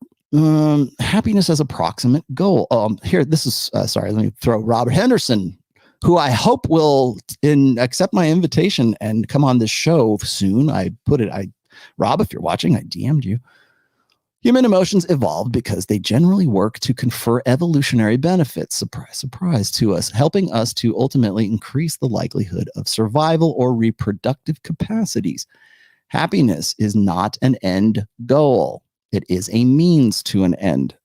S1: Happiness as approximate goal. Here, this is, sorry, let me throw Robert Henderson, who I hope will accept my invitation and come on this show soon. Rob, if you're watching, I DM'd you. Human emotions evolved because they generally work to confer evolutionary benefits, surprise, surprise, to us, helping us to ultimately increase the likelihood of survival or reproductive capacities. Happiness is not an end goal. It is a means to an end.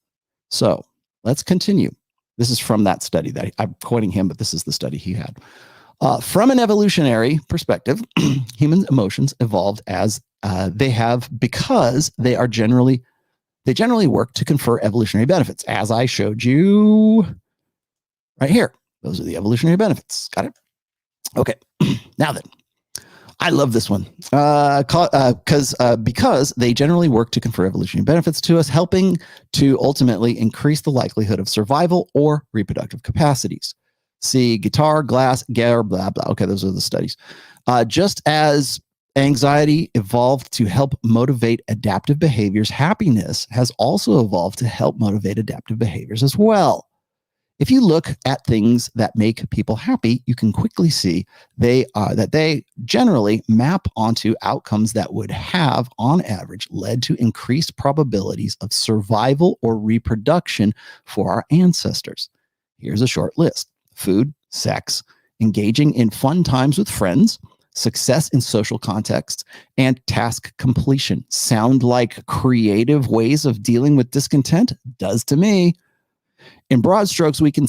S1: So let's continue. This is from that study that I'm quoting him, but this is the study he had. From an evolutionary perspective, human emotions evolved as they have because they generally work to confer evolutionary benefits, as I showed you right here. Those are the evolutionary benefits. Got it? Okay. Now then. I love this one because they generally work to confer evolutionary benefits to us, helping to ultimately increase the likelihood of survival or reproductive capacities. See guitar, glass, gear, blah, blah. Okay, those are the studies. Just as anxiety evolved to help motivate adaptive behaviors, happiness has also evolved to help motivate adaptive behaviors as well. If you look at things that make people happy, you can quickly see that they generally map onto outcomes that would have, on average, led to increased probabilities of survival or reproduction for our ancestors. Here's a short list: food, sex, engaging in fun times with friends, success in social contexts, and task completion. Sound like creative ways of dealing with discontent? Does to me. In broad strokes, we can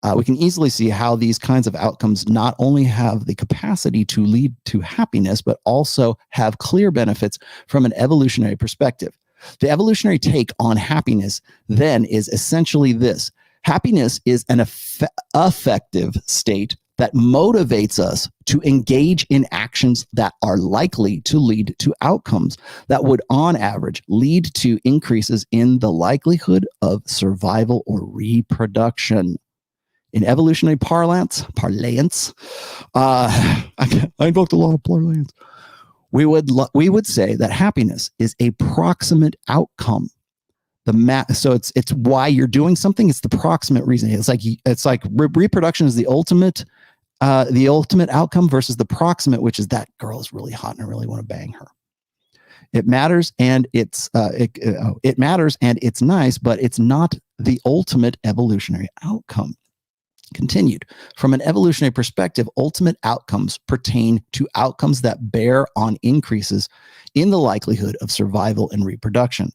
S1: easily see how these kinds of outcomes not only have the capacity to lead to happiness, but also have clear benefits from an evolutionary perspective. The evolutionary take on happiness then is essentially this: happiness is an affective state that motivates us to engage in actions that are likely to lead to outcomes that would, on average, lead to increases in the likelihood of survival or reproduction. In evolutionary parlance, I invoked a lot of parlance. We would say that happiness is a proximate outcome. So it's why you're doing something. It's the proximate reason. It's like reproduction is the ultimate outcome versus the proximate, which is that girl is really hot and I really want to bang her. It matters and it's nice, but it's not the ultimate evolutionary outcome. Continued. From an evolutionary perspective, ultimate outcomes pertain to outcomes that bear on increases in the likelihood of survival and reproduction.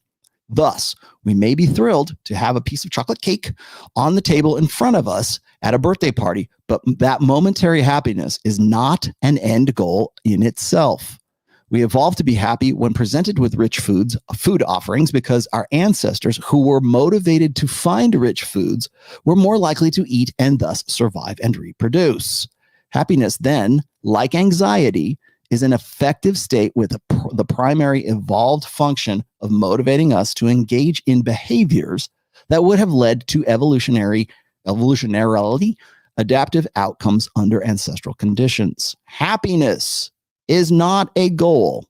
S1: Thus, we may be thrilled to have a piece of chocolate cake on the table in front of us at a birthday party, but that momentary happiness is not an end goal in itself. We evolved to be happy when presented with rich food offerings because our ancestors, who were motivated to find rich foods, were more likely to eat and thus survive and reproduce. Happiness then, like anxiety, is an affective state with the primary evolved function of motivating us to engage in behaviors that would have led to evolutionarily adaptive outcomes under ancestral conditions. Happiness is not a goal.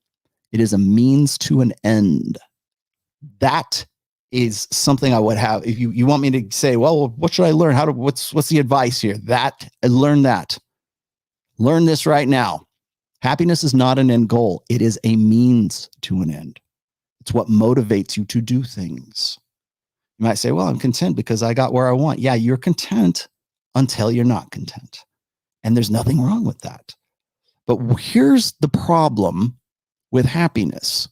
S1: It is a means to an end. That is something I would have. If you want me to say, well, what should I learn? What's the advice here? Learn that. Learn this right now. Happiness is not an end goal. It is a means to an end. It's what motivates you to do things. You might say, well, I'm content because I got where I want. Yeah, you're content until you're not content. And there's nothing wrong with that. But here's the problem with happiness.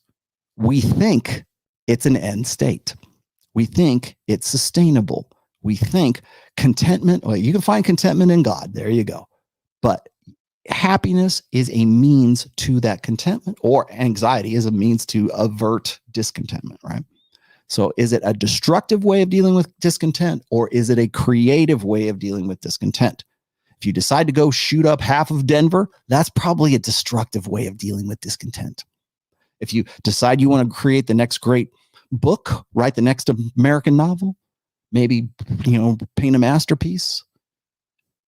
S1: We think it's an end state. We think it's sustainable. We think contentment, well, you can find contentment in God. There you go. But happiness is a means to that contentment, or anxiety is a means to avert discontentment, right? So is it a destructive way of dealing with discontent, or is it a creative way of dealing with discontent? If you decide to go shoot up half of Denver, that's probably a destructive way of dealing with discontent. If you decide you want to create the next great book, write the next American novel, maybe, paint a masterpiece,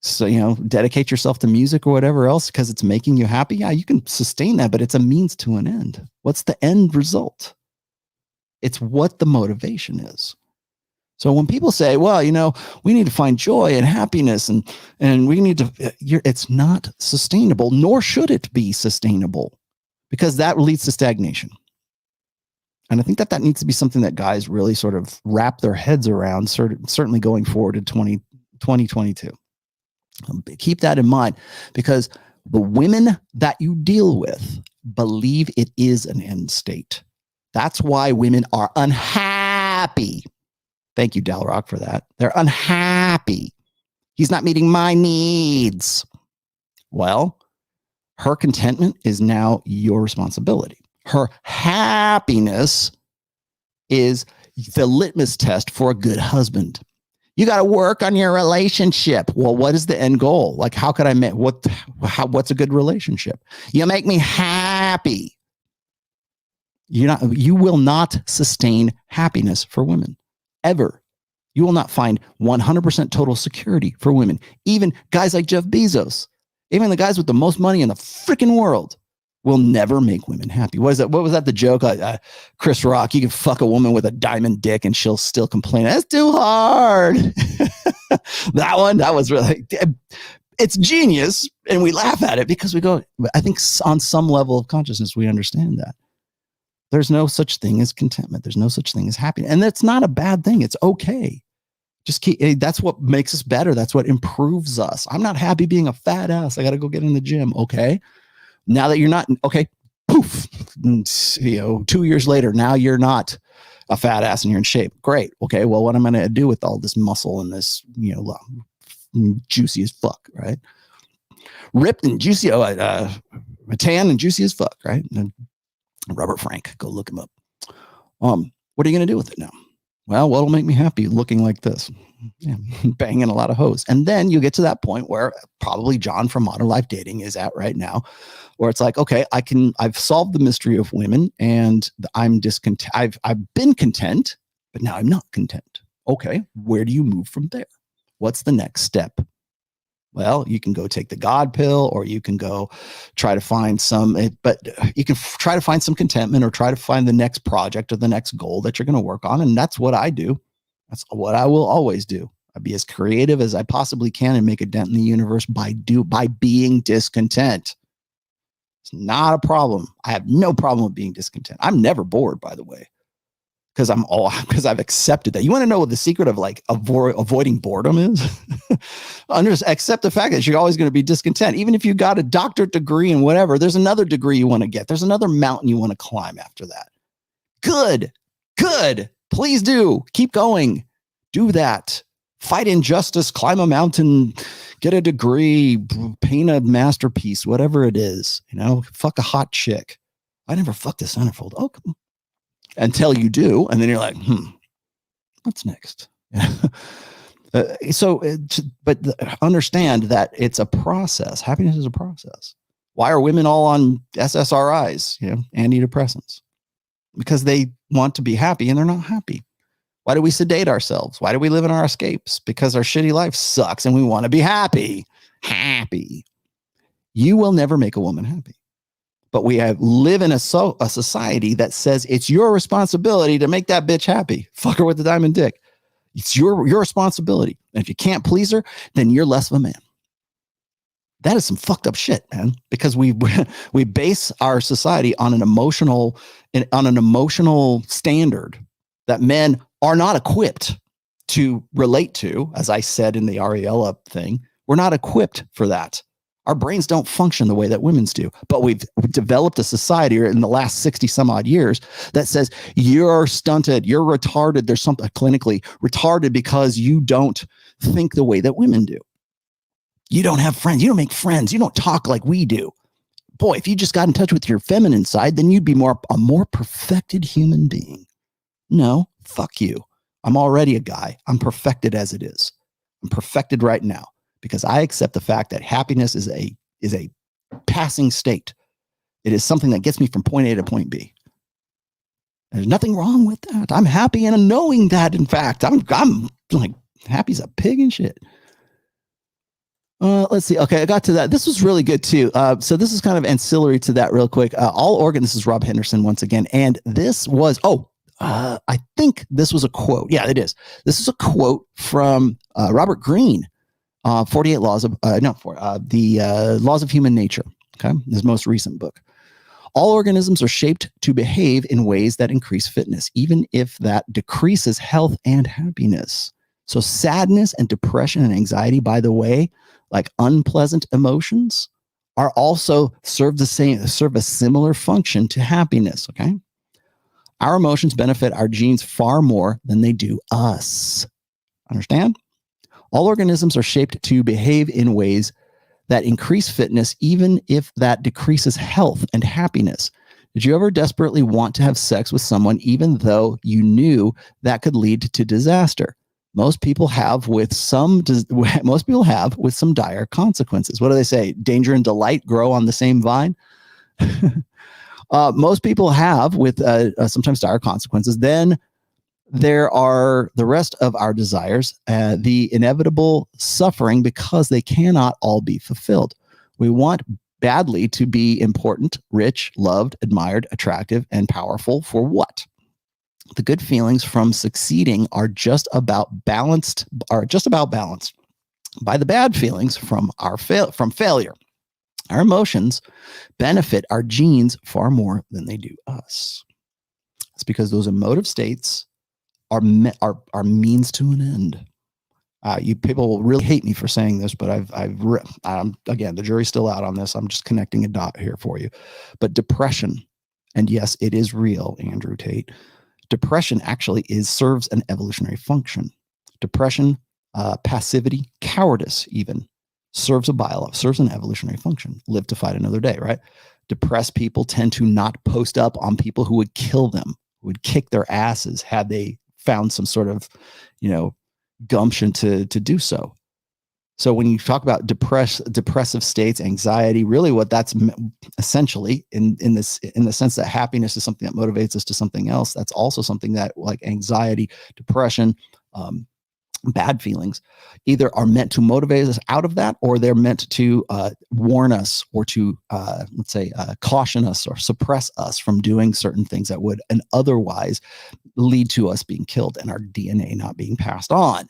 S1: so, dedicate yourself to music or whatever else because it's making you happy. Yeah, you can sustain that, but it's a means to an end. What's the end result? It's what the motivation is. So when people say, well, we need to find joy and happiness and we need to, it's not sustainable, nor should it be sustainable, because that leads to stagnation. And I think that needs to be something that guys really sort of wrap their heads around, certainly going forward in 2022. Keep that in mind, because the women that you deal with believe it is an end state. That's why women are unhappy. Thank you, Dalrock, for that. They're unhappy. He's not meeting my needs. Well, her contentment is now your responsibility. Her happiness is the litmus test for a good husband. You got to work on your relationship. Well, what is the end goal? Like, how could I make what's a good relationship? You make me happy. You will not sustain happiness for women ever. You will not find 100% total security for women. Even guys like Jeff Bezos, even the guys with the most money in the freaking world, will never make women happy. What was that? The joke? Chris Rock, you can fuck a woman with a diamond dick and she'll still complain. That's too hard. that was really, it's genius. And we laugh at it because we go, I think on some level of consciousness, we understand that there's no such thing as contentment. There's no such thing as happiness. And that's not a bad thing. It's okay. That's what makes us better. That's what improves us. I'm not happy being a fat ass. I got to go get in the gym. Okay. Now that you're not, okay, poof, 2 years later, now you're not a fat ass and you're in shape. Great. Okay. Well, what am I going to do with all this muscle and this, juicy as fuck, right? Ripped and juicy, tan and juicy as fuck, right? And Robert Frank, go look him up. What are you going to do with it now? Well, what'll make me happy? Looking like this. Yeah, banging a lot of hoes. And then you get to that point where probably John from Modern Life Dating is at right now, where it's like, okay, I've solved the mystery of women and I'm discontent. I've been content, but now I'm not content. Okay, where do you move from there? What's the next step? Well, you can go take the God pill, or you can go try to find but you can try to find some contentment, or try to find the next project or the next goal that you're going to work on. And that's what I do. That's what I will always do. I'll be as creative as I possibly can and make a dent in the universe by being discontent. It's not a problem. I have no problem with being discontent. I'm never bored, by the way, because I've accepted that. You want to know what the secret of avoiding boredom is? Accept the fact that you're always going to be discontent. Even if you got a doctorate degree and whatever, there's another degree you want to get. There's another mountain you want to climb after that. Good. Please do. Keep going. Do that. Fight injustice, climb a mountain, get a degree, paint a masterpiece, whatever it is. Fuck a hot chick. I never fucked a centerfold. Oh, come on. Until you do, and then you're like, what's next? But understand that it's a process. Happiness is a process. Why are women all on SSRIs, antidepressants? Because they want to be happy and they're not happy. Why do we sedate ourselves? Why do we live in our escapes? Because our shitty life sucks and we want to be happy. Happy. You will never make a woman happy. But we live in a society that says it's your responsibility to make that bitch happy. Fuck her with the diamond dick. It's your responsibility. And if you can't please her, then you're less of a man. That is some fucked up shit, man, because we base our society on an emotional standard that men are not equipped to relate to. As I said in the Ariella thing, we're not equipped for that. Our brains don't function the way that women's do, but we've developed a society in the last 60 some odd years that says you're stunted, you're retarded. There's something clinically retarded because you don't think the way that women do. You don't have friends. You don't make friends. You don't talk like we do. Boy, if you just got in touch with your feminine side, then you'd be a more perfected human being. No, fuck you. I'm already a guy. I'm perfected as it is. I'm perfected right now because I accept the fact that happiness is a passing state. It is something that gets me from point A to point B. There's nothing wrong with that. I'm happy in knowing that. In fact, I'm like happy as a pig and shit. Let's see. Okay, I got to that. This was really good too. So this is kind of ancillary to that real quick. All organ. This is Rob Henderson once again. And this was, I think this was a quote. Yeah, it is. This is a quote from Robert Greene, 48 Laws of, the Laws of Human Nature. Okay, his most recent book. All organisms are shaped to behave in ways that increase fitness, even if that decreases health and happiness. So sadness and depression and anxiety, by the way, like unpleasant emotions, are also serve a similar function to happiness. Okay. Our emotions benefit our genes far more than they do us. Understand? All organisms are shaped to behave in ways that increase fitness, even if that decreases health and happiness. Did you ever desperately want to have sex with someone, even though you knew that could lead to disaster? Most people have with some dire consequences. What do they say? Danger and delight grow on the same vine. Most people have with sometimes dire consequences. Then there are the rest of our desires, the inevitable suffering because they cannot all be fulfilled. We want badly to be important, rich, loved, admired, attractive, and powerful for what? The good feelings from succeeding are just about balanced by the bad feelings from failure. Our emotions benefit our genes far more than they do us. It's because those emotive states are means to an end. You people will really hate me for saying this, but again, the jury's still out on this. I'm just connecting a dot here for you. But depression, and yes, it is real, Andrew Tate. Depression actually serves an evolutionary function. Depression, passivity, cowardice even serves an evolutionary function. Live to fight another day, right? Depressed people tend to not post up on people who would kill them, who would kick their asses had they found some sort of, gumption to do so. So when you talk about depressive states, anxiety, really what that's essentially in the sense that happiness is something that motivates us to something else. That's also something that, like anxiety, depression, bad feelings, either are meant to motivate us out of that, or they're meant to warn us or to, caution us or suppress us from doing certain things that would and otherwise lead to us being killed and our DNA not being passed on.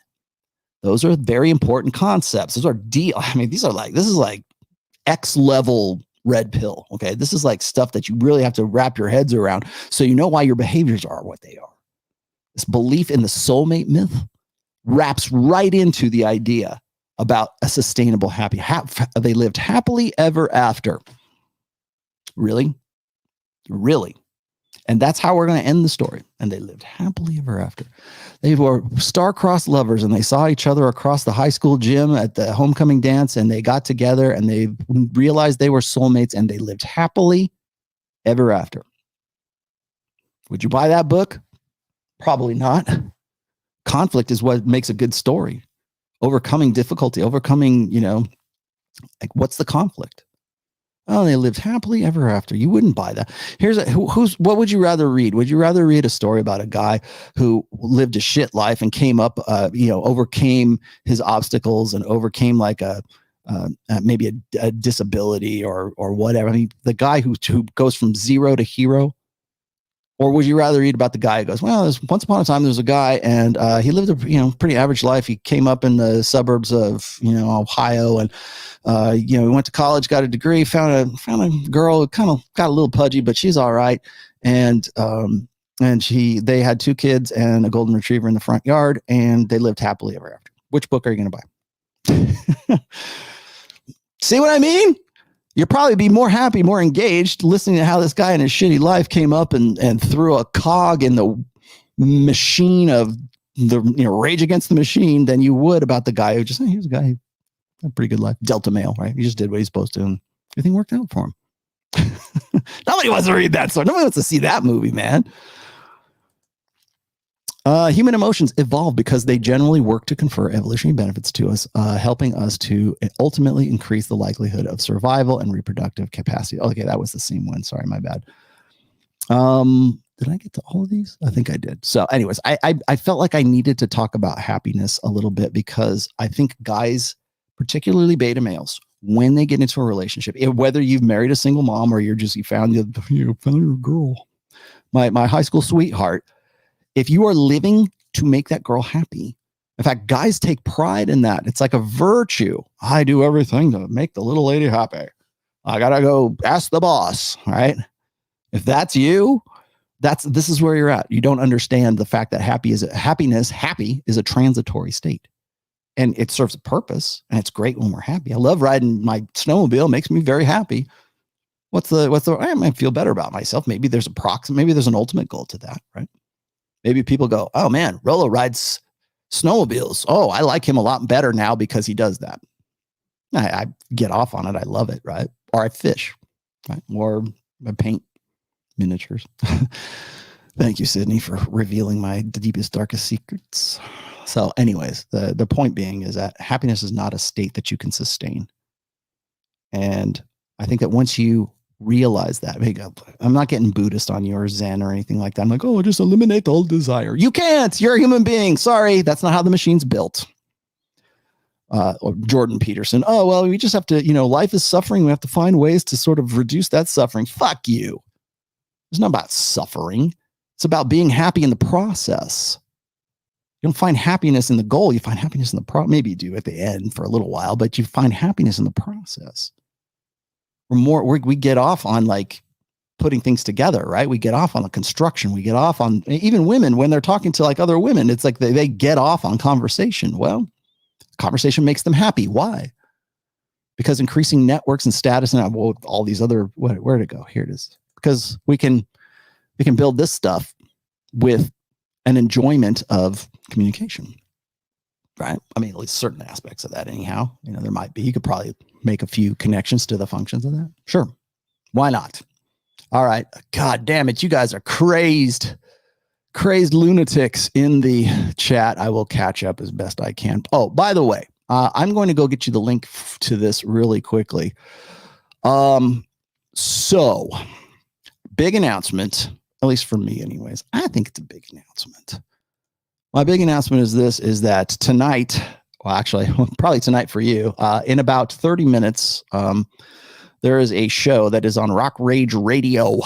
S1: Those are very important concepts. This is like X level red pill. Okay. This is like stuff that you really have to wrap your heads around so you know why your behaviors are what they are. This belief in the soulmate myth wraps right into the idea about a sustainable they lived happily ever after. Really? And that's how we're going to end the story. And they lived happily ever after. They were star-crossed lovers, and they saw each other across the high school gym at the homecoming dance, and they got together, and they realized they were soulmates, and they lived happily ever after. Would you buy that book? Probably not. Conflict is what makes a good story. Overcoming difficulty, what's the conflict? Oh, they lived happily ever after. You wouldn't buy that. Here's what would you rather read? Would you rather read a story about a guy who lived a shit life and came up, overcame his obstacles and overcame like maybe a disability or whatever? I mean, the guy who goes from zero to hero. Or would you rather read about the guy who goes, well, once upon a time, there was a guy and he lived a pretty average life. He came up in the suburbs of Ohio and he went to college, got a degree, found a girl who kind of got a little pudgy, but she's all right. And they had 2 kids and a golden retriever in the front yard, and they lived happily ever after. Which book are you going to buy? See what I mean? You'll probably be more happy, more engaged listening to how this guy in his shitty life came up and threw a cog in the machine of the Rage Against the Machine than you would about the guy who just, he was a guy who had a pretty good life. Delta male, right? He just did what he's supposed to and everything worked out for him. Nobody wants to read that story. Nobody wants to see that movie, man. Human emotions evolve because they generally work to confer evolutionary benefits to us, helping us to ultimately increase the likelihood of survival and reproductive capacity. Okay, that was the same one. Sorry, my bad. Did I get to all of these? I think I did. So anyways, I felt like I needed to talk about happiness a little bit because I think guys, particularly beta males, when they get into a relationship, whether you've married a single mom or you found your girl, my high school sweetheart, if you are living to make that girl happy, in fact, guys take pride in that. It's like a virtue. I do everything to make the little lady happy. I got to go ask the boss, right? If that's you, this is where you're at. You don't understand the fact that happy is a transitory state. And it serves a purpose, and it's great when we're happy. I love riding my snowmobile. It makes me very happy. I might feel better about myself. Maybe there's an ultimate goal to that, right? Maybe people go, oh man, Rollo rides snowmobiles. Oh, I like him a lot better now because he does that. I get off on it. I love it, right? Or I fish, right? Or I paint miniatures. Thank you, Sydney, for revealing my deepest, darkest secrets. So anyways, the point being is that happiness is not a state that you can sustain. And I think that once you realize that, I'm not getting Buddhist on you or Zen or anything like that. I'm like, oh, just eliminate all desire. You can't. You're a human being. Sorry, that's not how the machine's built. Or Jordan Peterson. Oh, well, we just have to, life is suffering. We have to find ways to sort of reduce that suffering. Fuck you. It's not about suffering. It's about being happy in the process. You don't find happiness in the goal. You find happiness in the maybe you do at the end for a little while, but you find happiness in the process. We get off on like putting things together, right? We get off on the construction. We get off on even women when they're talking to like other women. It's like they get off on conversation. Well, conversation makes them happy. Why? Because increasing networks and status and all these other, where to go? Here it is. Because we can build this stuff with an enjoyment of communication, right? I mean, at least certain aspects of that anyhow. There might be. You could probably make a few connections to the functions of that. Sure. Why not? All right. God damn it. You guys are crazed lunatics in the chat. I will catch up as best I can. Oh, by the way, I'm going to go get you the link to this really quickly. So big announcement, at least for me anyways. I think it's a big announcement. My big announcement is that tonight, well, actually, probably tonight for you, in about 30 minutes, there is a show that is on Rock Rage Radio.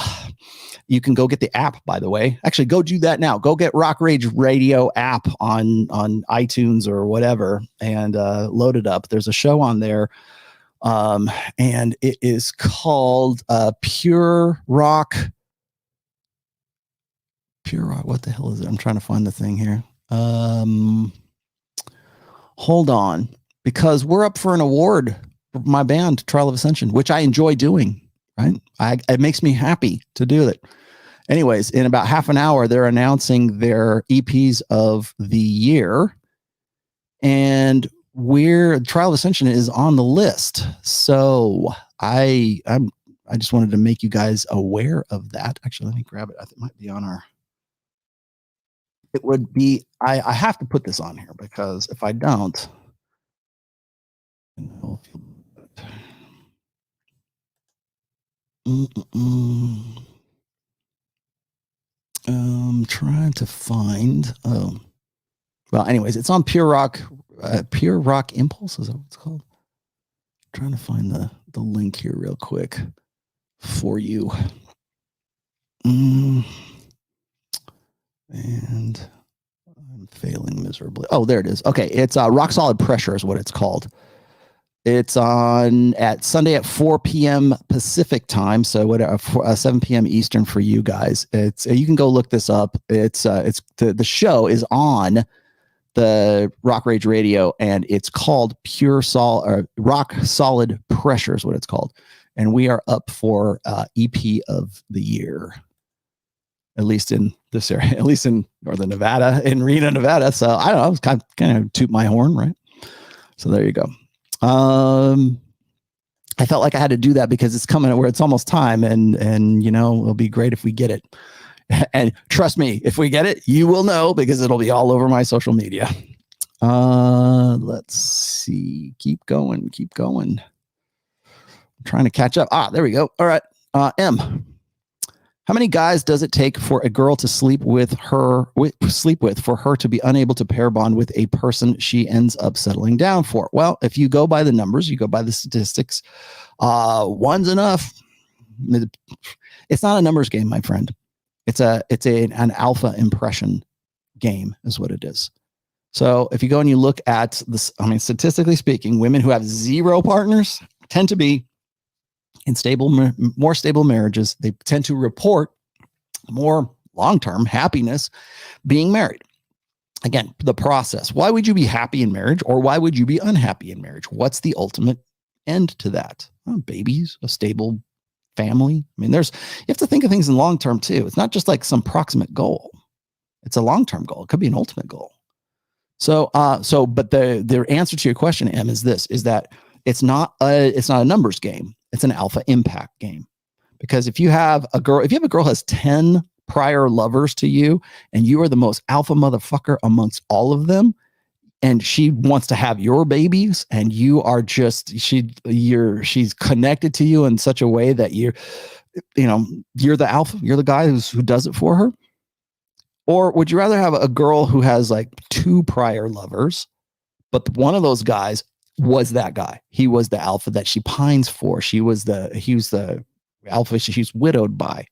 S1: You can go get the app, by the way. Actually, go do that now. Go get Rock Rage Radio app on iTunes or whatever and load it up. There's a show on there, and it is called Pure Rock. What the hell is it? I'm trying to find the thing here. Hold on, because we're up for an award for my band, Trial of Ascension, which I enjoy doing, right? It makes me happy to do it. Anyways, in about half an hour, they're announcing their EPs of the year, and Trial of Ascension is on the list. So I just wanted to make you guys aware of that. Actually, let me grab it. I think it might be on our. It would be, I have to put this on here because if I don't, Trying to find. Well, anyways, it's on Pure Rock Impulse. Is that what it's called? Trying to find the link here real quick for you. And I'm failing miserably. Oh, there it is. Okay, it's Rock Solid Pressure is what it's called. It's on at Sunday at 4 p.m. Pacific time, so what 7 p.m. Eastern for you guys. It's you can go look this up. It's the show is on the Rock Rage Radio, and it's called Rock Solid Pressure is what it's called, and we are up for EP of the year, at least in this area, at least in Northern Nevada, in Reno, Nevada. So I don't know, I was kind of toot my horn, right? So there you go. I felt like I had to do that because it's coming where it's almost time, and you know, it'll be great if we get it. And trust me, if we get it, you will know because it'll be all over my social media. Let's see. Keep going. I'm trying to catch up. There we go. All right. M. How many guys does it take for a girl to sleep with for her to be unable to pair bond with a person she ends up settling down for? Well, if you go by the numbers, you go by the statistics, one's enough. It's not a numbers game, my friend. It's an alpha impression game is what it is. So if you go and you look at this, I mean, statistically speaking, women who have 0 partners tend to be in more stable marriages. They tend to report more long-term happiness being married. Again, the process. Why would you be happy in marriage, or why would you be unhappy in marriage? What's the ultimate end to that? Babies, a stable family. I mean, you have to think of things in long-term too. It's not just like some proximate goal. It's a long-term goal. It could be an ultimate goal. So, but the answer to your question, M, is that it's not a numbers game. It's an alpha impact game. Because if you have a girl who has 10 prior lovers to you, and you are the most alpha motherfucker amongst all of them, and she wants to have your babies, and you are just, she's connected to you in such a way that you're the alpha, you're the guy who does it for her. Or would you rather have a girl who has like 2 prior lovers, but one of those guys was that guy? He was the alpha that she pines for. He was the alpha she's widowed by.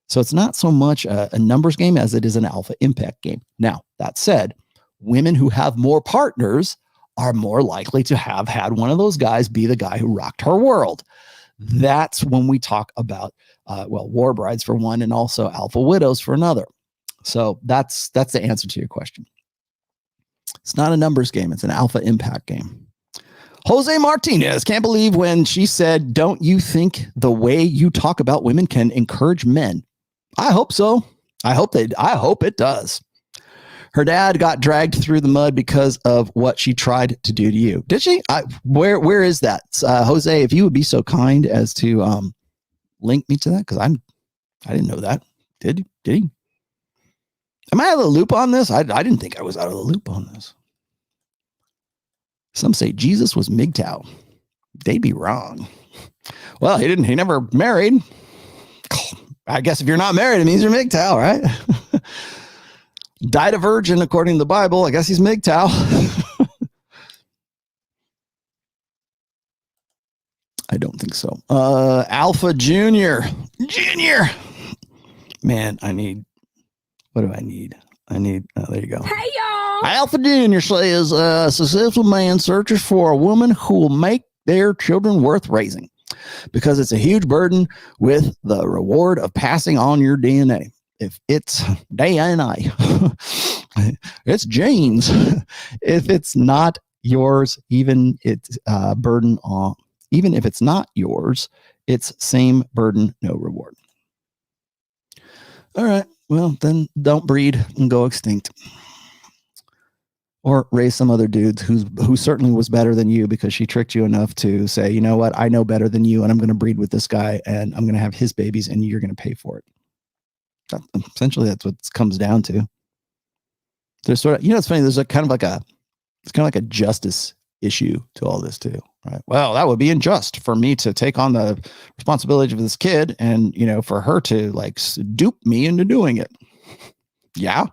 S1: So it's not so much a numbers game as it is an alpha impact game. Now, that said, women who have more partners are more likely to have had one of those guys be the guy who rocked her world. That's when we talk about, war brides for one, and also alpha widows for another. So that's the answer to your question. It's not a numbers game. It's an alpha impact game. Jose Martinez, can't believe when she said, "Don't you think the way you talk about women can encourage men?" I hope so. I hope it does. Her dad got dragged through the mud because of what she tried to do to you. Did she? Where is that? Jose, if you would be so kind as to link me to that, because I didn't know that. Did he? Am I out of the loop on this? I didn't think I was out of the loop on this. Some say Jesus was MGTOW. They'd be wrong. Well, he never married. I guess if you're not married, it means you're MGTOW, right? Died a virgin, according to the Bible. I guess he's MGTOW. I don't think so. Alpha Junior. Man, what do I need? There you go.
S7: Hey, y'all.
S1: Alpha Junior says, a successful man searches for a woman who will make their children worth raising because it's a huge burden with the reward of passing on your DNA. If it's DNA, it's genes. If it's not yours, even it's burden on. Even if it's not yours, it's same burden, no reward. All right. Well, then don't breed and go extinct. Or raise some other dudes who certainly was better than you because she tricked you enough to say, you know what, I know better than you, and I'm going to breed with this guy, and I'm going to have his babies, and you're going to pay for it. Essentially, that's what it comes down to. There's sort of, it's funny. There's it's kind of like a justice issue to all this too, right? Well, that would be unjust for me to take on the responsibility of this kid and, for her to like dupe me into doing it. Yeah.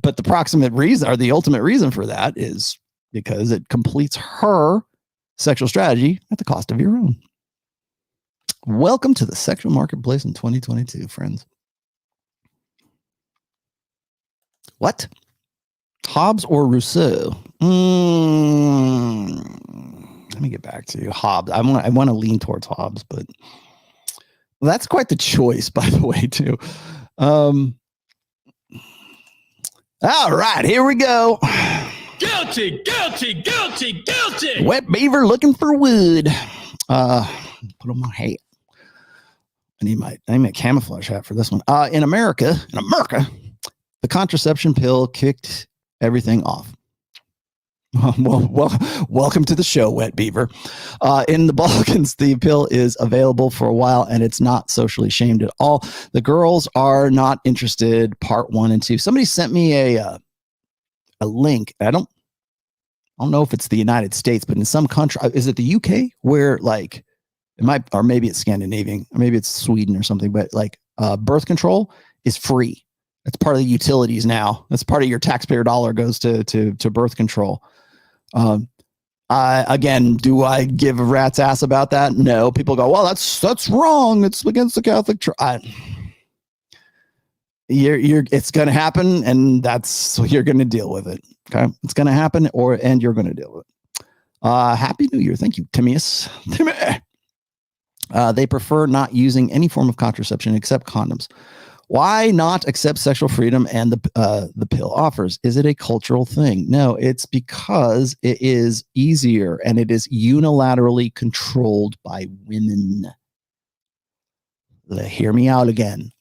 S1: But the proximate reason or the ultimate reason for that is because it completes her sexual strategy at the cost of your own. Welcome to the sexual marketplace in 2022, friends. What? Hobbes or Rousseau? Let me get back to you. Hobbes. I want to lean towards Hobbes, but that's quite the choice, by the way, too. All right, here we go.
S5: Guilty, guilty, guilty, guilty.
S1: Wet beaver looking for wood. Put on my hat. I need my camouflage hat for this one. In America, the contraception pill kicked everything off. Well, welcome to the show, Wet Beaver. In the Balkans, the pill is available for a while, and it's not socially shamed at all. The girls are not interested. Part 1 and 2. Somebody sent me a link. I don't know if it's the United States, but in some country, is it the UK where like it might, or maybe it's Scandinavian, or maybe it's Sweden or something. But like birth control is free. That's part of the utilities now. That's part of your taxpayer dollar goes to birth control. Again, do I give a rat's ass about that? No. People go, well, that's wrong. It's against the Catholic Church. It's going to happen, and you're going to deal with it. Okay, it's going to happen, and you're going to deal with it. Happy New Year, thank you, Timaeus. They prefer not using any form of contraception except condoms. Why not accept sexual freedom and the pill offers? Is it a cultural thing? No, it's because it is easier and it is unilaterally controlled by women. Hear me out again.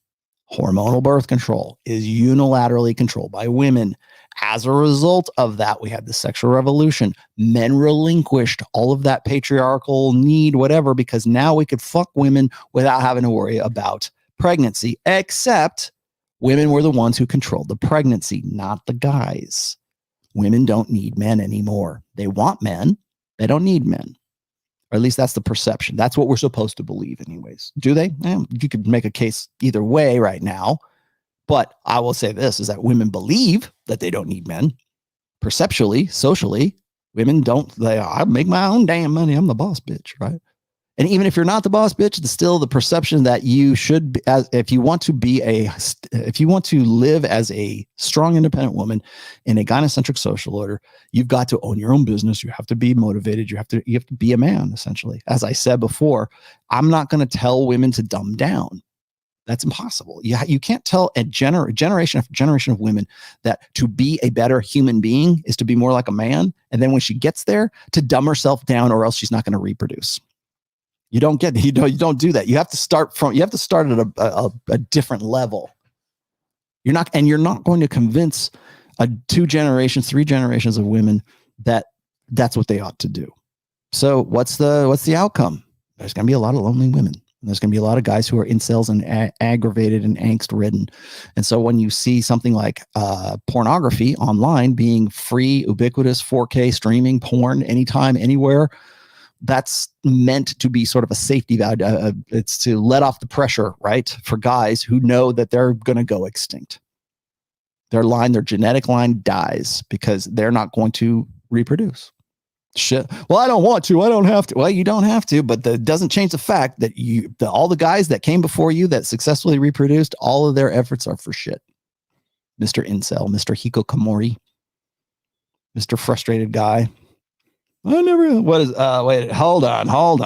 S1: Hormonal birth control is unilaterally controlled by women. As a result of that, we had the sexual revolution. Men relinquished all of that patriarchal need, whatever, because now we could fuck women without having to worry about pregnancy, except women were the ones who controlled the pregnancy, not the guys. Women don't need men anymore. They want men. They don't need men. Or at least that's the perception. That's what we're supposed to believe anyways. Do they? You could make a case either way right now. But I will say this, is that women believe that they don't need men. Perceptually, socially, women don't. I make my own damn money. I'm the boss bitch, right? And even if you're not the boss bitch, it's still the perception that you should be, if you want to live as a strong, independent woman in a gynocentric social order, you've got to own your own business. You have to be motivated. You have to be a man, essentially. As I said before, I'm not going to tell women to dumb down. That's impossible. You can't tell a generation after generation of women that to be a better human being is to be more like a man. And then when she gets there, to dumb herself down, or else she's not going to reproduce. You don't do that. You have to start at a different level. You're not going to convince 2 generations, 3 generations of women that that's what they ought to do. So what's the outcome? There's going to be a lot of lonely women. There's going to be a lot of guys who are incels and aggravated and angst ridden. And so when you see something like pornography online being free, ubiquitous, 4K streaming porn anytime, anywhere, that's meant to be sort of a safety valve. It's to let off the pressure, right? For guys who know that they're going to go extinct. Their genetic line dies because they're not going to reproduce. Shit. Well, I don't want to. I don't have to. Well, you don't have to, but that doesn't change the fact that all the guys that came before you that successfully reproduced, all of their efforts are for shit. Mr. Incel, Mr. Hikikomori, Mr. Frustrated Guy. Wait, hold on. God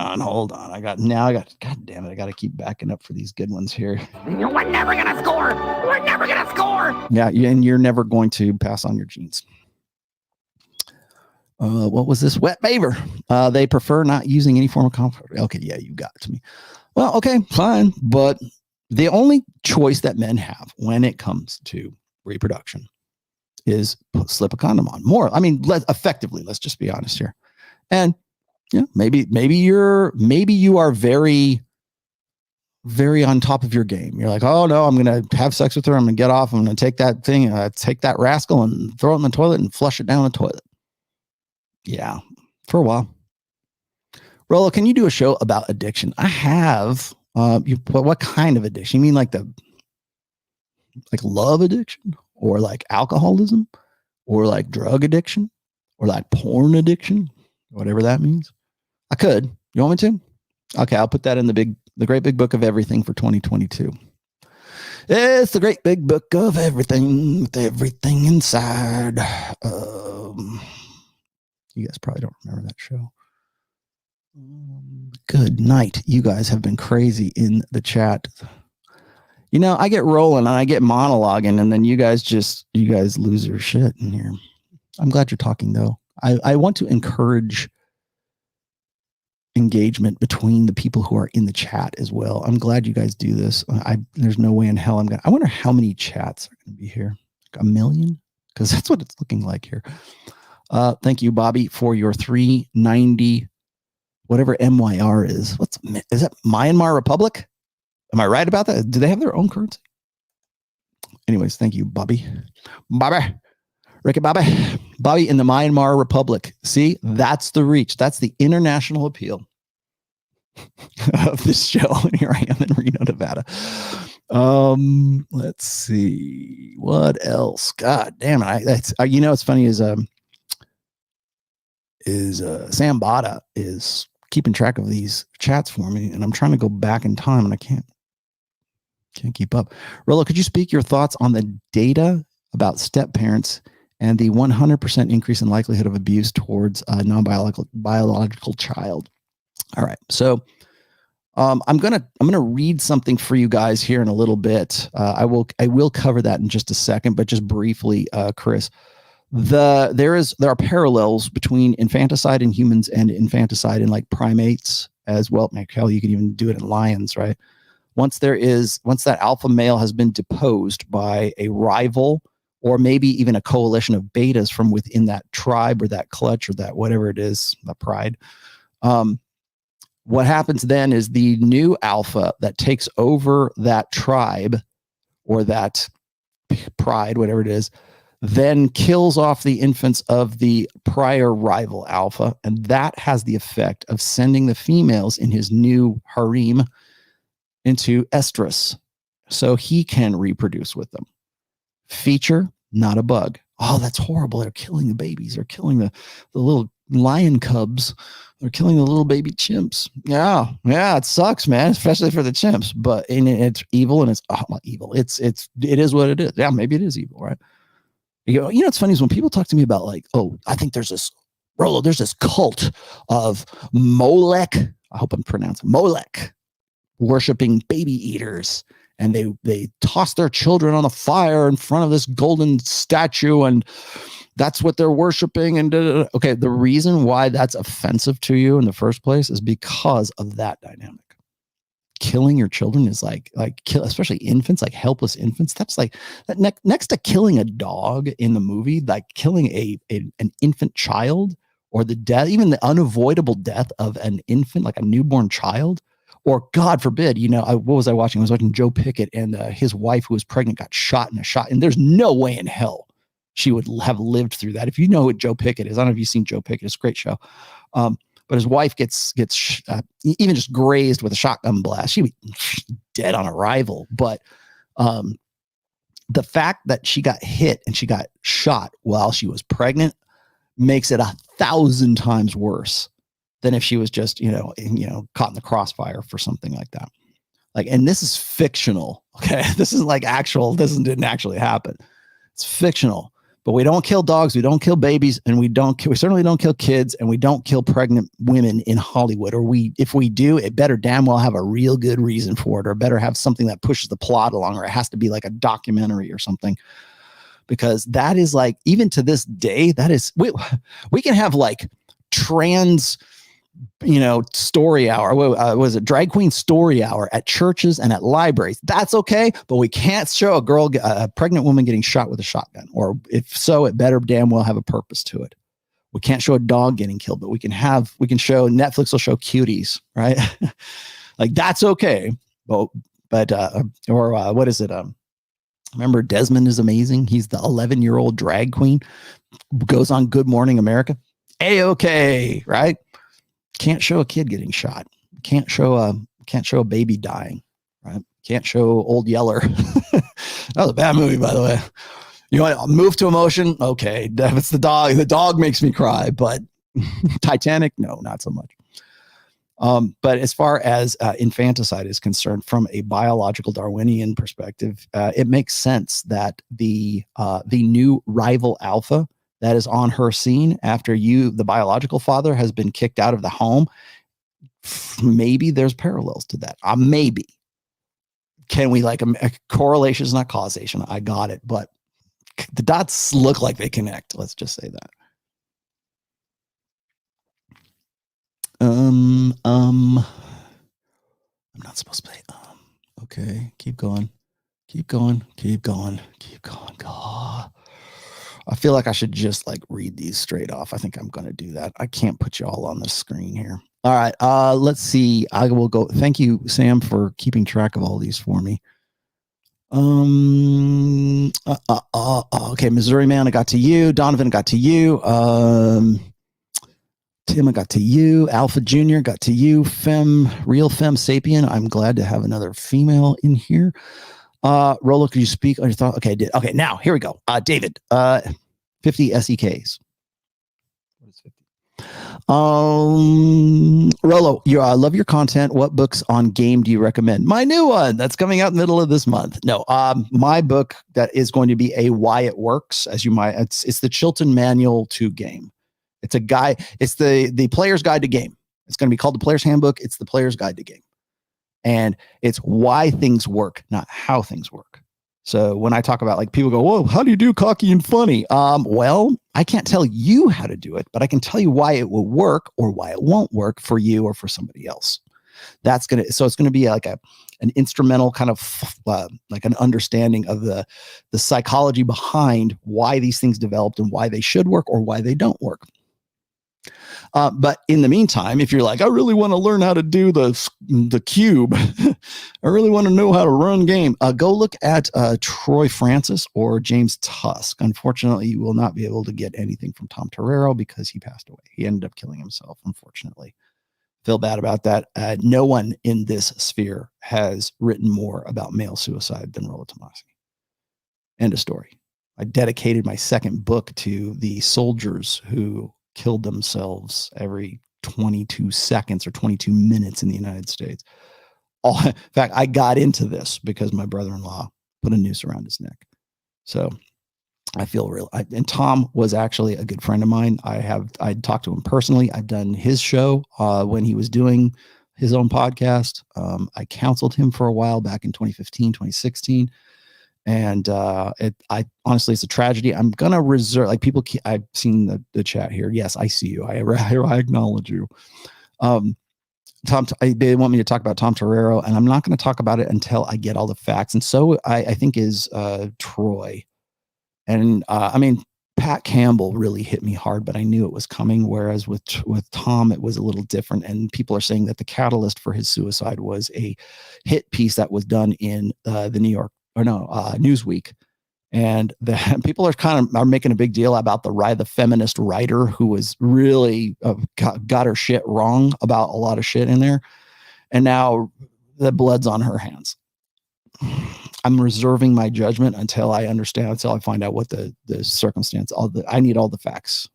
S1: damn it. I got to keep backing up for these good ones here.
S8: We're never going to score.
S1: Yeah. And you're never going to pass on your genes. What was this? Wet beaver. They prefer not using any form of comfort. Okay. Yeah. You got it to me. Well, okay, fine. But the only choice that men have when it comes to reproduction is slip a condom on. Effectively, let's just be honest here. And yeah, maybe you are very, very on top of your game. You're like, oh no, I'm going to have sex with her. I'm going to get off. I'm going to take that thing, take that rascal and throw it in the toilet and flush it down the toilet. Yeah, for a while. Rollo, can you do a show about addiction? I have. What kind of addiction? You mean like love addiction, or like alcoholism, or like drug addiction, or like porn addiction, whatever that means? I could. You want me to? Okay, I'll put that in the great big book of everything for 2022. It's the great big book of everything with everything inside. You guys probably don't remember that show. Good night. You guys have been crazy in the chat. You know, I get rolling and I get monologuing, and then you guys lose your shit in here. I'm glad you're talking, though. I want to encourage engagement between the people who are in the chat as well. I'm glad you guys do this. There's no way in hell I wonder how many chats are going to be here. Like 1 million? Because that's what it's looking like here. Thank you, Bobby, for your 390, whatever MYR is. Is that Myanmar Republic? Am I right about that? Do they have their own currency? Anyways, thank you, Bobby. Ricky Bobby in the Myanmar Republic. See, that's the reach. That's the international appeal of this show. And here I am in Reno, Nevada. Let's see what else. God damn it! It's funny is Sam Bada is keeping track of these chats for me, and I'm trying to go back in time, and I can't keep up. Rollo, could you speak your thoughts on the data about step parents and the 100% increase in likelihood of abuse towards a non-biological child? All right. So I'm gonna read something for you guys here in a little bit. I will cover that in just a second, but just briefly, Chris, there are parallels between infanticide in humans and infanticide in like primates as well. Hell, you can even do it in lions, right? Once that alpha male has been deposed by a rival, or maybe even a coalition of betas from within that tribe or that clutch or that whatever it is, the pride. What happens then is the new alpha that takes over that tribe or that pride, whatever it is, then kills off the infants of the prior rival alpha. And that has the effect of sending the females in his new harem into estrus, so he can reproduce with them. Feature, not a bug. Oh, that's horrible. They're killing the babies. They're killing the little lion cubs. They're killing the little baby chimps. Yeah, it sucks, man, especially for the chimps. But it's evil, and it's not evil. It is what it is. Yeah, maybe it is evil, right? You know, what's funny is when people talk to me about like, oh, I think there's this cult of Molech. I hope I'm pronouncing Molech, worshiping baby eaters. And they toss their children on the fire in front of this golden statue, and that's what they're worshiping. And okay, the reason why that's offensive to you in the first place is because of that dynamic. Killing your children is especially infants, like helpless infants. That's like next to killing a dog in the movie, like killing an infant child, or the death, even the unavoidable death of an infant, like a newborn child. Or God forbid, what was I watching? I was watching Joe Pickett, and his wife, who was pregnant, got shot in a shot. And there's no way in hell she would have lived through that. If you know what Joe Pickett is, I don't know if you've seen Joe Pickett. It's a great show. But his wife gets even just grazed with a shotgun blast. She was dead on arrival. But the fact that she got hit and she got shot while she was pregnant makes it 1,000 times worse than if she was just, caught in the crossfire for something like that. And this is fictional. Okay. This isn't like actual, didn't actually happen. It's fictional, but we don't kill dogs. We don't kill babies, and we certainly don't kill kids, and we don't kill pregnant women in Hollywood. Or if we do, it better damn well have a real good reason for it, or better have something that pushes the plot along, or it has to be like a documentary or something. Because that is like, even to this day, that is, we can have like trans, story hour. Was it drag queen story hour at churches and at libraries? That's okay, but we can't show a pregnant woman getting shot with a shotgun. Or if so, it better damn well have a purpose to it. We can't show a dog getting killed, but we can show, Netflix will show cuties, right? Like that's okay. But what is it? Remember Desmond is Amazing? He's the 11-year-old drag queen, goes on Good Morning America. A-okay, right? Can't show a kid getting shot. Can't show a baby dying, right? Can't show Old Yeller. That was a bad movie, by the way. You want to move to emotion? Okay, it's the dog. The dog makes me cry, but Titanic, no, not so much. But as far as infanticide is concerned, from a biological Darwinian perspective, it makes sense that the new rival alpha that is on her scene after the biological father, has been kicked out of the home. Maybe there's parallels to that. Maybe. Can we a correlation is not causation? I got it, but the dots look like they connect. Let's just say that. I'm not supposed to say okay, keep going. God. I feel like I should just read these straight off. I think I'm going to do that. I can't put you all on the screen here. All right. Let's see. I will go. Thank you, Sam, for keeping track of all these for me. Okay. Missouri Man, I got to you. Donovan, I got to you. Tim, I got to you. Alpha Jr., got to you. Real Femme Sapien. I'm glad to have another female in here. Rollo, could you speak on your thought? Okay, I did. Okay, now here we go. David, 50 SEKs. What is 50? Rollo, I love your content. What books on game do you recommend? My new one that's coming out in the middle of this month. No, my book that is going to be a why it works, as you might. It's the Chilton Manual to Game. It's a guide. It's the player's guide to game. It's going to be called the Player's Handbook. It's the player's guide to game. And it's why things work, not how things work. So when I talk about people go, whoa, how do you do cocky and funny? Well, I can't tell you how to do it, but I can tell you why it will work or why it won't work for you or for somebody else. So it's going to be an instrumental kind of an understanding of the psychology behind why these things developed and why they should work or why they don't work. But in the meantime, if you're I really want to learn how to do the cube, I really want to know how to run game, go look at Troy Francis or James Tusk. Unfortunately, you will not be able to get anything from Tom Torero because he passed away. He ended up killing himself, unfortunately. Feel bad about that. No one in this sphere has written more about male suicide than Rollo Tomassi. End of story. I dedicated my second book to the soldiers who killed themselves every 22 seconds or 22 minutes in the United States. In fact, I got into this because my brother-in-law put a noose around his neck. So I feel and Tom was actually a good friend of mine. I talked to him personally. I've done his show when he was doing his own podcast. I counseled him for a while back in 2015, 2016. And I honestly, it's a tragedy. I'm going to reserve, I've seen the chat here. Yes, I see you. I acknowledge you. They want me to talk about Tom Torero, and I'm not going to talk about it until I get all the facts. And so I think is Troy. And Pat Campbell really hit me hard, but I knew it was coming. Whereas with Tom, it was a little different. And people are saying that the catalyst for his suicide was a hit piece that was done in the Newsweek. And people are making a big deal about the feminist writer who was really got her shit wrong about a lot of shit in there. And now the blood's on her hands. I'm reserving my judgment until I understand, until I find out what the circumstance, I need all the facts.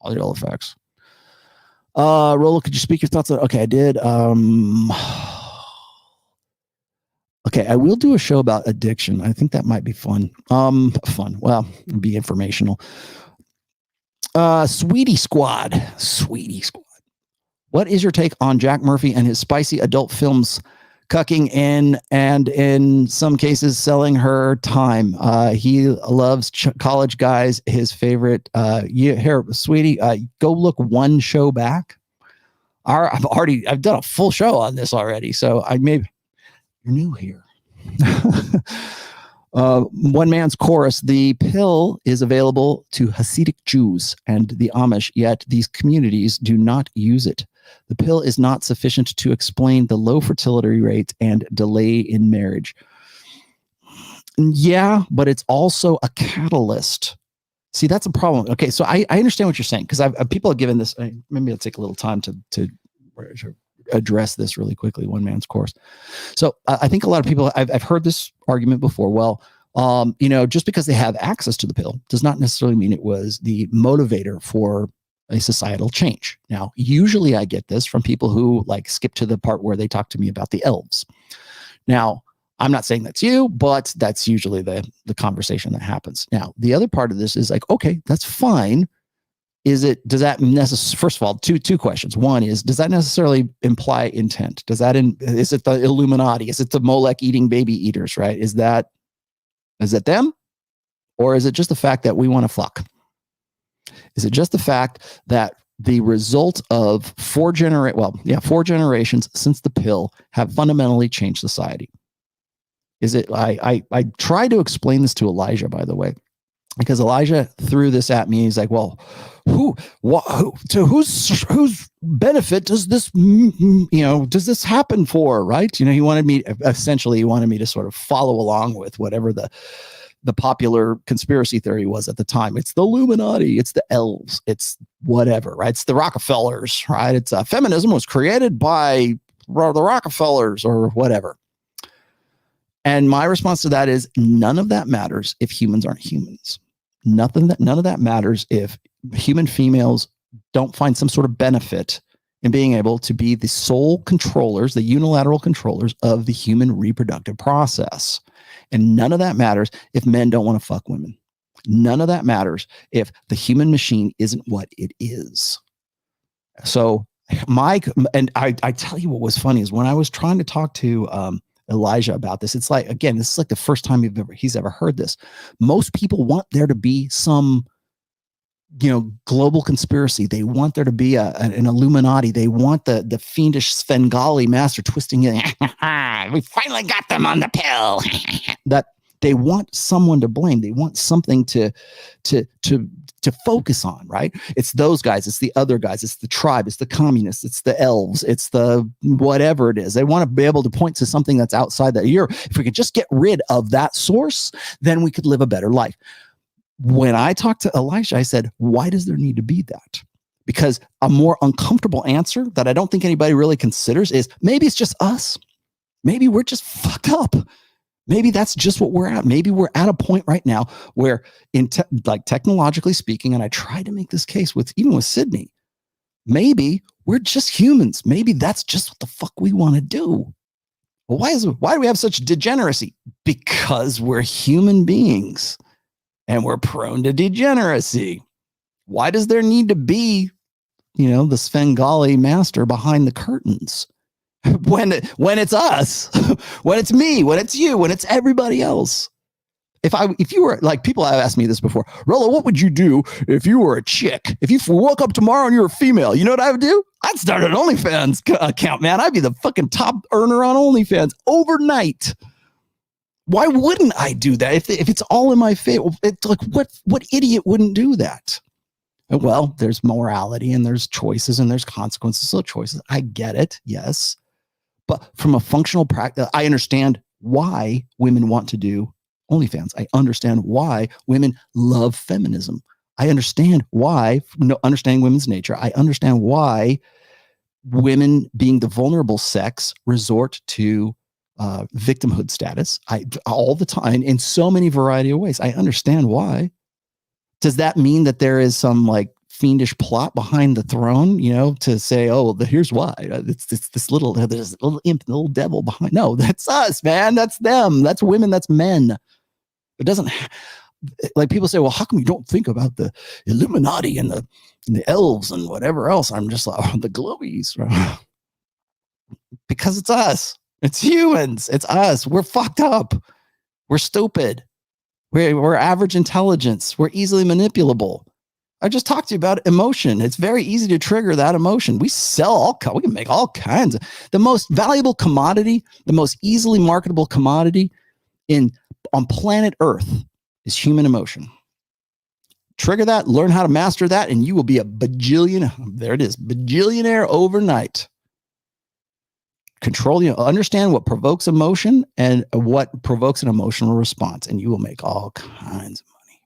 S1: Rollo, could you speak your thoughts? Okay, I did. Okay, I will do a show about addiction. I think that might be fun. Well, it'd be informational. Sweetie Squad. What is your take on Jack Murphy and his spicy adult films cucking in and in some cases selling her time? He loves college guys. His favorite, sweetie, go look one show back. I've done a full show on this already. So you're new here. One man's chorus. The pill is available to Hasidic Jews and the Amish, yet these communities do not use it. The pill is not sufficient to explain the low fertility rate and delay in marriage. Yeah, but it's also a catalyst. See, that's a problem. Okay, so I understand what you're saying, because people have given this. Maybe I'll take a little time to address this really quickly. One man's course. So I think a lot of people, I've heard this argument before. Well, just because they have access to the pill does not necessarily mean it was the motivator for a societal change. Now, usually I get this from people who like skip to the part where they talk to me about the elves. Now, I'm not saying that's you, but that's usually the conversation that happens. Now, the other part of this is like, okay, that's fine. Does that necessarily, first of all, two questions. One is, does that necessarily imply intent? Is it the Illuminati? Is it the Molech eating baby eaters, right? Is that them? Or is it just the fact that we want to fuck? Is it just the fact that the result of 4 generations since the pill have fundamentally changed society? Is it, I try to explain this to Elijah, by the way, because Elijah threw this at me. He's like, well, whose benefit does this, does this happen for, right? He wanted me to sort of follow along with whatever the popular conspiracy theory was at the time. It's the Illuminati, it's the elves, it's whatever, right? It's the Rockefellers, right? It's feminism was created by the Rockefellers or whatever. And my response to that is, none of that matters if humans aren't humans. None of that matters if human females don't find some sort of benefit in being able to be the sole controllers, the unilateral controllers of the human reproductive process. And none of that matters if men don't want to fuck women. None of that matters if the human machine isn't what it is. So I tell you what was funny is when I was trying to talk to Elijah about this, it's like, again, this is like the first time he's ever heard this. Most people want there to be some, global conspiracy. They want there to be an Illuminati. They want the fiendish Svengali master twisting it. We finally got them on the pill. That they want someone to blame. They want something to focus on, right? It's those guys. It's the other guys. It's the tribe. It's the communists. It's the elves. It's the whatever it is. They want to be able to point to something that's outside that. If we could just get rid of that source, then we could live a better life. When I talked to Elijah, I said, why does there need to be that? Because a more uncomfortable answer that I don't think anybody really considers is maybe it's just us. Maybe we're just fucked up. Maybe that's just what we're at. Maybe we're at a point right now where, technologically speaking, and I tried to make this case even with Sydney, maybe we're just humans. Maybe that's just what the fuck we want to do. Well, why do we have such degeneracy? Because we're human beings and we're prone to degeneracy. Why does there need to be, the Svengali master behind the curtains? When it's us, when it's me, when it's you, when it's everybody else. If you were like, people have asked me this before, Rollo, what would you do if you were a chick? If you woke up tomorrow and you were a female, you know what I would do? I'd start an OnlyFans account, man. I'd be the fucking top earner on OnlyFans overnight. Why wouldn't I do that? If it's all in my favor, it's like, what idiot wouldn't do that? Well, there's morality and there's choices and there's consequences of choices. I get it. Yes. But from a functional practice, I understand why women want to do OnlyFans. I understand why women love feminism. I understand why, understanding women's nature, I understand why women, being the vulnerable sex, resort to victimhood status all the time in so many variety of ways. I understand why. Does that mean that there is some fiendish plot behind the throne, to say, oh, well, here's why? It's this there's a little imp, little devil behind. No, that's us, man. That's them. That's women. That's men. It doesn't people say, well, how come you don't think about the Illuminati and the elves and whatever else? I'm just like, the glowies. Because it's us. It's humans. It's us. We're fucked up. We're stupid. We're average intelligence. We're easily manipulable. I just talked to you about emotion. It's very easy to trigger that emotion. We can make all kinds of, the most valuable commodity, the most easily marketable commodity on planet Earth is human emotion. Trigger that, learn how to master that, and you will be a bajillionaire overnight. Understand what provokes emotion and what provokes an emotional response, and you will make all kinds of money.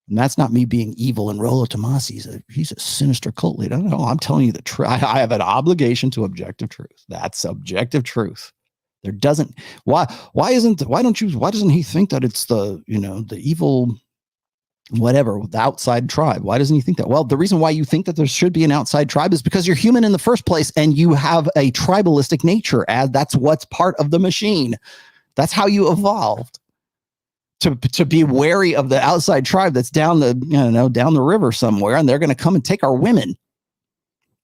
S1: And that's not me being evil. And Rollo Tomassi, he's a sinister cult leader. No, I'm telling you the truth. I have an obligation to objective truth. That's objective truth. There doesn't, why doesn't he think that it's the evil, whatever, the outside tribe? Why doesn't he think that? Well, the reason why you think that there should be an outside tribe is because you're human in the first place and you have a tribalistic nature, and that's what's part of the machine. That's how you evolved. To be wary of the outside tribe that's down the river somewhere, and they're going to come and take our women.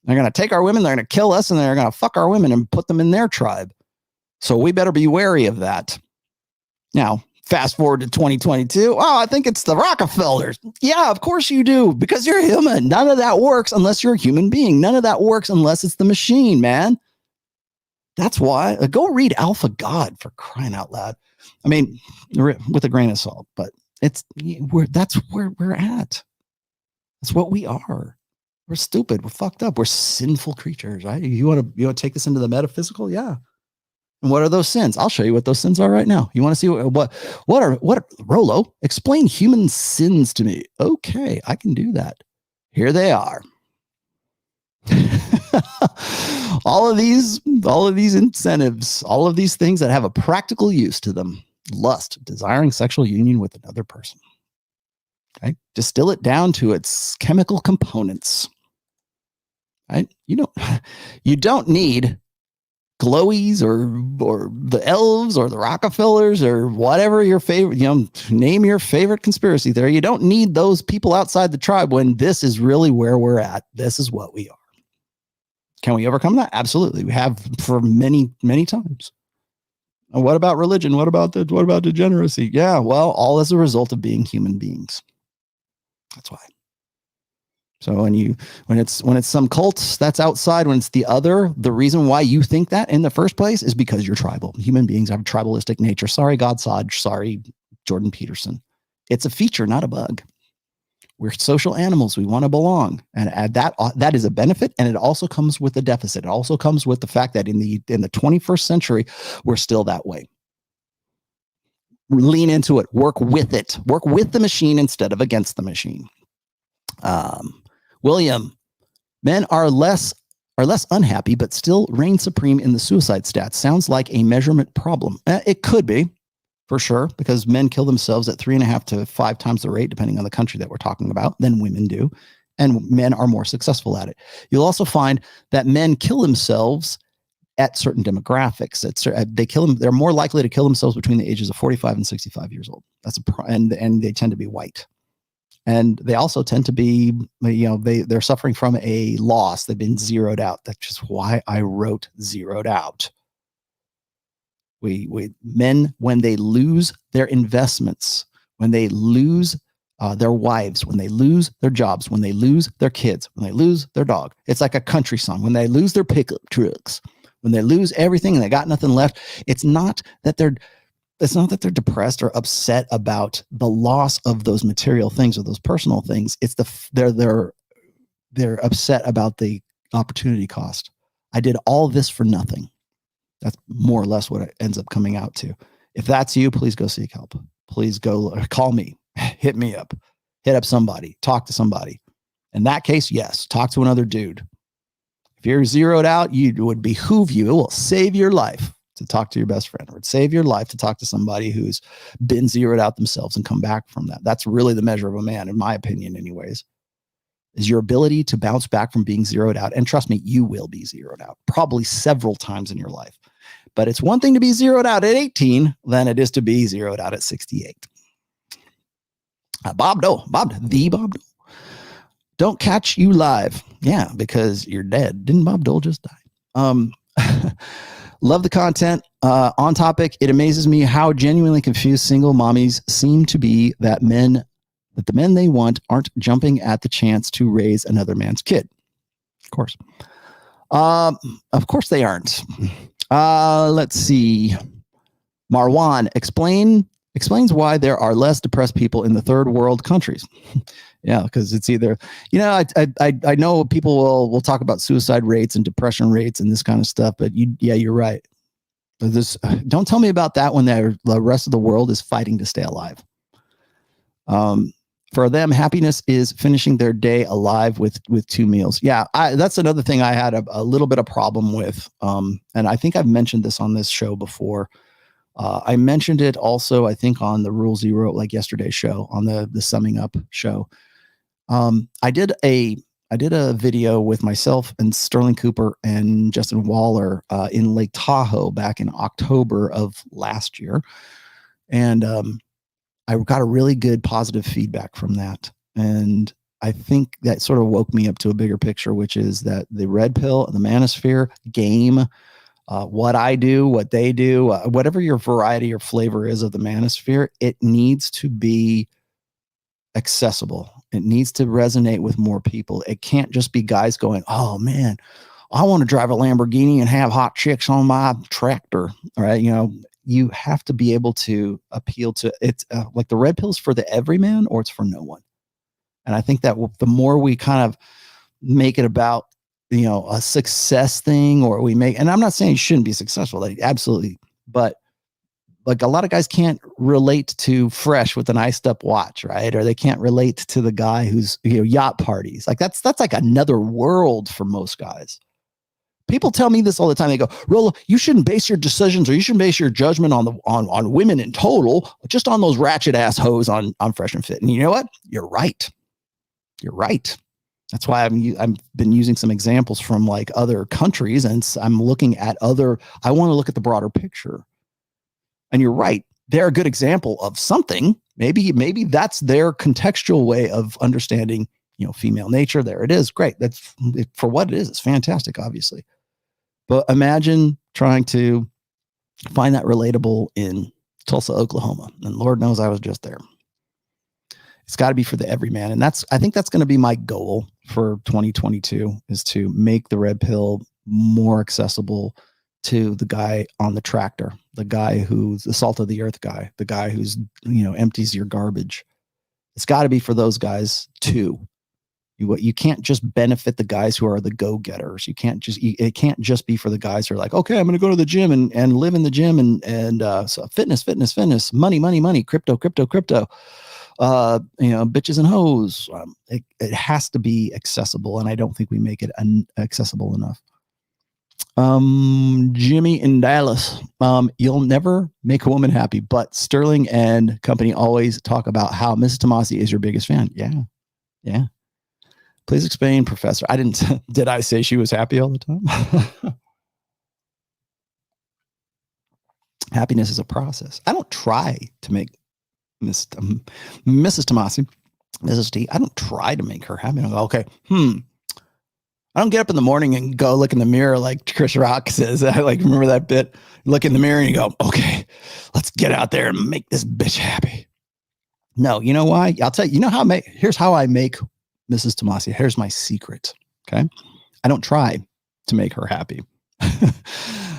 S1: They're going to take our women, they're going to kill us, and they're going to fuck our women and put them in their tribe. So we better be wary of that. Now, fast forward to 2022. Oh, I think it's the Rockefellers. Yeah, of course you do, because you're human. None of that works unless you're a human being. None of that works unless it's the machine, man. That's why. Go read Alpha God, for crying out loud. I mean, with a grain of salt, but that's where we're at. That's what we are. We're stupid. We're fucked up. We're sinful creatures, right? You want to take this into the metaphysical? Yeah. And what are those sins? I'll show you what those sins are right now. You want to see what Rollo, explain human sins to me. Okay, I can do that. Here they are. all of these incentives, all of these things that have a practical use to them. Lust, desiring sexual union with another person. Okay? Distill it down to its chemical components. Right? You don't need glowies or the elves or the Rockefellers or whatever your favorite, name your favorite conspiracy theory. You don't need those people outside the tribe when this is really where we're at. This is what we are. Can we overcome that? Absolutely. We have for many, many times. And what about religion? What about degeneracy? Yeah, well, all as a result of being human beings. That's why. So when it's some cults that's outside, when it's the other, the reason why you think that in the first place is because you're tribal. Human beings have a tribalistic nature. Sorry, Godsodge. Sorry, Jordan Peterson. It's a feature, not a bug. We're social animals. We want to belong, and that is a benefit, and it also comes with a deficit. It also comes with the fact that in the 21st century, we're still that way. Lean into it. Work with it. Work with the machine instead of against the machine. William, men are less unhappy, but still reign supreme in the suicide stats. Sounds like a measurement problem. It could be, for sure, because men kill themselves at 3.5 to 5 times the rate, depending on the country that we're talking about, than women do. And men are more successful at it. You'll also find that men kill themselves at certain demographics. They're more likely to kill themselves between the ages of 45 and 65 years old. And they tend to be white. And they also tend to be, they're suffering from a loss. They've been zeroed out. That's just why I wrote zeroed out. Men, when they lose their investments, when they lose their wives, when they lose their jobs, when they lose their kids, when they lose their dog, it's like a country song. When they lose their pickup trucks, when they lose everything and they got nothing left, it's not that they're depressed or upset about the loss of those material things or those personal things. It's they're upset about the opportunity cost. I did all this for nothing. That's more or less what it ends up coming out to. If that's you, please go seek help. Please go call me, hit me up, hit up somebody, talk to somebody. In that case, yes, talk to another dude. If you're zeroed out, it would behoove you. It will save your life to talk to your best friend, or it'd save your life to talk to somebody who's been zeroed out themselves and come back from that. That's really the measure of a man, in my opinion, anyways, is your ability to bounce back from being zeroed out. And trust me, you will be zeroed out probably several times in your life. But it's one thing to be zeroed out at 18 than it is to be zeroed out at 68. Bob Dole. Don't catch you live. Yeah, because you're dead. Didn't Bob Dole just die? Love the content. On topic, it amazes me how genuinely confused single mommies seem to be that the men they want aren't jumping at the chance to raise another man's kid. Of course. Of course they aren't. Let's see. Marwan explains why there are less depressed people in the third world countries. Yeah, because it's either, I know people will talk about suicide rates and depression rates and this kind of stuff, but you're right. Don't tell me about that when the rest of the world is fighting to stay alive. For them, happiness is finishing their day alive with 2 meals. Yeah, that's another thing I had a little bit of problem with. And I think I've mentioned this on this show before. I mentioned it also, I think, on the Rule Zero, like yesterday's show, on the Summing Up show. I did a video with myself and Sterling Cooper and Justin Waller in Lake Tahoe back in October of last year. And I got a really good positive feedback from that. And I think that sort of woke me up to a bigger picture, which is that the red pill, the manosphere game, what I do, what they do, whatever your variety or flavor is of the manosphere, it needs to be accessible. It needs to resonate with more people. It can't just be guys going, oh man, I want to drive a Lamborghini and have hot chicks on my tractor. All right. You know, you have to be able to appeal to it. Like the red pill's for the everyman or it's for no one. And I think that the more we kind of make it about, you know, a success thing, or we make, and I'm not saying you shouldn't be successful, like absolutely, but like a lot of guys can't relate to Fresh with an iced up watch, right? Or they can't relate to the guy who's, you know, yacht parties. Like that's like another world for most guys. People tell me this all the time. They go, Rollo, you shouldn't base your decisions or you shouldn't base your judgment on women in total, just on those ratchet ass hoes on Fresh and Fit. And you know what? You're right. You're right. That's why I've been using some examples from like other countries, and I'm looking at I want to look at the broader picture. And you're right. They're a good example of something. Maybe that's their contextual way of understanding, you know, female nature. There it is. Great. That's for what it is. It's fantastic, obviously. But imagine trying to find that relatable in Tulsa, Oklahoma. And Lord knows I was just there. It's got to be for the everyman. And I think that's going to be my goal for 2022, is to make the red pill more accessible to the guy on the tractor, the guy who's the salt of the earth guy, the guy who's, you know, empties your garbage. It's got to be for those guys too. You can't just benefit the guys who are the go-getters. It can't just be for the guys who are like, okay, I'm going to go to the gym and live in the gym and so fitness, money, crypto, you know, bitches and hoes. It has to be accessible. And I don't think we make it accessible enough. Jimmy in Dallas, you'll never make a woman happy, but Sterling and company always talk about how Mrs. Tomassi is your biggest fan. Yeah. Please explain, Professor. Did I say she was happy all the time? Happiness is a process. I don't try to make Mrs. Tomassi, Mrs. T, I don't try to make her happy. I go, okay, I don't get up in the morning and go look in the mirror like Chris Rock says. I like remember that bit. Look in the mirror and you go, okay, let's get out there and make this bitch happy. No, you know why? I'll tell you. You know here's how I make Mrs. Tomassi. Here's my secret. Okay, I don't try to make her happy.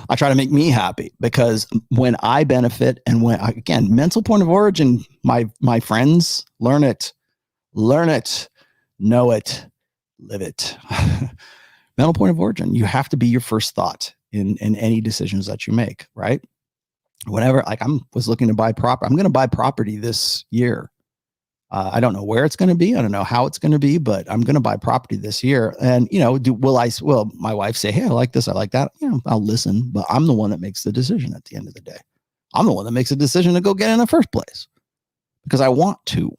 S1: I try to make me happy, because when I benefit and again, mental point of origin, my friends, learn it, know it, live it. Mental point of origin. You have to be your first thought in any decisions that you make, right? Whenever, like I was looking to buy property, I'm going to buy property this year. I don't know where it's going to be. I don't know how it's going to be, but I'm going to buy property this year. And, you know, will my wife say, hey, I like this, I like that. You know, I'll listen, but I'm the one that makes the decision at the end of the day. I'm the one that makes a decision to go get in the first place because I want to.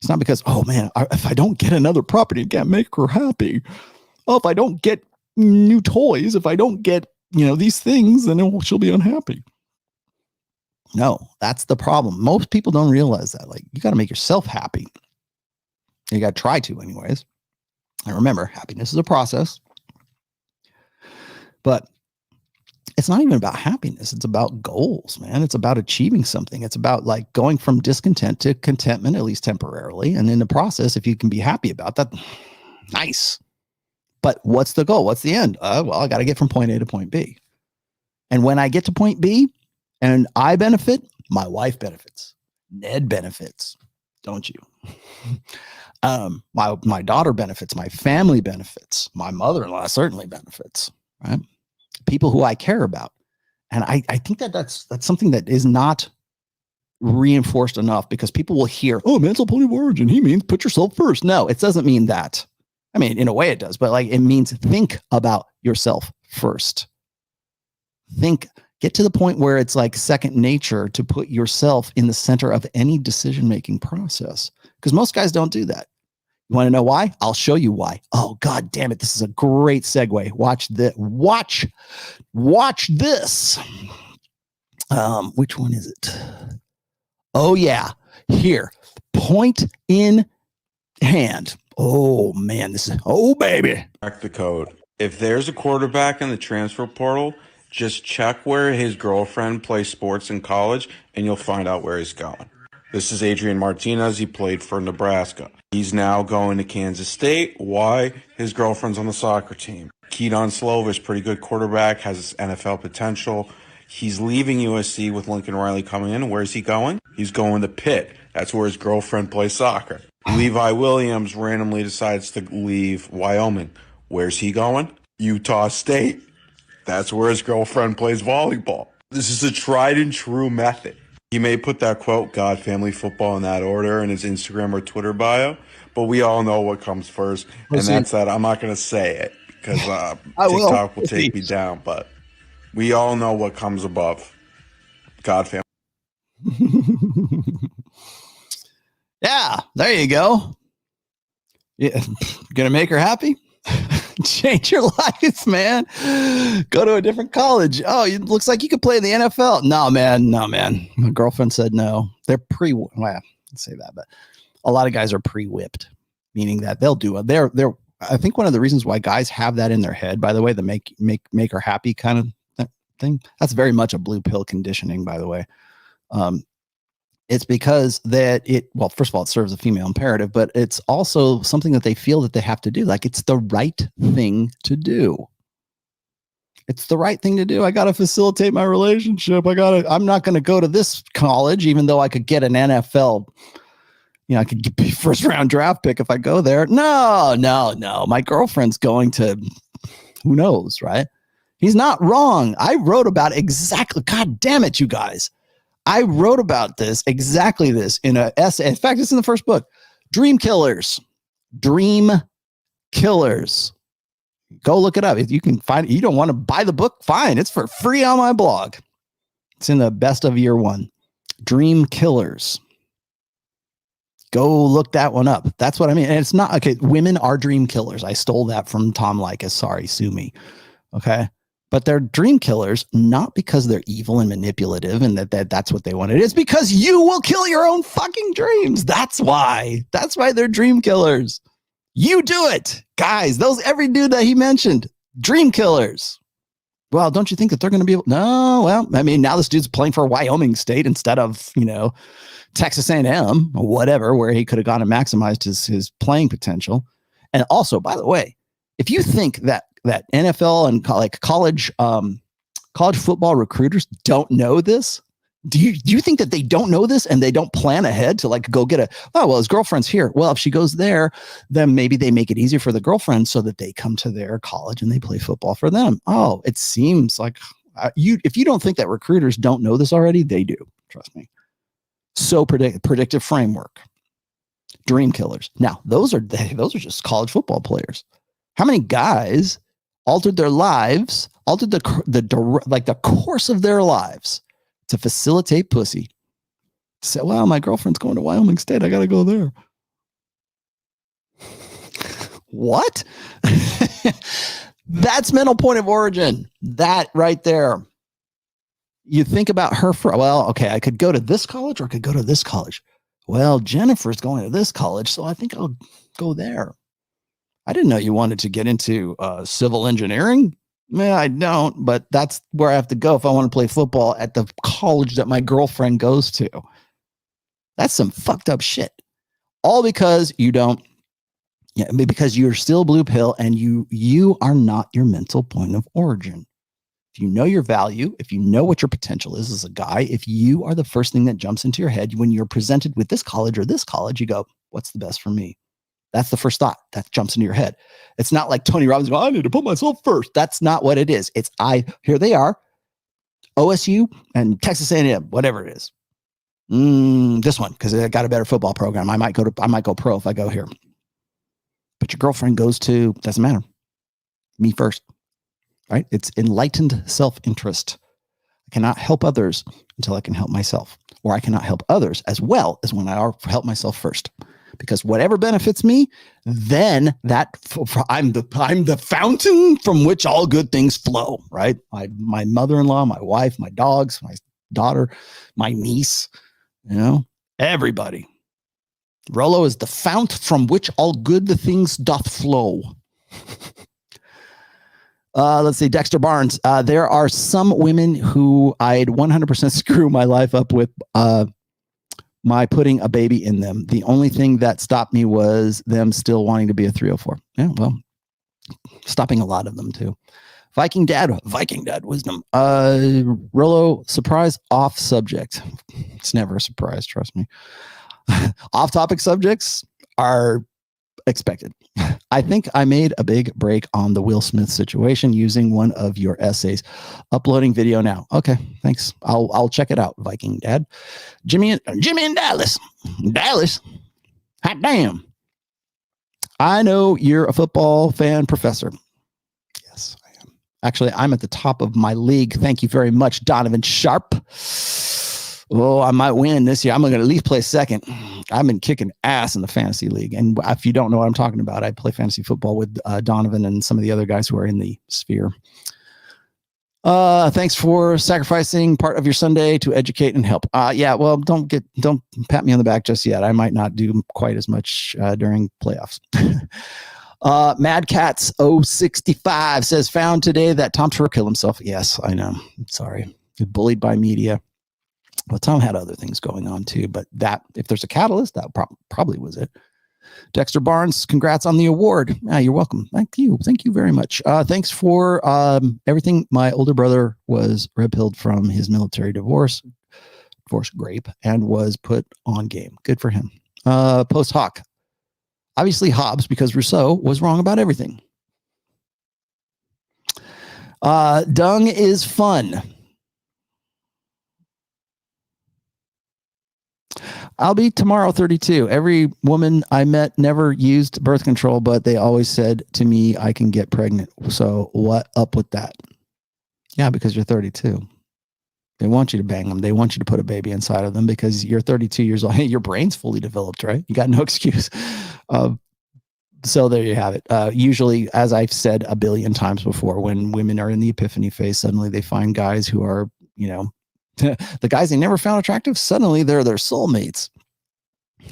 S1: It's not because, oh man, if I don't get another property, I can't make her happy. Oh, if I don't get new toys, if I don't get, you know, these things, then she'll be unhappy. No, that's the problem. Most people don't realize that. Like, you got to make yourself happy. You got to try to anyways. And remember, happiness is a process. But it's not even about happiness. It's about goals, man. It's about achieving something. It's about like going from discontent to contentment, at least temporarily. And in the process, if you can be happy about that, nice. But what's the goal? What's the end? Well, I got to get from point A to point B. And when I get to point B and I benefit, my wife benefits. Ned benefits. Don't you? My daughter benefits. My family benefits. My mother-in-law certainly benefits, right? People who I care about. And I think that's something that is not reinforced enough because people will hear, oh, mental point of origin, he means put yourself first. No, it doesn't mean that. I mean, in a way it does, but like it means think about yourself first. Get to the point where it's like second nature to put yourself in the center of any decision-making process. Because most guys don't do that. You want to know why? I'll show you why. Oh, God damn it. This is a great segue. Watch this. Watch this. Which one is it? Oh, yeah. Here. Point in hand. Oh, man. Oh, baby.
S9: Crack the code. If there's a quarterback in the transfer portal, just check where his girlfriend plays sports in college, and you'll find out where he's going. This is Adrian Martinez. He played for Nebraska. He's now going to Kansas State. Why? His girlfriend's on the soccer team. Keaton Slovis, pretty good quarterback, has NFL potential. He's leaving USC with Lincoln Riley coming in. Where's he going? He's going to Pitt. That's where his girlfriend plays soccer. Levi Williams randomly decides to leave Wyoming. Where's he going? Utah State. That's where his girlfriend plays volleyball. This is a tried and true method. He may put that quote, God, family, football in that order in his Instagram or Twitter bio, but we all know what comes first. And that's that. I'm not going to say it because TikTok will take me down, but we all know what comes above. God, family.
S1: Yeah, there you go. Yeah. Gonna make her happy? Change your life, man. Go to a different college. Oh, it looks like you could play in the NFL. No, man. My girlfriend said no. They're well, let's say that, but a lot of guys are pre-whipped, meaning that they'll do it. They're I think one of the reasons why guys have that in their head, by the way, the make her happy kind of thing, that's very much a blue pill conditioning, by the way. It's because well, first of all, it serves a female imperative, but it's also something that they feel that they have to do. Like it's the right thing to do. It's the right thing to do. I got to facilitate my relationship. I'm not going to go to this college, even though I could get an NFL, I could be first round draft pick if I go there. No. My girlfriend's going to, who knows, right? He's not wrong. I wrote about exactly, God damn it, you guys. I wrote about exactly this in an essay. In fact, it's in the first book, Dream Killers. Go look it up. If you can find it, you don't want to buy the book, fine. It's for free on my blog. It's in the best of year one. Dream Killers. Go look that one up. That's what I mean. And it's not, okay, women are dream killers. I stole that from Tom Likas. Sorry, sue me. Okay. But they're dream killers, not because they're evil and manipulative and that's what they wanted. It's because you will kill your own fucking dreams. That's why they're dream killers. You do it. Guys, every dude that he mentioned, dream killers. Well, don't you think that they're going to be able? No, well, I mean, now this dude's playing for Wyoming State instead of, Texas A&M or whatever, where he could have gone and maximized his playing potential. And also, by the way, if you think that NFL and college football recruiters don't know this, do you think that they don't know this and they don't plan ahead to go get his girlfriend's here. Well, if she goes there, then maybe they make it easier for the girlfriend so that they come to their college and they play football for them. Oh, it seems like if you don't think that recruiters don't know this already, they do. Trust me. So predictive framework. Dream killers. Now, those are just college football players. How many guys altered their lives, altered the course of their lives to facilitate pussy? Say, well, my girlfriend's going to Wyoming State. I got to go there. What? That's mental point of origin. That right there. You think about her okay, I could go to this college or I could go to this college. Well, Jennifer's going to this college, so I think I'll go there. I didn't know you wanted to get into civil engineering. Man, I don't, but that's where I have to go if I want to play football at the college that my girlfriend goes to. That's some fucked up shit. All because because you're still blue pill and you are not your mental point of origin. If you know your value, if you know what your potential is as a guy, if you are the first thing that jumps into your head when you're presented with this college or this college, you go, what's the best for me? That's the first thought that jumps into your head. It's not like Tony Robbins going, I need to put myself first. That's not what it is. It's here they are, OSU and Texas A&M, whatever it is. This one, because I got a better football program. I might go pro if I go here. But your girlfriend goes to, doesn't matter. Me first, right? It's enlightened self-interest. I cannot help others until I can help myself, or I cannot help others as well as when I help myself first. Because whatever benefits me, then I'm the fountain from which all good things flow, right? My mother-in-law, my wife, my dogs, my daughter, my niece, everybody. Rollo is the fount from which all good the things doth flow. Let's see, Dexter Barnes. There are some women who I'd 100% screw my life up with my putting a baby in them. The only thing that stopped me was them still wanting to be a 304. Yeah, well, stopping a lot of them too. Viking Dad wisdom. Rollo, surprise off subject. It's never a surprise, trust me. Off topic subjects are expected. I think I made a big break on the Will Smith situation using one of your essays. Uploading video now. Okay, thanks. I'll check it out, Viking Dad. Jimmy in Dallas. Hot damn. I know you're a football fan, Professor. Yes, I am. Actually, I'm at the top of my league. Thank you very much, Donovan Sharp. Oh, I might win this year. I'm going to at least play second. I've been kicking ass in the fantasy league. And if you don't know what I'm talking about, I play fantasy football with Donovan and some of the other guys who are in the sphere. Thanks for sacrificing part of your Sunday to educate and help. Yeah, well, don't pat me on the back just yet. I might not do quite as much during playoffs. Mad Cats 065 says, found today that Tom Turk killed himself. Yes, I know. Sorry. Bullied by media. Well, Tom had other things going on too, but that, if there's a catalyst, that probably was it. Dexter Barnes, congrats on the award. You're welcome. Thank you very much. Thanks for everything. My older brother was red-pilled from his military divorce grape, and was put on game. Good for him. Post hoc. Obviously Hobbes, because Rousseau was wrong about everything. Dung is fun. I'll be tomorrow 32. Every woman I met never used birth control, but they always said to me, I can get pregnant. So what up with that? Yeah, because you're 32. They want you to bang them. They want you to put a baby inside of them because you're 32 years old. Hey, your brain's fully developed, right? You got no excuse. So there you have it. Usually, as I've said a billion times before, when women are in the epiphany phase, suddenly they find guys who are, the guys they never found attractive, suddenly they're their soulmates.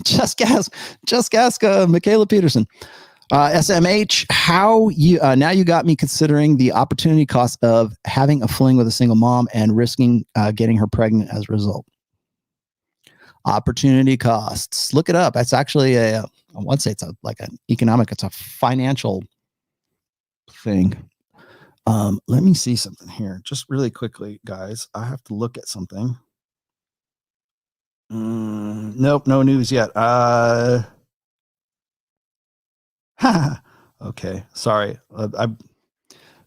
S1: Just ask Mikhaila Peterson. SMH, how you now you got me considering the opportunity cost of having a fling with a single mom and risking getting her pregnant as a result. Opportunity costs. Look it up. That's actually I would say it's it's a financial thing. Let me see something here. Just really quickly, guys. I have to look at something. Nope, no news yet. Okay, sorry.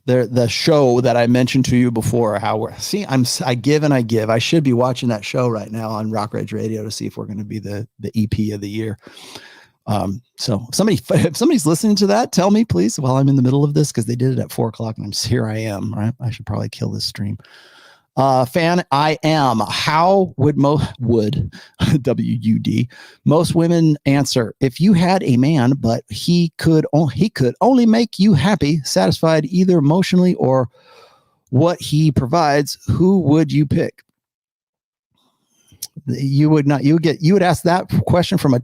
S1: The show that I mentioned to you before, I give and I give. I should be watching that show right now on Rock Rage Radio to see if we're going to be the EP of the year. So if somebody's listening to that, tell me please while I'm in the middle of this, because they did it at 4:00 and here I am, right? I should probably kill this stream. Fan I am. How would WUD most women answer? If you had a man, but he could only make you happy, satisfied either emotionally or what he provides, who would you pick? You would ask that question from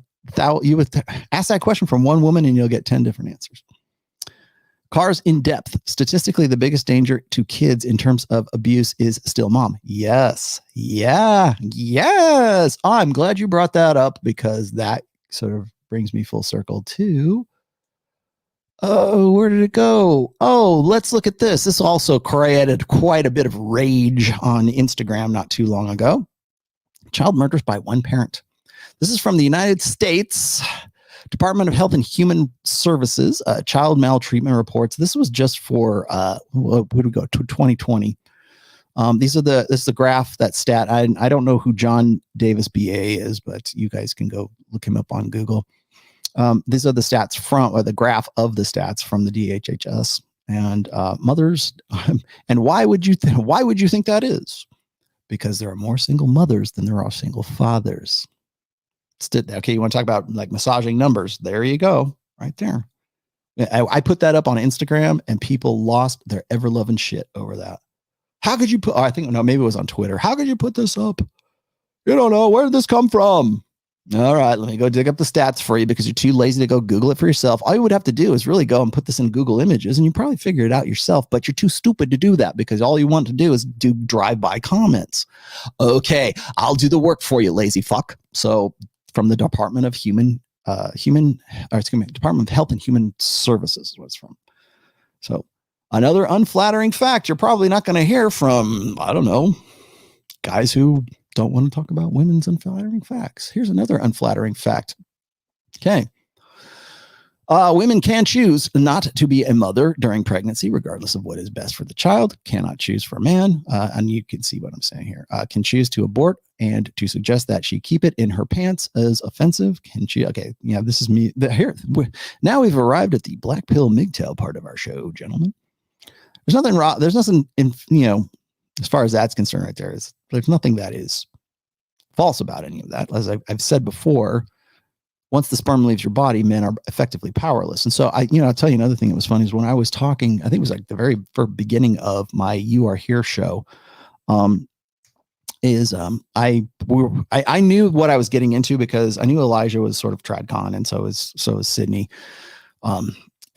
S1: one woman and you'll get 10 different answers. Cars in depth. Statistically, the biggest danger to kids in terms of abuse is still mom. Yes. Yeah. Yes. I'm glad you brought that up, because that sort of brings me full circle to, where did it go? Oh, let's look at this. This also created quite a bit of rage on Instagram not too long ago. Child murders by one parent. This is from the United States Department of Health and Human Services, child maltreatment reports. This was just for, what do we go to 2020? This is the graph, that stat. I don't know who John Davis BA is, but you guys can go look him up on Google. These are the stats or the graph of the stats from the DHHS and mothers. And why would you think that is? Because there are more single mothers than there are single fathers. Okay, you want to talk about like massaging numbers? There you go, right there. I put that up on Instagram, and people lost their ever-loving shit over that. How could you put? Oh, I think maybe it was on Twitter. How could you put this up? You don't know, where did this come from? All right, let me go dig up the stats for you because you're too lazy to go Google it for yourself. All you would have to do is really go and put this in Google Images, and you probably figure it out yourself, but you're too stupid to do that because all you want to do is do drive-by comments. Okay, I'll do the work for you, lazy fuck. So from the Department of Department of Health and Human Services is what it's from. So another unflattering fact you're probably not going to hear from, I don't know, guys who don't want to talk about women's unflattering facts. Here's another unflattering fact. Okay. Women can choose not to be a mother during pregnancy, regardless of what is best for the child. Cannot choose for a man. And you can see what I'm saying here. Can choose to abort, and to suggest that she keep it in her pants is offensive. Can she? Okay. Yeah, this is me. Here. Now we've arrived at the black pill MGTOW part of our show, gentlemen. There's nothing wrong. There's nothing in, as far as that's concerned right there. There's nothing that is false about any of that. As I've said before, once the sperm leaves your body, men are effectively powerless. And so I'll tell you another thing that was funny is when I was talking, I think it was like the very first beginning of my You Are Here show, I knew what I was getting into because I knew Elijah was sort of TradCon, and so is Sydney.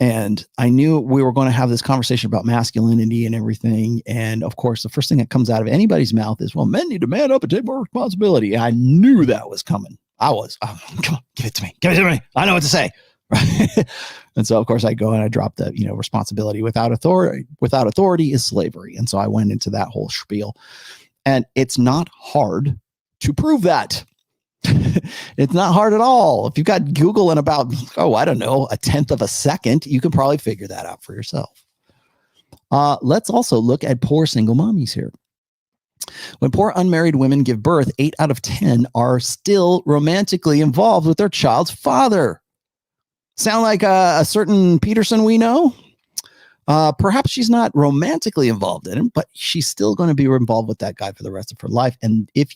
S1: And I knew we were going to have this conversation about masculinity and everything. And of course, the first thing that comes out of anybody's mouth is, well, men need to man up and take more responsibility. And I knew that was coming. Come on, give it to me. Give it to me. I know what to say. Right? And so, of course, I go and I drop the, responsibility without authority. Without authority is slavery. And so I went into that whole spiel. And it's not hard to prove that. It's not hard at all. If you've got Google in about, I don't know, a tenth of a second, you can probably figure that out for yourself. Let's also look at poor single mommies here. When poor unmarried women give birth, 8 out of 10 are still romantically involved with their child's father. Sound like a certain Peterson we know? Perhaps she's not romantically involved in him, but she's still going to be involved with that guy for the rest of her life. And if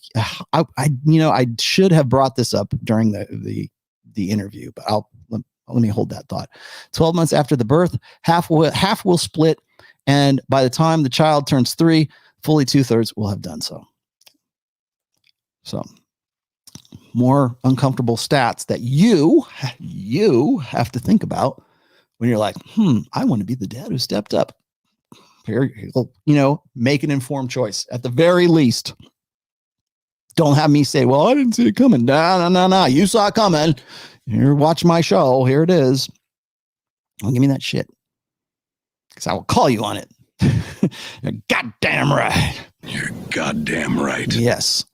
S1: I should have brought this up during the interview, but let me hold that thought. 12 months after the birth, half will split, and by the time the child turns 3, fully 2/3 will have done so. So, more uncomfortable stats that you have to think about when you're like, I want to be the dad who stepped up. Here, make an informed choice at the very least. Don't have me say, well, I didn't see it coming. No. You saw it coming. Here, watch my show. Here it is. Don't give me that shit, because I will call you on it. You're goddamn right.
S5: You're goddamn right.
S1: Yes.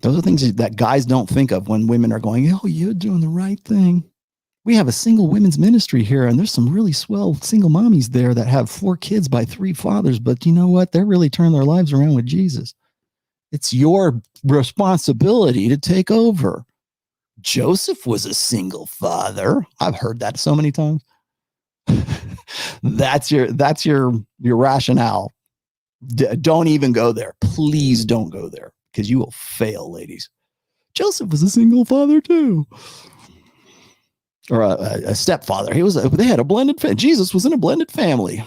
S1: Those are things that guys don't think of when women are going, oh, you're doing the right thing. We have a single women's ministry here, and there's some really swell single mommies there that have 4 kids by 3 fathers. But you know what? They're really turning their lives around with Jesus. It's your responsibility to take over. Joseph was a single father. I've heard that so many times. That's your rationale. Don't even go there. Please don't go there, because you will fail, ladies. Joseph was a single father too. Or a stepfather. They had a blended family. Jesus was in a blended family.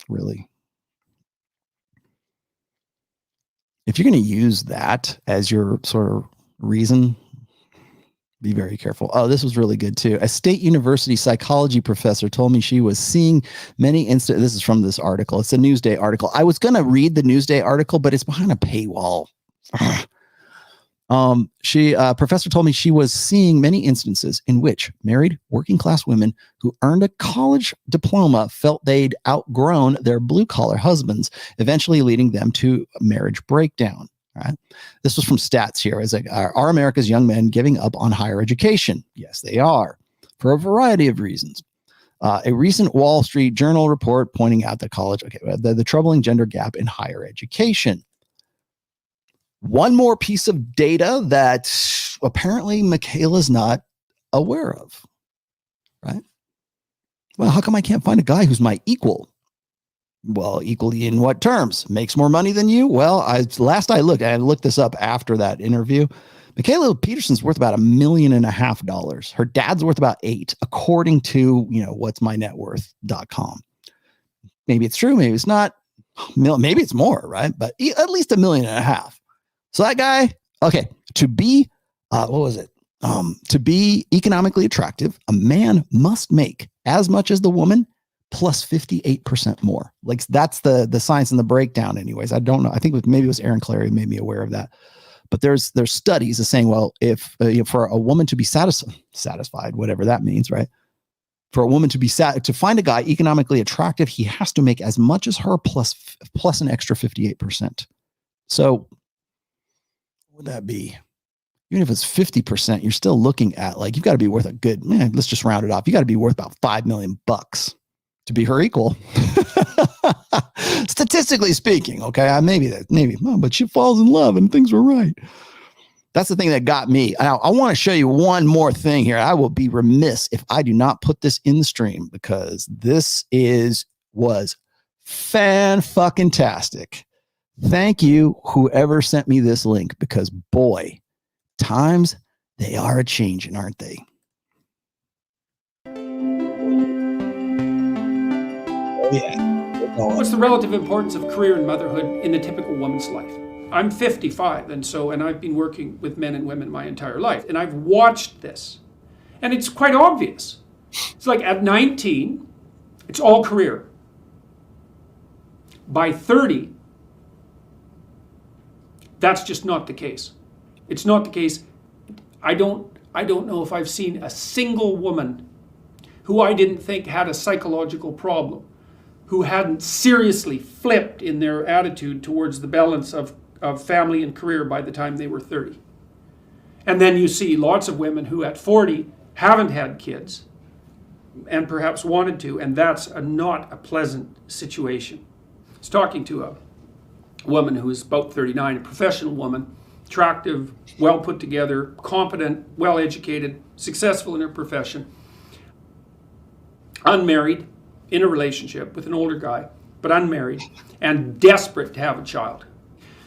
S1: Really. If you're going to use that as your sort of reason, be very careful. Oh, this was really good too. A State University psychology professor told me she was seeing many instances. This is from this article. It's a Newsday article. I was going to read the Newsday article, but it's behind a paywall. Professor told me she was seeing many instances in which married working class women who earned a college diploma felt they'd outgrown their blue collar husbands, eventually leading them to a marriage breakdown. Right. This was from Stats here. Are America's young men giving up on higher education? Yes, they are, for a variety of reasons. A recent Wall Street Journal report pointing out that the troubling gender gap in higher education. One more piece of data that apparently Mikhaila's not aware of, right? Well, how come I can't find a guy who's my equal? Well, equally in what terms? Makes more money than you? Well, last I looked this up after that interview. Mikhaila Peterson's worth about $1.5 million. Her dad's worth about $8 million, according to, what'smynetworth.com. Maybe it's true, maybe it's not. Maybe it's more, right? But at least $1.5 million. So that guy, okay, to be, to be economically attractive, a man must make as much as the woman plus 58% more. Like that's the science and the breakdown anyways. I don't know. I think maybe it was Aaron Clary who made me aware of that. But there's studies that saying, well, if for a woman to be satisfied, whatever that means, right? For a woman to find a guy economically attractive, he has to make as much as her plus an extra 58%. So what would that be? Even if it's 50%, you're still looking at like, you've got to be worth a good, let's just round it off. You got to be worth about $5 million to be her equal. Statistically speaking, okay, maybe, but she falls in love and things were right. That's the thing that got me. Now, I want to show you one more thing here. I will be remiss if I do not put this in the stream because this was fan-fucking-tastic. Thank you, whoever sent me this link, because boy, times they are a-changing, aren't they? Oh, yeah.
S10: What's the relative importance of career and motherhood in a typical woman's life? I'm 55, and I've been working with men and women my entire life, and I've watched this, and it's quite obvious. It's like at 19, it's all career. By 30, that's just not the case. It's not the case. I don't know if I've seen a single woman who I didn't think had a psychological problem, who hadn't seriously flipped in their attitude towards the balance of family and career by the time they were 30. And then you see lots of women who at 40 haven't had kids and perhaps wanted to, and that's not a pleasant situation. I was talking to a woman who is about 39, a professional woman, attractive, well put together, competent, well educated, successful in her profession, unmarried, in a relationship with an older guy, but unmarried, and desperate to have a child.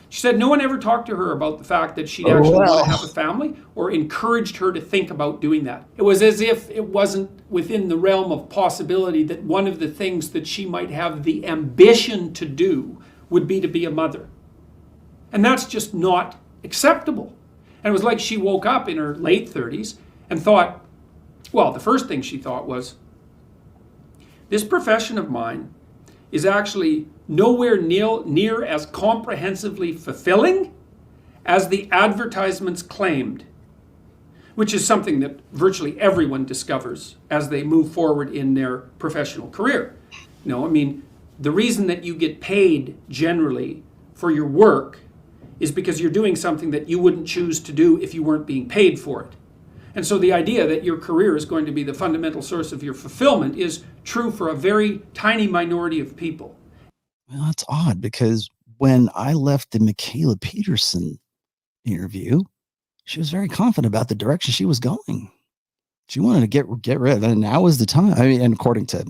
S10: She said no one ever talked to her about the fact that she'd actually want to have a family or encouraged her to think about doing that. It was as if it wasn't within the realm of possibility that one of the things that she might have the ambition to do would be to be a mother. And that's just not acceptable. And it was like she woke up in her late 30s and thought, well, the first thing she thought was, this profession of mine is actually nowhere near as comprehensively fulfilling as the advertisements claimed, which is something that virtually everyone discovers as they move forward in their professional career. The reason that you get paid generally for your work is because you're doing something that you wouldn't choose to do if you weren't being paid for it. And so the idea that your career is going to be the fundamental source of your fulfillment is true for a very tiny minority of people.
S1: Well, that's odd because when I left the Mikhaila Peterson interview, she was very confident about the direction she was going. She wanted to get rid of it. And now is the time. I mean, and according to,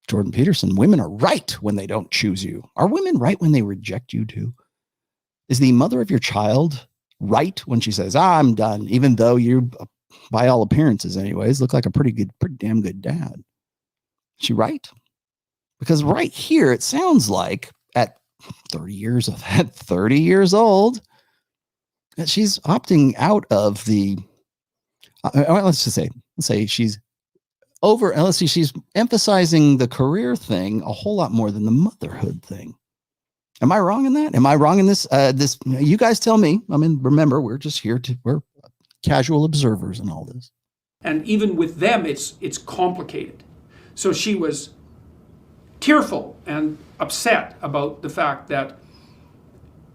S1: Jordan Peterson, women are right when they don't choose you. Are women right when they reject you too? Is the mother of your child right when she says, I'm done, even though you, by all appearances anyways, look like a pretty damn good dad? Is she right? Because right here, it sounds like at 30 years old, that she's opting out of the, let's say she's over, let's see, she's emphasizing the career thing a whole lot more than the motherhood thing. Am I wrong in that? Am I wrong in this? You guys tell me. I mean, remember, we're just here we're casual observers in all this.
S10: And even with them, it's complicated. So she was tearful and upset about the fact that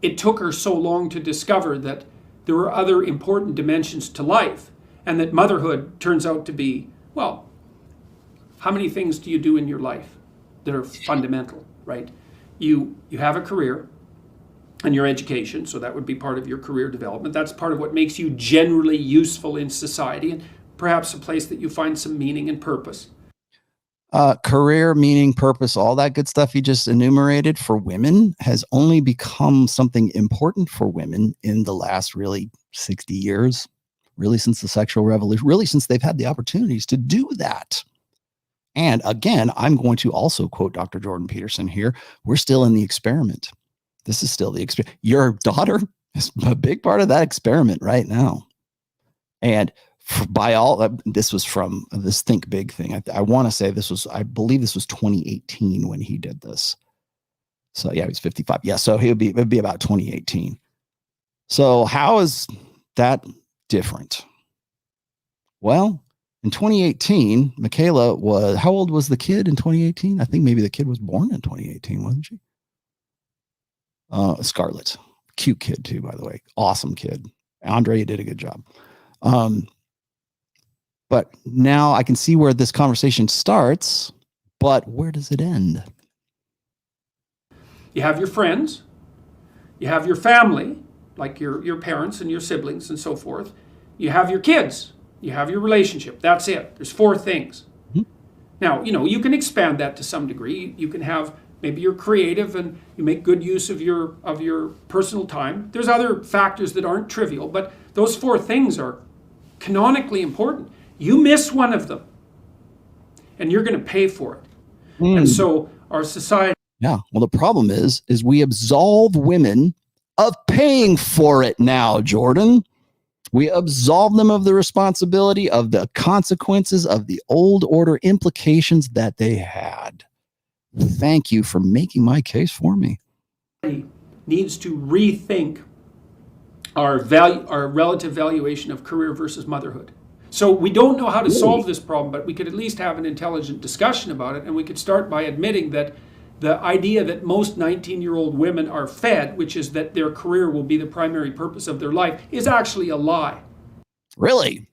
S10: it took her so long to discover that there were other important dimensions to life, and that motherhood turns out to be, well, how many things do you do in your life that are fundamental, right? You have a career and your education, so that would be part of your career development. That's part of what makes you generally useful in society and perhaps a place that you find some meaning and purpose.
S1: Career, meaning, purpose, all that good stuff you just enumerated for women has only become something important for women in the last really 60 years, really since the sexual revolution, really since they've had the opportunities to do that. And again, I'm going to also quote Dr. Jordan Peterson here. We're still in the experiment. This is still the experiment. Your daughter is a big part of that experiment right now. And by all, this was from this Think Big thing. I want to say this was, I believe this was 2018 when he did this. So yeah, he's 55. Yeah, so it'd be about 2018. So how is that different? Well, in 2018, Mikhaila was, how old was the kid in 2018? I think maybe the kid was born in 2018, wasn't she? Scarlett, cute kid too, by the way. Awesome kid. Andrey did a good job. But now I can see where this conversation starts, but where does it end?
S10: You have your friends, you have your family, like your parents and your siblings and so forth. You have your kids, you have your relationship. That's it. There's 4 things. Mm-hmm. Now, you can expand that to some degree. You can have, maybe you're creative and you make good use of your personal time. There's other factors that aren't trivial, but those 4 things are canonically important. You miss one of them and you're going to pay for it. And so our society.
S1: Yeah. Well, the problem is we absolve women of paying for it now, Jordan. We absolve them of the responsibility of the consequences of the old order implications that they had. Thank you for making my case for me.
S10: Needs to rethink our relative valuation of career versus motherhood. So we don't know how to solve this problem, but we could at least have an intelligent discussion about it. And we could start by admitting that the idea that most 19-year-old women are fed, which is that their career will be the primary purpose of their life, is actually a lie.
S1: Really?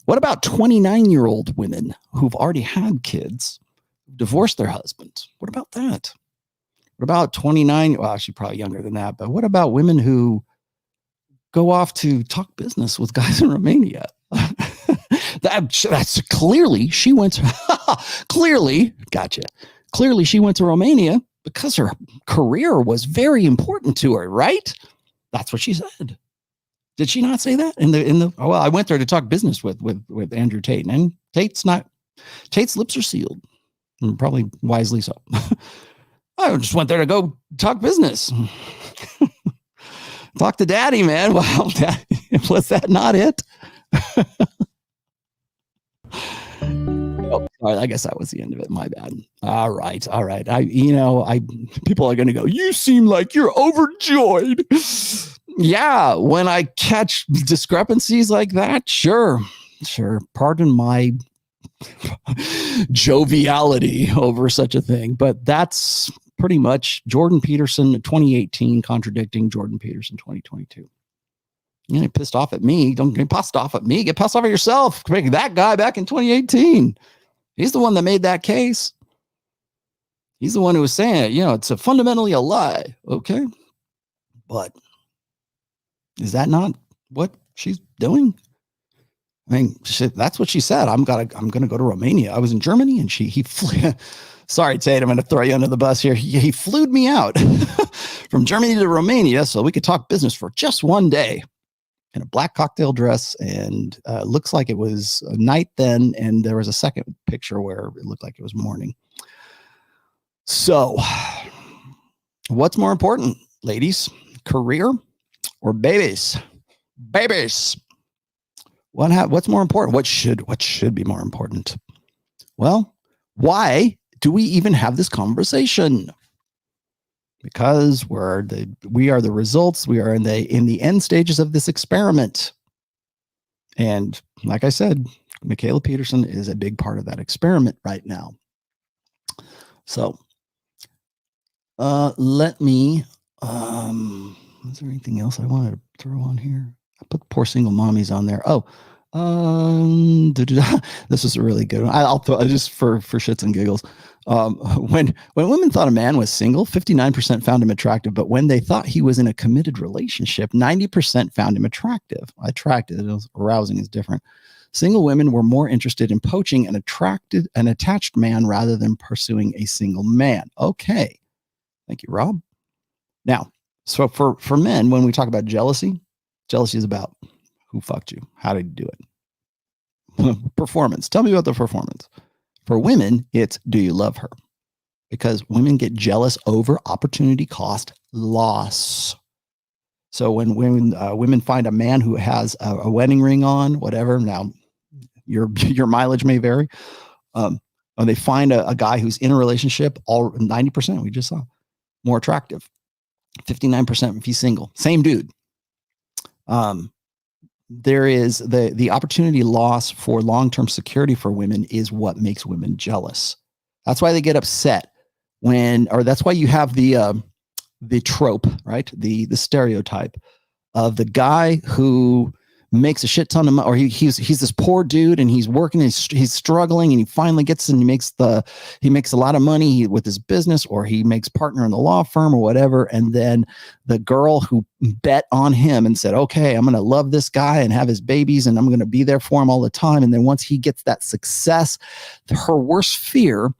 S1: What about 29-year-old women who've already had kids, divorced their husbands? What about that? What about 29? Well, she's probably younger than that, but what about women who go off to talk business with guys in Romania? That's clearly she went to clearly she went to Romania because her career was very important to her, right? That's what she said. Did she not say that in the well, I went there to talk business with Andrew Tate, and Tate's lips are sealed, and probably wisely so. I just went there to go talk business. Talk to daddy, man. Wow, was that not it? Oh, all right, I guess that was the end of it. My bad. All right. People are going to go, you seem like you're overjoyed. Yeah. When I catch discrepancies like that, sure. Pardon my joviality over such a thing, but that's pretty much Jordan Peterson 2018 contradicting Jordan Peterson 2022. You get pissed off at me. Don't get pissed off at me. Get pissed off at yourself. Make that guy back in 2018. He's the one that made that case. He's the one who was saying, it's fundamentally a lie. Okay. But is that not what she's doing? I mean, that's what she said. I'm going to go to Romania. I was in Germany and he flew. Sorry, Tate, I'm going to throw you under the bus here. He flew me out from Germany to Romania so we could talk business for just one day. In a black cocktail dress, and looks like it was night then, and there was a second picture where it looked like it was morning. So, what's more important, ladies? Career or babies? Babies. What's more important? What should be more important? Well, why do we even have this conversation? Because we are the results. We are in the end stages of this experiment. And like I said, Mikhaila Peterson is a big part of that experiment right now. So let me, is there anything else I wanted to throw on here? I put poor single mommies on there. Oh, This is a really good one. I'll throw just for shits and giggles. When women thought a man was single, 59% found him attractive, but when they thought he was in a committed relationship, 90% found him attractive. Arousing is different. Single women were more interested in poaching an attached man rather than pursuing a single man. Okay. Thank you, Rob. Now, so for men, when we talk about jealousy is about who fucked you. How did you do it? Performance. Tell me about the performance. For women, it's do you love her? Because women get jealous over opportunity cost loss. So when women find a man who has a wedding ring on, whatever, now your mileage may vary. Or they find a guy who's in a relationship, all 90%, we just saw, more attractive. 59% if he's single. Same dude. There is the opportunity loss for long-term security for women is what makes women jealous. That's why they get upset that's why you have the trope, right? The stereotype of the guy who makes a shit ton of money, or he's this poor dude and he's working, he's struggling, and he finally gets and he makes a lot of money with his business, or he makes partner in the law firm or whatever. And then the girl who bet on him and said, okay, I'm going to love this guy and have his babies and I'm going to be there for him all the time. And then once he gets that success, her worst fear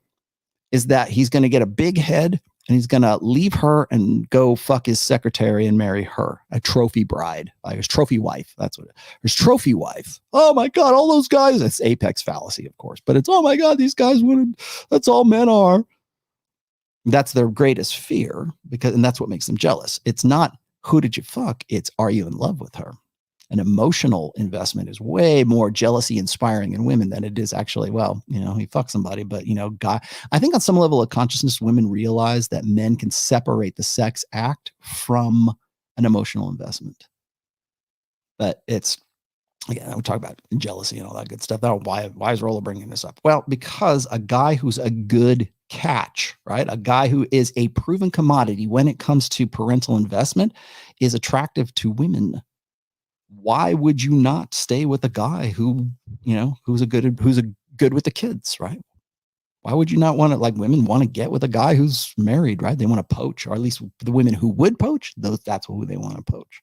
S1: is that he's going to get a big head and he's going to leave her and go fuck his secretary and marry her, a trophy bride, like his trophy wife. That's what his trophy wife. Oh my God, all those guys. That's apex fallacy, of course, but it's, oh my God, these guys wouldn't, that's all men are. That's their greatest fear and that's what makes them jealous. It's not who did you fuck? It's, are you in love with her? An emotional investment is way more jealousy inspiring in women than it is actually, well, he fucked somebody, but I think on some level of consciousness, women realize that men can separate the sex act from an emotional investment. But it's, again, we talk about jealousy and all that good stuff. Why is Rollo bringing this up? Well, because a guy who's a good catch, right? A guy who is a proven commodity when it comes to parental investment is attractive to women. Why would you not stay with a guy who, who's good with the kids, right? Why would you not want to, like, women want to get with a guy who's married, right? They want to poach, or at least the women who would poach, that's who they want to poach.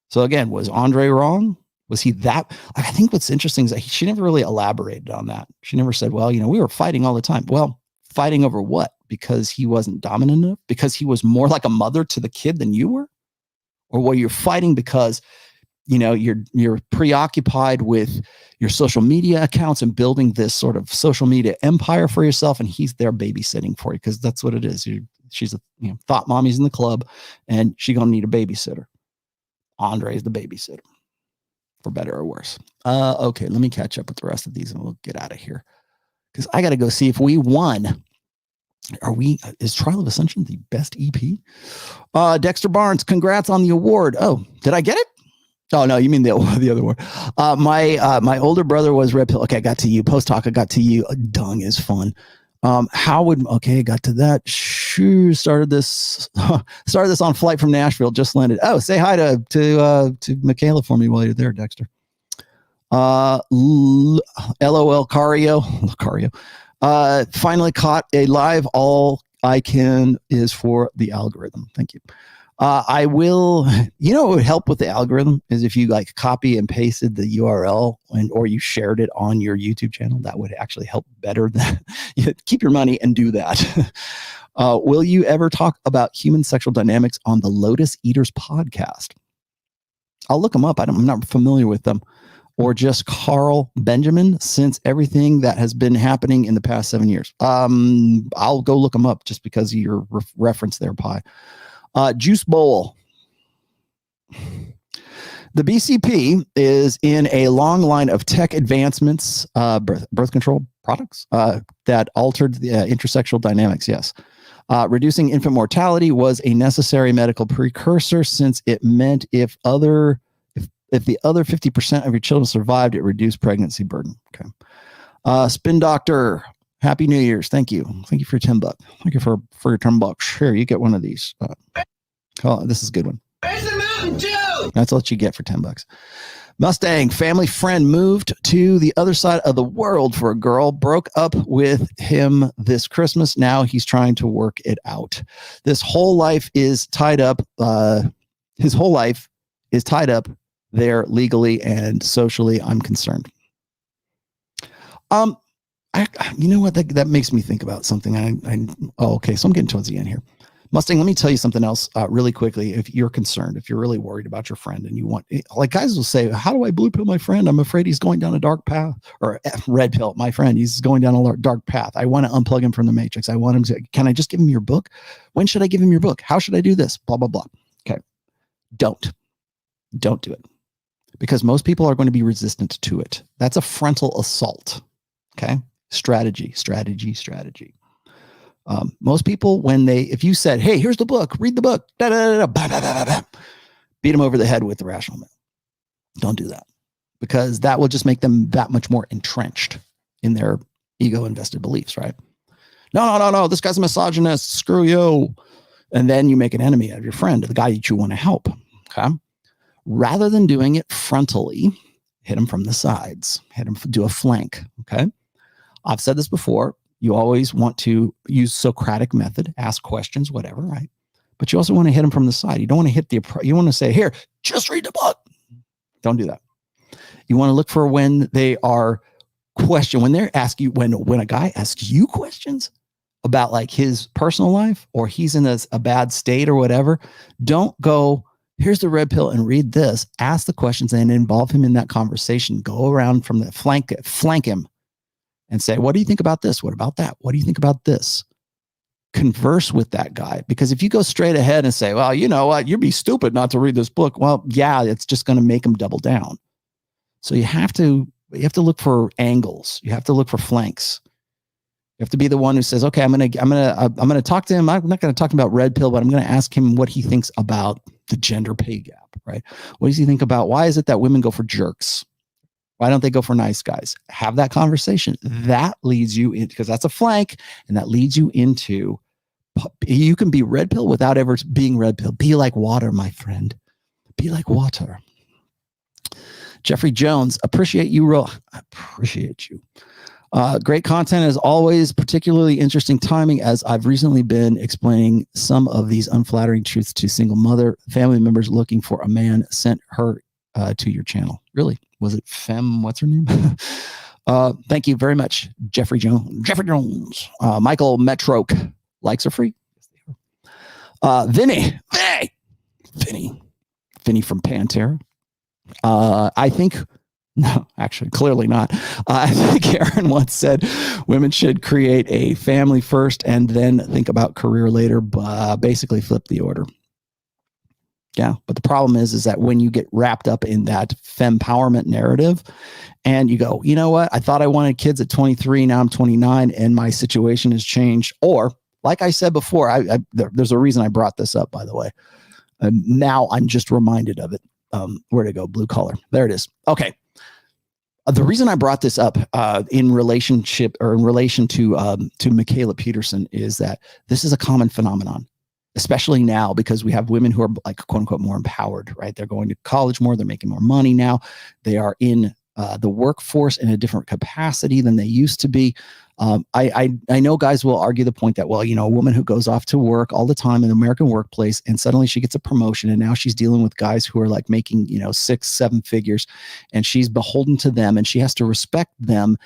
S1: So again, was Andrey wrong? Was he that? I think what's interesting is that she never really elaborated on that. She never said, well, we were fighting all the time. Well, fighting over what? Because he wasn't dominant enough? Because he was more like a mother to the kid than you were? Or were you fighting because you're preoccupied with your social media accounts and building this sort of social media empire for yourself, and he's there babysitting for you? Because that's what it is. She's thought mommy's in the club and she's gonna need a babysitter. Andrey is the babysitter, for better or worse. Okay, let me catch up with the rest of these and we'll get out of here, because I got to go see if we won. Is Trial of Ascension the best EP? Dexter Barnes, congrats on the award. Oh, did I get it? Oh no, you mean the other one. My older brother was Red Pill. Okay, I got to you. Post talk, I got to you. Dung is fun. I got to that. Sure, started this on flight from Nashville. Just landed. Oh, say hi to Mikhaila for me while you're there, Dexter. LOL Cario. Finally caught a live. All I can is for the algorithm. Thank you. I will, what would help with the algorithm is if you like copy and pasted the URL or you shared it on your YouTube channel. That would actually help better than keep your money and do that. Will you ever talk about human sexual dynamics on the Lotus Eaters podcast? I'll look them up. I'm not familiar with them. Or just Carl Benjamin, since everything that has been happening in the past 7 years. I'll go look them up just because of your reference there, Pi. Juice Bowl. The BCP is in a long line of tech advancements, birth control products that altered the intersexual dynamics. Yes. Reducing infant mortality was a necessary medical precursor, since it meant if the other 50% of your children survived, it reduced pregnancy burden. Okay. Spin Doctor, Happy New Year's. Thank you. Thank you for your $10. Thank you for your $10. Here, you get one of these. This is a good one. Where's the Mountain Dew? That's what you get for $10. Mustang, family friend moved to the other side of the world for a girl, broke up with him this Christmas. Now he's trying to work it out. This whole life is tied up. His whole life is tied up there legally and socially. I'm concerned. You know what? That makes me think about something. Okay. So I'm getting towards the end here. Mustang, let me tell you something else really quickly. If you're concerned, if you're really worried about your friend and you want, like guys will say, how do I blue pill my friend? I'm afraid he's going down a dark path, or red pill my friend. He's going down a dark path. I want to unplug him from the matrix. I want him to, can I just give him your book? When should I give him your book? How should I do this? Blah, blah, blah. Okay. Don't do it, because most people are going to be resistant to it. That's a frontal assault. Okay. Strategy. Most people, if you said, hey, here's the book, read the book, beat them over the head with the rational myth. Don't do that, because that will just make them that much more entrenched in their ego invested beliefs, right? No, this guy's a misogynist, screw you. And then you make an enemy out of your friend, the guy that you want to help. Okay. Rather than doing it frontally, hit him from the sides, do a flank. Okay. I've said this before. You always want to use Socratic method, ask questions, whatever, right? But you also want to hit them from the side. You don't want to you want to say, here, just read the book. Don't do that. You want to look for when they are when they're asking you, when a guy asks you questions about like his personal life, or he's in a bad state or whatever, don't go, here's the red pill and read this. Ask the questions and involve him in that conversation. Go around from the flank him. And say, what do you think about this? What about that? What do you think about this? Converse with that guy. Because if you go straight ahead and say, well, you know what? You'd be stupid not to read this book. Well, yeah, it's just going to make him double down. So you have to look for angles. You have to look for flanks. You have to be the one who says, okay, I'm going to talk to him. I'm not going to talk about red pill, but I'm going to ask him what he thinks about the gender pay gap, right? What does he think about, why is it that women go for jerks? Why don't they go for nice guys? Have that conversation. That leads you in, because that's a flank, and that leads you into, you can be red pill without ever being red pill. Be like water, my friend. Be like water. Jeffrey Jones, appreciate you. I appreciate you. Great content as always, particularly interesting timing, as I've recently been explaining some of these unflattering truths to single mother family members looking for a man. Sent her to your channel. Really? Was it Femme? What's her name? Thank you very much, Jeffrey Jones. Michael Metroke. Likes are free. Vinny from Pantera. I think, no, actually, clearly not. I think Aaron once said women should create a family first and then think about career later. Basically, flip the order. Yeah, but the problem is that when you get wrapped up in that fempowerment narrative and you go, you know what? I thought I wanted kids at 23. Now I'm 29 and my situation has changed. Or like I said before, there's a reason I brought this up, by the way. Now I'm just reminded of it. Where'd it go? Blue collar. There it is. Okay. The reason I brought this up in relation to Mikhaila Peterson is that this is a common phenomenon. Especially now, because we have women who are like quote unquote more empowered, right? They're going to college more. They're making more money now. They are in the workforce in a different capacity than they used to be. I know guys will argue the point that, well, you know, a woman who goes off to work all the time in the American workplace and suddenly she gets a promotion and now she's dealing with guys who are like making, 6-7 figures and she's beholden to them and she has to respect them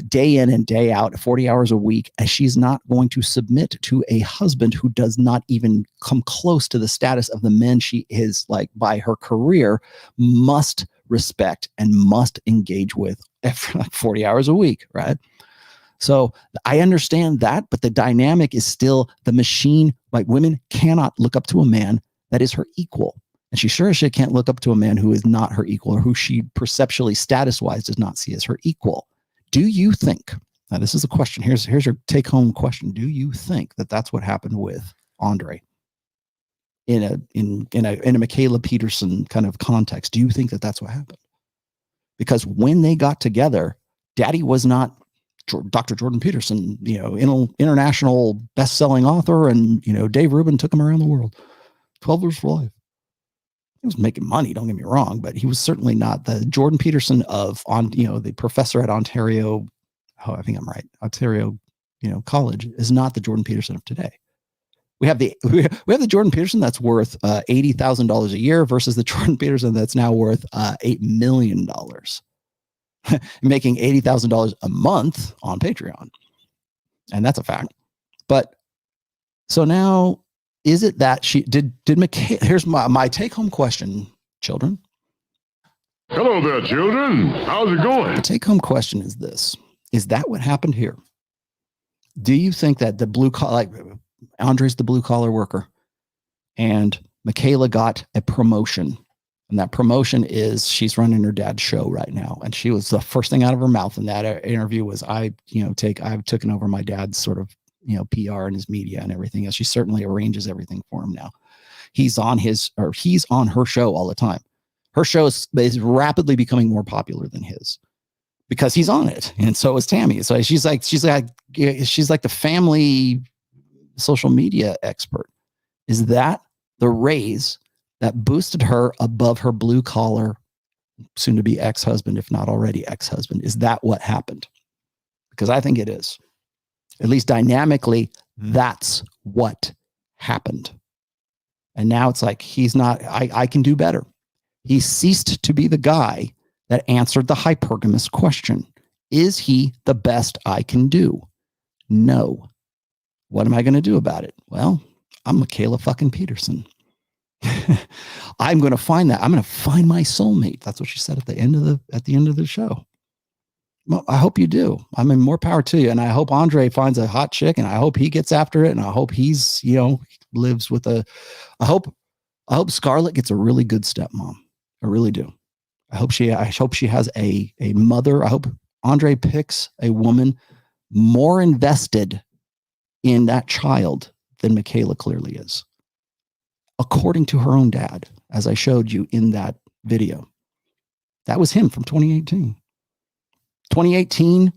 S1: day in and day out, 40 hours a week, and she's not going to submit to a husband who does not even come close to the status of the men she is, like, by her career, must respect and must engage with for like 40 hours a week, right? So I understand that, but the dynamic is still the machine. Like, women cannot look up to a man that is her equal. And she sure as shit can't look up to a man who is not her equal or who she perceptually status-wise does not see as her equal. Do you think, now this is a question, here's your take-home question. Do you think that that's what happened with Andrey in a Mikhaila Peterson kind of context? Do you think that that's what happened? Because when they got together, Daddy was not Dr. Jordan Peterson, international best-selling author, and Dave Rubin took him around the world. 12 Years for Life. He was making money, don't get me wrong, but he was certainly not the Jordan Peterson of the professor at Ontario. Oh, I think I'm right. Ontario, college is not the Jordan Peterson of today. We have the Jordan Peterson that's worth $80,000 a year versus the Jordan Peterson that's now worth $8 million, making $80,000 a month on Patreon, and that's a fact. But so now, is it that she did Mikhaila? Here's my take home question, children.
S4: Hello there, children. How's it going?
S1: The take home question is this: is that what happened here? Do you think that the blue collar, like Andrey's the blue collar worker, and Mikhaila got a promotion, and that promotion is she's running her dad's show right now, and she was the first thing out of her mouth in that interview was I've taken over my dad's sort of PR and his media and everything else. She certainly arranges everything for him now. He's on her show all the time. Her show is rapidly becoming more popular than his because he's on it, and so is Tammy. So she's like the family social media expert. Is that the raise that boosted her above her blue collar, soon to be ex-husband, if not already ex-husband? Is that what happened? Because I think it is. At least dynamically, that's what happened. And now it's like, he's not, I can do better. He ceased to be the guy that answered the hypergamous question. Is he the best I can do? No. What am I going to do about it? Well, I'm Mikhaila fucking Peterson. I'm going to find that. I'm going to find my soulmate. That's what she said at the end of the show. Well, I hope you do. I mean, more power to you. And I hope Andrey finds a hot chick, and I hope he gets after it. And I hope he's, lives with I hope Scarlett gets a really good stepmom. I really do. I hope she has a mother. I hope Andrey picks a woman more invested in that child than Mikhaila clearly is, according to her own dad, as I showed you in that video. That was him from 2018. 2018,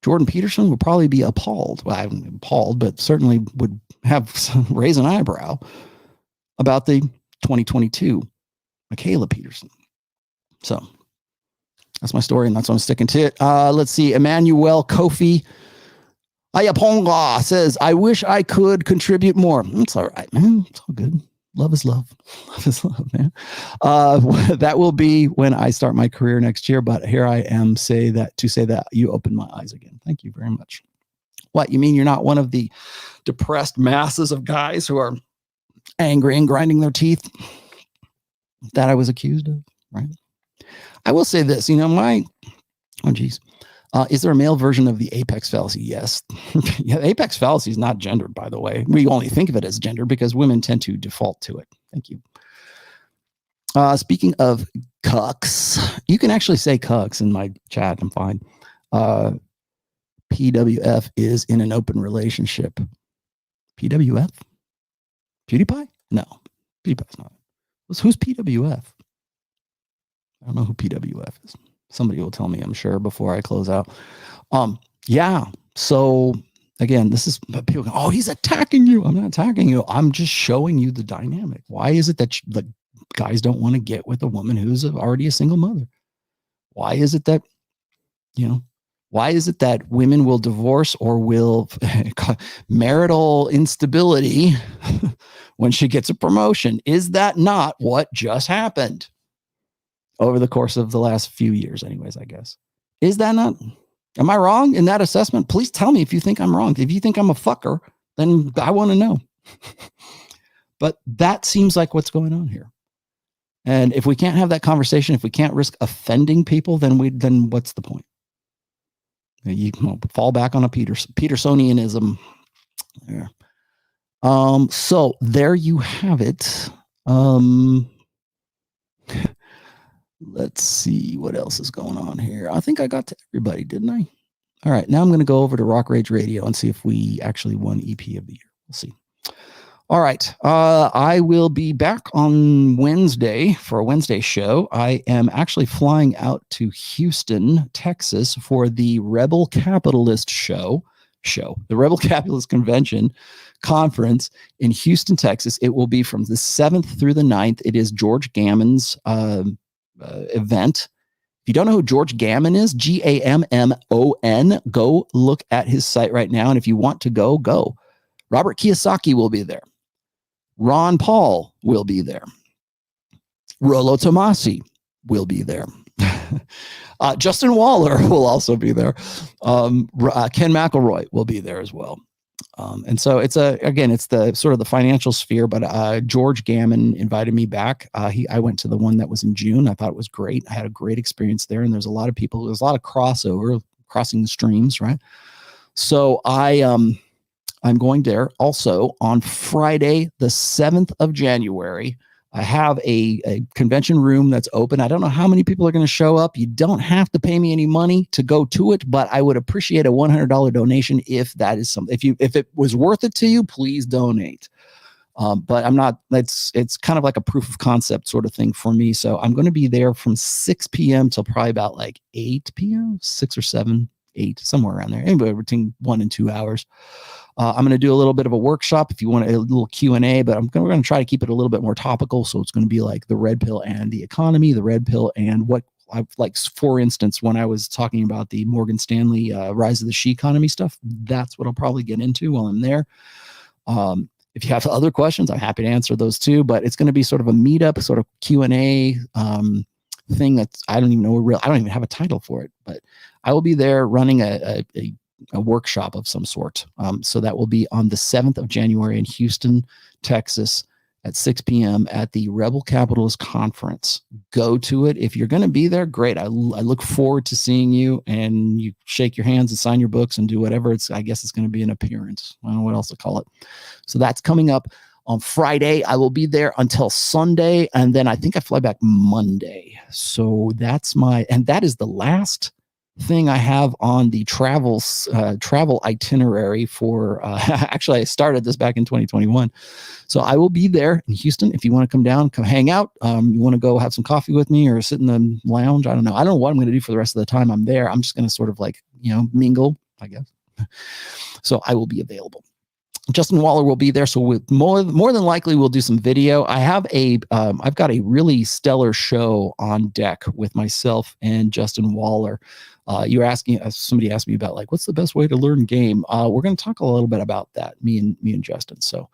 S1: Jordan Peterson would probably be appalled. Well, I'm appalled, but certainly would raise an eyebrow about the 2022 Mikhaila Peterson. So that's my story, and that's what I'm sticking to it. Let's see. Emmanuel Kofi Ayaponga says, I wish I could contribute more. It's all right, man. It's all good. Love is love. Love is love, man. That will be when I start my career next year. But here I am to say that you opened my eyes again. Thank you very much. What, you mean you're not one of the depressed masses of guys who are angry and grinding their teeth that I was accused of, right? I will say this, is there a male version of the apex fallacy? Yes. Yeah, apex fallacy is not gendered, by the way. We only think of it as gender because women tend to default to it. Thank you. Speaking of cucks, you can actually say cucks in my chat. I'm fine. PWF is in an open relationship. PWF? PewDiePie? No. PewDiePie's not. Who's PWF? I don't know who PWF is. Somebody will tell me, I'm sure, before I close out. Yeah. So again, this is people go, oh, he's attacking you. I'm not attacking you. I'm just showing you the dynamic. Why is it that the guys don't want to get with a woman who's already a single mother? Why is it that, why is it that women will divorce or will marital instability when she gets a promotion? Is that not what just happened? Over the course of the last few years, anyways, I guess. Is that not? Am I wrong in that assessment? Please tell me if you think I'm wrong. If you think I'm a fucker, then I want to know. But that seems like what's going on here. And if we can't have that conversation, if we can't risk offending people, then what's the point? You fall back on a Petersonianism. There. So there you have it. Let's see what else is going on here. I think I got to everybody, didn't I? All right. Now I'm going to go over to Rock Rage Radio and see if we actually won EP of the year. We'll see. All right. I will be back on Wednesday for a Wednesday show. I am actually flying out to Houston, Texas for the Rebel Capitalist show show, the Rebel Capitalist Convention Conference in Houston, Texas. It will be from the 7th through the 9th. It is George Gammon's event. If you don't know who George Gammon is, Gammon, go look at his site right now. And if you want to go. Robert Kiyosaki will be there. Ron Paul will be there. Rollo Tomassi will be there. Justin Waller will also be there. Ken McElroy will be there as well. And so it's the sort of the financial sphere, but George Gammon invited me back. I went to the one that was in June. I thought it was great. I had a great experience there, and there's a lot of people. There's a lot of crossover, crossing the streams, right? So I'm going there also on Friday, the 7th of January. I have a convention room that's open. I don't know how many people are going to show up. You don't have to pay me any money to go to it, but I would appreciate a $100 donation if that is something. If it was worth it to you, please donate. But I'm not. It's kind of like a proof of concept sort of thing for me. So I'm going to be there from 6 p.m. till probably about like 8 p.m., 6 or 7, 8, somewhere around there. Anyway, between 1 and 2 hours. I'm going to do a little bit of a workshop if you want a little Q&A, but we're going to try to keep it a little bit more topical. So it's going to be like the red pill and the economy, the red pill and what I've like, for instance, when I was talking about the Morgan Stanley rise of the she economy stuff, that's what I'll probably get into while I'm there. If you have other questions, I'm happy to answer those too, but it's going to be sort of a meetup, a sort of Q&A thing that's, I don't even have a title for it, but I will be there running a workshop of some sort. So that will be on the 7th of January in Houston, Texas at 6 p.m. at the Rebel Capitalist Conference. Go to it. If you're going to be there, great. I look forward to seeing you, and you shake your hands and sign your books and do whatever. I guess it's going to be an appearance. I don't know what else to call it. So that's coming up on Friday. I will be there until Sunday, and then I think I fly back Monday. So that is the last thing I have on the travel itinerary for actually I started this back in 2021. So I will be there in Houston. If you want to come down, come hang out, you want to go have some coffee with me or sit in the lounge, I don't know what I'm going to do for the rest of the time I'm there. I'm just going to sort of like, mingle, I guess. So I will be available. Justin Waller will be there, so with more than likely we'll do some video. I have I've got a really stellar show on deck with myself and Justin Waller. You're asking, somebody asked me about like, what's the best way to learn game? We're going to talk a little bit about that, me and Justin. So,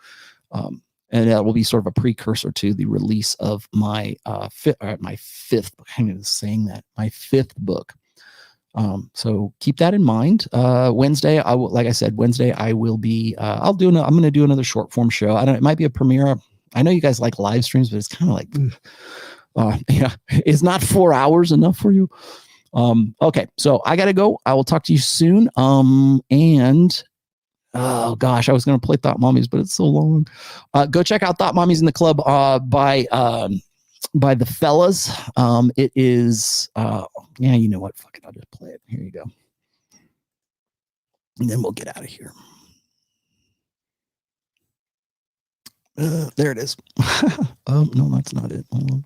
S1: and that will be sort of a precursor to the release of my fifth book. So keep that in mind. Wednesday, Wednesday I will be, I'm going to do another short form show. It might be a premiere. I know you guys like live streams, but it's kind of like, it's not 4 hours enough for you. Okay, so I gotta go. I will talk to you soon. And oh gosh, I was gonna play Thought Mommies, but it's so long. Go check out Thought Mommies in the Club by the fellas. It is you know what? Fuck it, I'll just play it. Here you go. And then we'll get out of here. There it is. Oh no, that's not it. Hold on.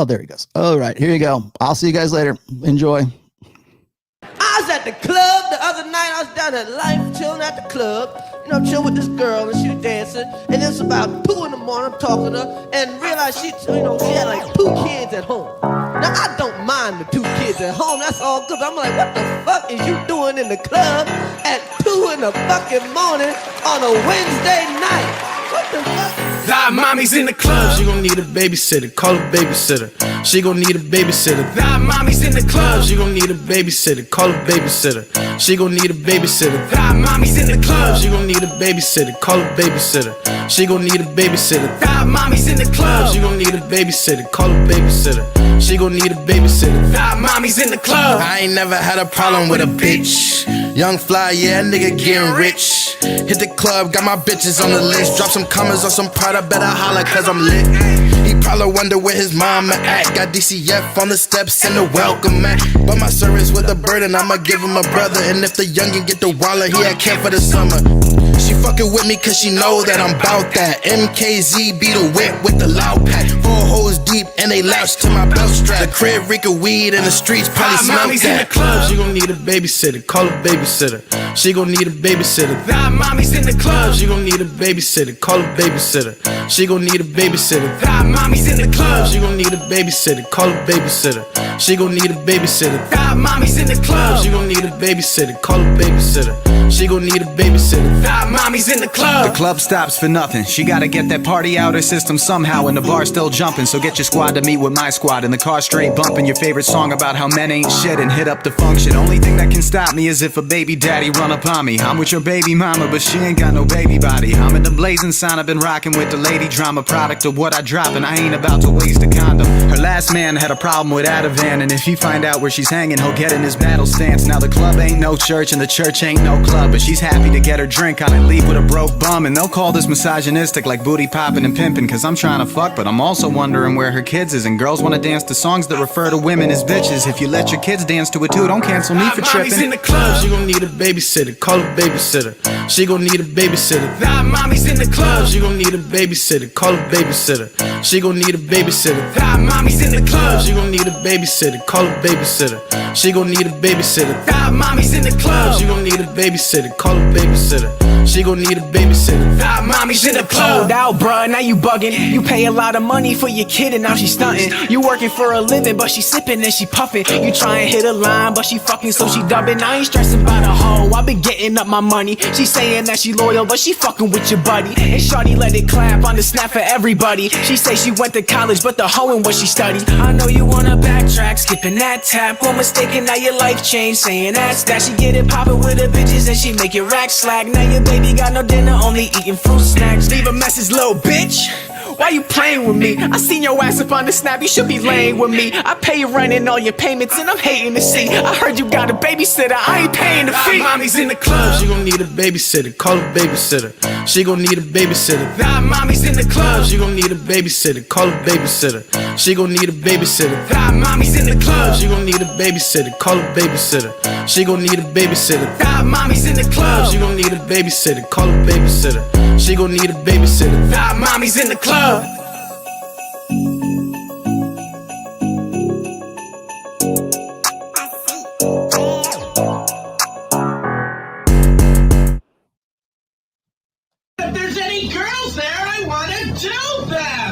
S1: There he goes. All right, here you go. I'll see you guys later. Enjoy.
S11: I was at the club the other night. I was down at Life, chilling at the club. Chill with this girl, and she was dancing. And it's about 2 in the morning. I'm talking to her, and realized she had like 2 kids at home. Now I don't mind the 2 kids at home. That's all good. I'm like, what the fuck is you doing in the club at 2 in the fucking morning on a Wednesday night? What the fuck?
S12: That mommy's in the club. She gon' need a babysitter. Call a babysitter. She gon' need a babysitter. That mommy's in the club. She gon' need a babysitter. Call a babysitter. She gon' need a babysitter. That mommy's in the club. She gon' need a babysitter. Call a babysitter. She gon' need a babysitter. That mommy's in the club. She gon' need a babysitter. Call a babysitter. She gon' need a babysitter. That mommy's in the club. I ain't never had a problem with a bitch. Young fly, yeah, nigga getting rich. Hit the club, got my bitches on the list. Drop some comments on some pride, I better holla cause I'm lit. He probably wonder where his mama at. Got DCF on the steps and the welcome mat. But my service with a burden, I'ma give him a brother. And if the youngin' get the wallet, he had camp for the summer. She fucking with me cause she know that I'm bout that. MKZ be the whip with the loud pack. 4 hoes deep and they latch to my belt strap. The crib reek of weed in the streets probably smell that. In the club, she gon' need a babysitter, call a babysitter. She gon' need a babysitter. That mommy's in the club, she gon' need a babysitter, call a babysitter. She gon' need a babysitter. That mommy's in the club, she gon' need a babysitter, call a babysitter. She gon' need a babysitter. That mommy's in the club, she gon' need a babysitter, call a babysitter. She gon' need a babysitter. That mommy's in the club.
S13: The club stops for nothing. She gotta get that party out her system somehow, and the bar's still jumping. So get your squad to meet with my squad, and the car straight bumping your favorite song about how men ain't shit, and hit up the function. Only thing that can stop me is if a baby daddy run upon me. I'm with your baby mama, but she ain't got no baby body. I'm in the blazing sign, I've been rocking with the lady drama, product of what I drop, and I ain't about to waste a condom. Her last man had a problem with Ativan, and if he find out where she's hanging, he'll get in his battle stance. Now the club ain't no church, and the church ain't no club, but she's happy to get her drink on and leave with a broke bum. And they'll call this misogynistic, like booty popping and pimping, cause I'm trying to fuck, but I'm also wondering where her kids is. And girls wanna dance to songs that refer to women as bitches. If you let your kids dance to it too, don't cancel me for tripping.
S12: Mommy's in the club, she gon' need a babysitter, call a babysitter. She gon' need a babysitter. That mommy's in the club, she gon' need a babysitter, call a babysitter. She gon' need a babysitter. That mommy's in the club, she gon' need a babysitter, call a babysitter. She gon' need a babysitter. That mommy's in the club, she gon' need a babysitter, call a babysitter. She gon' need a babysitter. That mommy's in the club.
S14: Out, bruh, now you bugging. You pay a lot of money for your kid and now she stunting. You working for a living, but she sipping and she puffing. You try and hit a line, but she fucking so she dubbing. I ain't stressing about a hoe, I been getting up my money. She saying that she loyal, but she fucking with your buddy. And shawty let it clap on the snap for everybody. She say she went to college, but the hoeing what she studied. I know you wanna backtrack, skipping that tap. One mistake and now your life changed, saying that's that. She get it poppin' with her bitches and she make it rack slack. Now your baby got no dinner, only eating fruit snacks. Leave a message, little bitch. Why you playing with me? I seen your ass up on the snap, you should be laying with me. I pay your rent and all your payments and I'm hating to see. I heard you got a babysitter, I ain't paying the fee.
S12: Mommy's in the club, she gon' need a babysitter, call a babysitter. She gon' need a babysitter. That mommy's in the club, she gon' need a babysitter, call a babysitter. She gon' need a babysitter. That mommy's in the club, she gon' need a babysitter, call a babysitter. She gon' need a babysitter. That mommy's in the club, she gon' need a babysitter, call a babysitter. She gon' need a babysitter. That mommy's in the club.
S11: If there's any girls there, I want to do them.